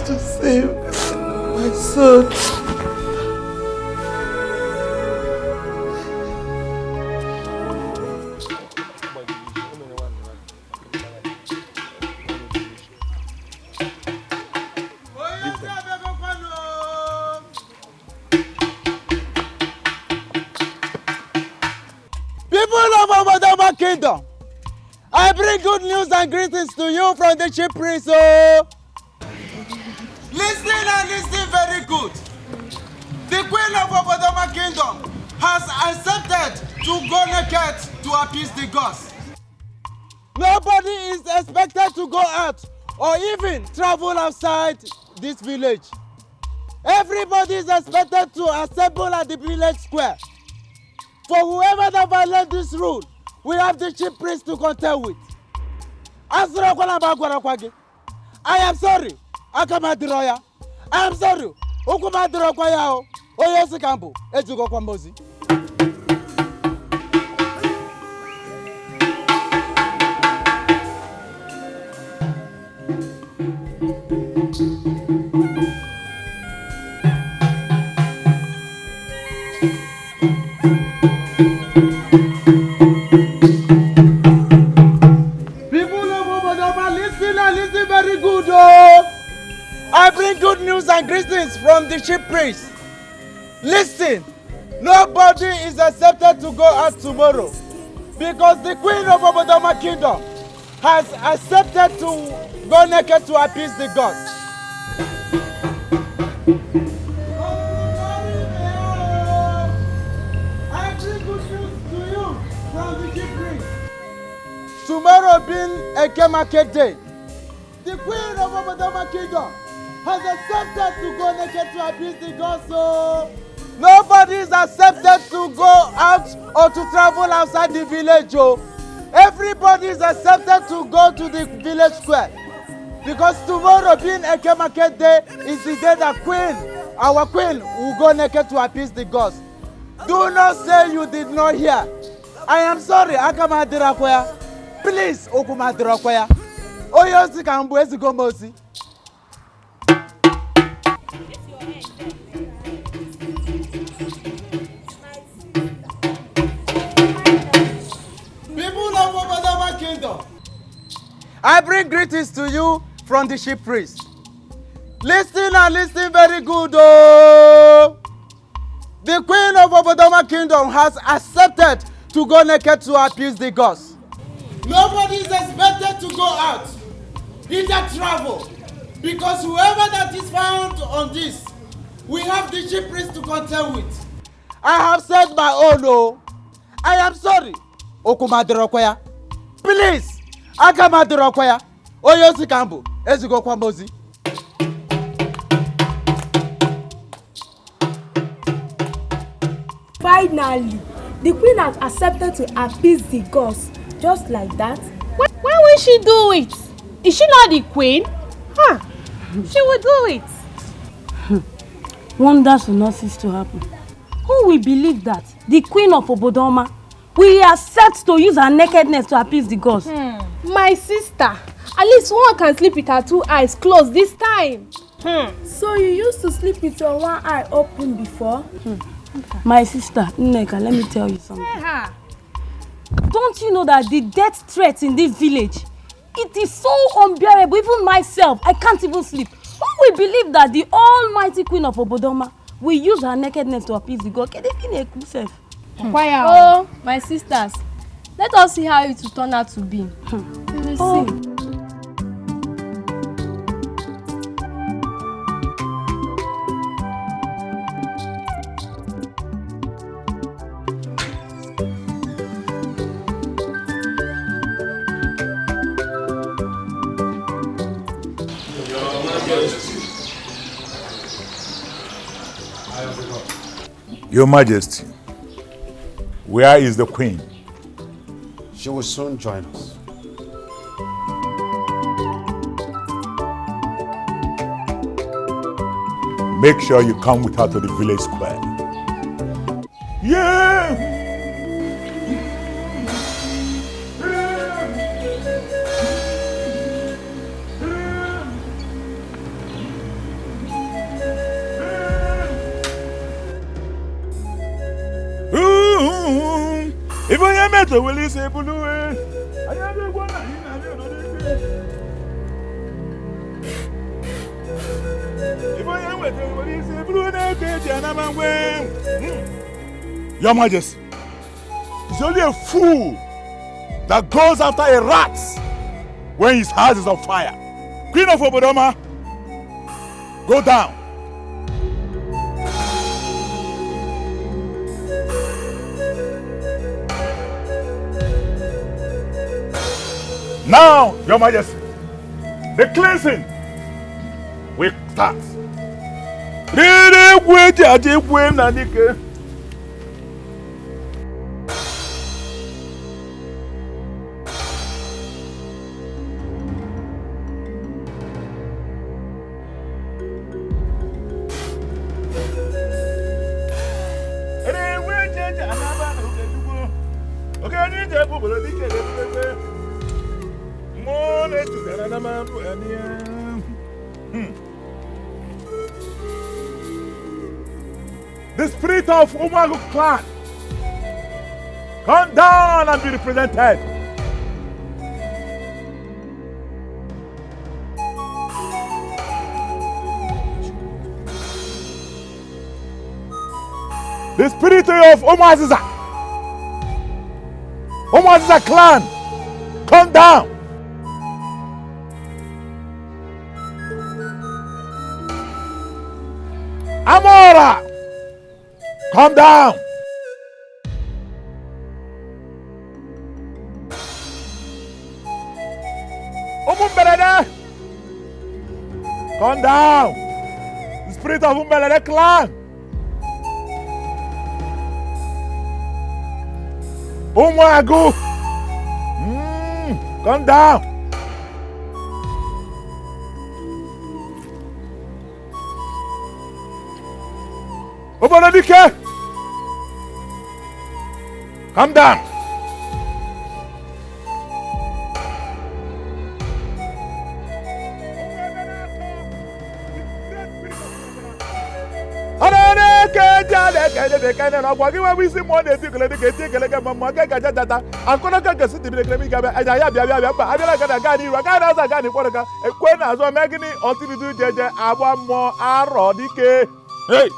To save my son. People of Obodoma Kingdom, I bring good news and greetings to you from the chief priest. Listen and listen very good. The Queen of Obodoma Kingdom has accepted to go naked to appease the gods. Nobody is expected to go out or even travel outside this village. Everybody is expected to assemble at the village square. For whoever that violates this rule, we have the chief priest to contend with. I am sorry. Akamadiroya. I am sorry. Okumadiro Oyosi Kambu. Ejugo Kwambozi. People of Obodoma, listen and listen very good. I bring good news and greetings from the chief priest. Listen, nobody is accepted to go out tomorrow because the Queen of Obodoma Kingdom has accepted to go naked to appease the gods. I bring good news to you from the chief priest. Tomorrow being a market day, the Queen of Obodoma Kingdom has accepted to go naked to appease the gods. So nobody is accepted to go out or to travel outside the village. Everybody is accepted to go to the village square because tomorrow being a market day is the day that our queen will go naked to appease the gods. Do not say you did not hear. I am sorry, Akamadirakwaya. Please, Okumadirakwaya. Oyosi Kambu Ezigomosi. People of Obodoma Kingdom, I bring greetings to you from the chief priest. Listen and listen very good. The Queen of Obodoma Kingdom has accepted to go naked to appease the gods. Nobody is expected to go out, either travel, because whoever that is found on this, we have the chief priest to contend with. I have said my own. I am sorry. Okumadirakwaya. Please, Akamadirakwaya. Oyosi Kambu. Ezigo Kwambozi. Finally, the queen has accepted to appease the gods. Just like that. Why will she do it? Is she not the queen? She will do it. Wonders will not cease to happen. Who will believe that the queen of Obodoma will accept to use her nakedness to appease the gods? My sister, at least one can sleep with her 2 eyes closed this time. So you used to sleep with your one eye open before? My sister, Nneka, let me tell you something. Don't you know that the death threat in this village, it is so unbearable. Even myself, I can't even sleep. Who will believe that the almighty queen of Obodoma will use her nakedness to appease the god? Quiet. Oh, my sisters, let us see how it will turn out to be. We will see. Your Majesty, where is the Queen? She will soon join us. Make sure you come with her to the village square. Yeah! If I am at will you say blue? I am the one. If I am with will you say blue? Your Majesty, it's only a fool that goes after a rat when his house is on fire. Queen of Obodoma, go down. Now, Your Majesty, the cleansing will start. The spirit of Umagu clan, come down and be represented. The spirit of Umaziza clan, come down. Amora, come down. Umumbelede, come down. The spirit of Umumbelede clan. Umuagu, come down. Dikeh, come down. Hey.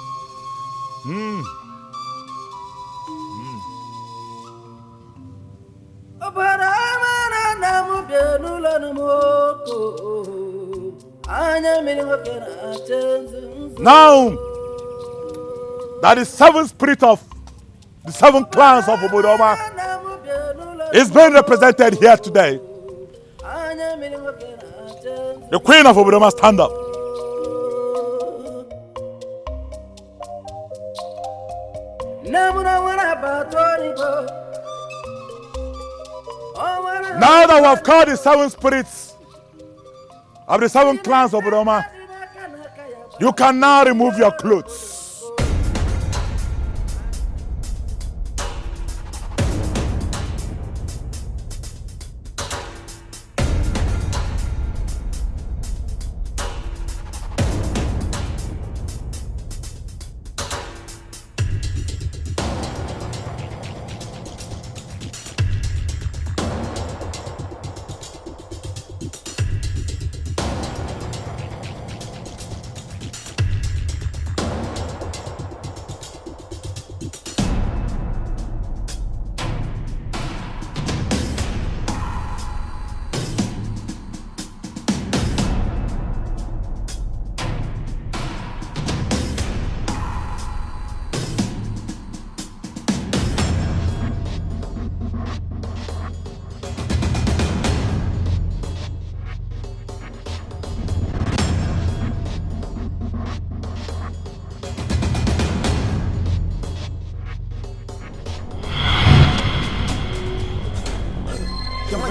Now that the seventh spirit of the seven clans of Obodoma is being represented here today. The Queen of Obodoma, stand up. Now that we have called the seven spirits of the seven clans of Obodoma, you can now remove your clothes.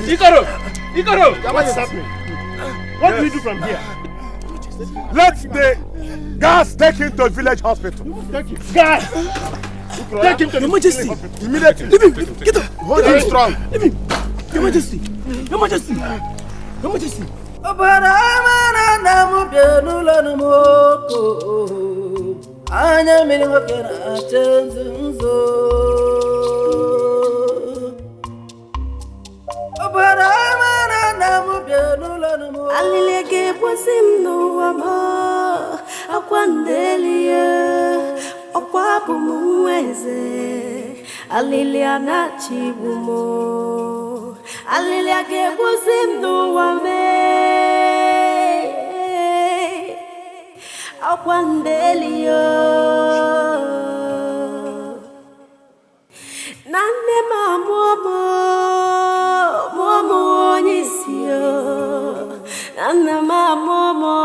Ikoro! Ikoro! What is happening? What do we do from here? Let the guards take him to village hospital. Guys! Take him to Your Majesty! Immediately. Leave him! Get up! Hold him strong. Leave him! Your Majesty! Your Majesty! Your Majesty! Alilege bosim no wama akwandelia okwabu muweze alilia nachi bumo alilege bosim no wame akwandelia nane mamomo momo nisio nana mamomo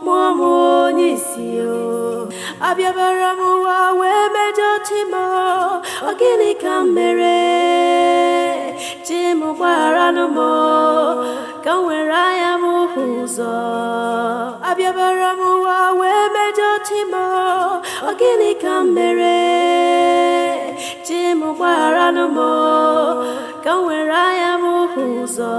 momo nisio abiabara muwa we mejotimo ogini kamere chimu barano mo kanwera ya muhuzo abiabara muwa we mejotimo ogini kamere chimu barano mo kanwera ya muhuzo.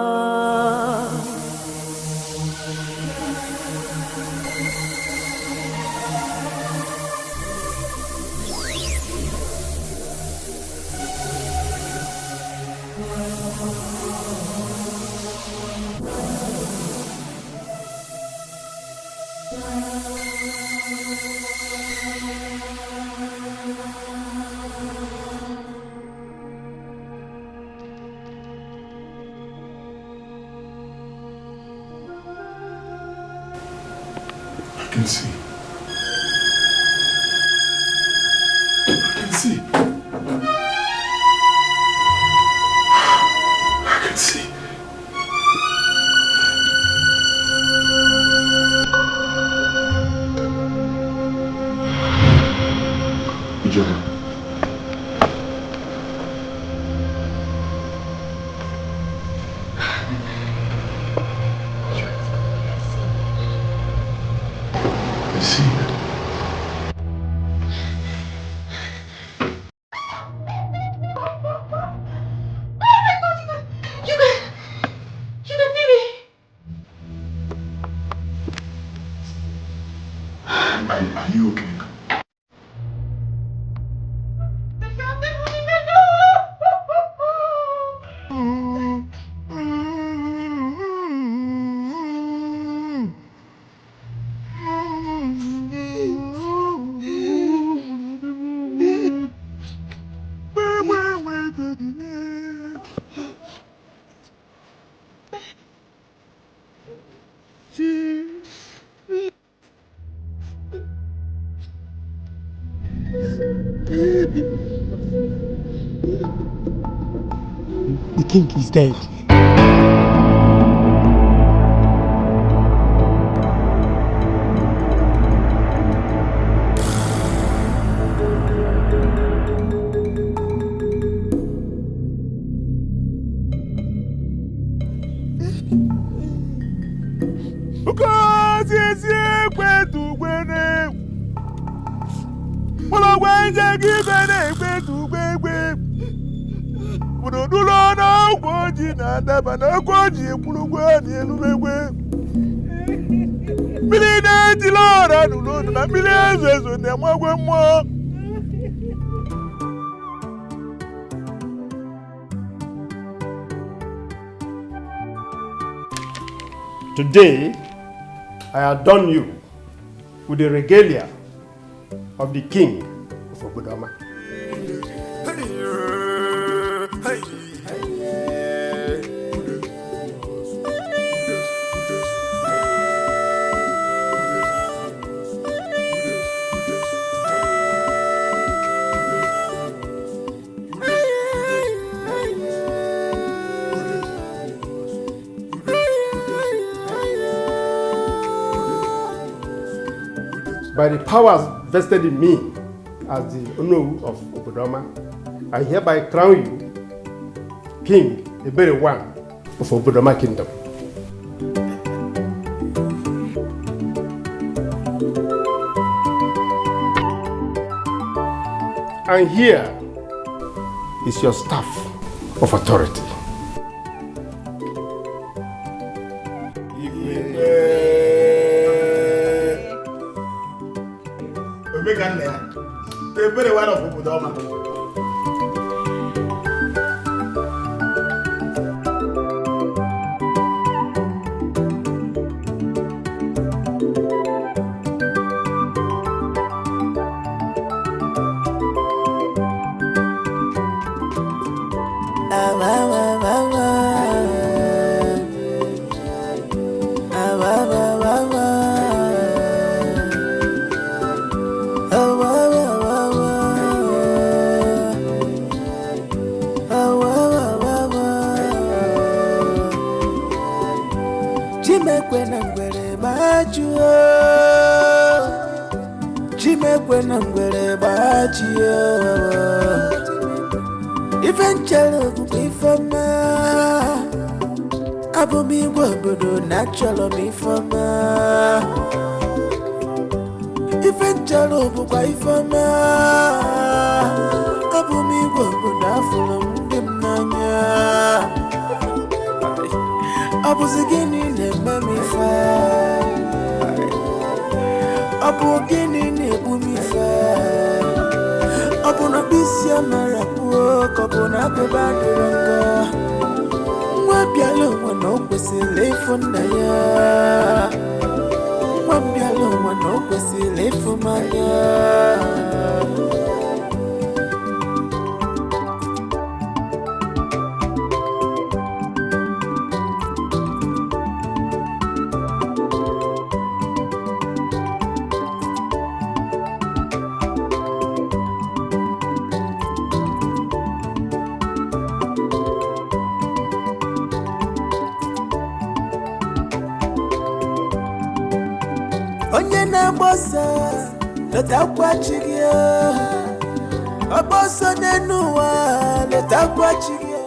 I can see. I can see. I can see. Ijoma. I see it. Are you okay? The king is dead. Today, I adorn you with the regalia of the king of Obodoma. By the powers vested in me as the Onowu of Obodoma, I hereby crown you King the very one of Obodoma Kingdom. And here is your staff of authority. The very one of Obodoma. Cholo mi fama Ife chalo bukwa ifama Abu mi gogo da fulum dimnanya Abu zigini ne memi fa Abu gini ne bumi fa Abu na bisya marapu Kobu na bebaduranga Mwabialo wano kwesi leifunda ya Mwabialo wano kwesi leifumanya Leta kwa chigio Aboso nenuwa Leta kwa chigio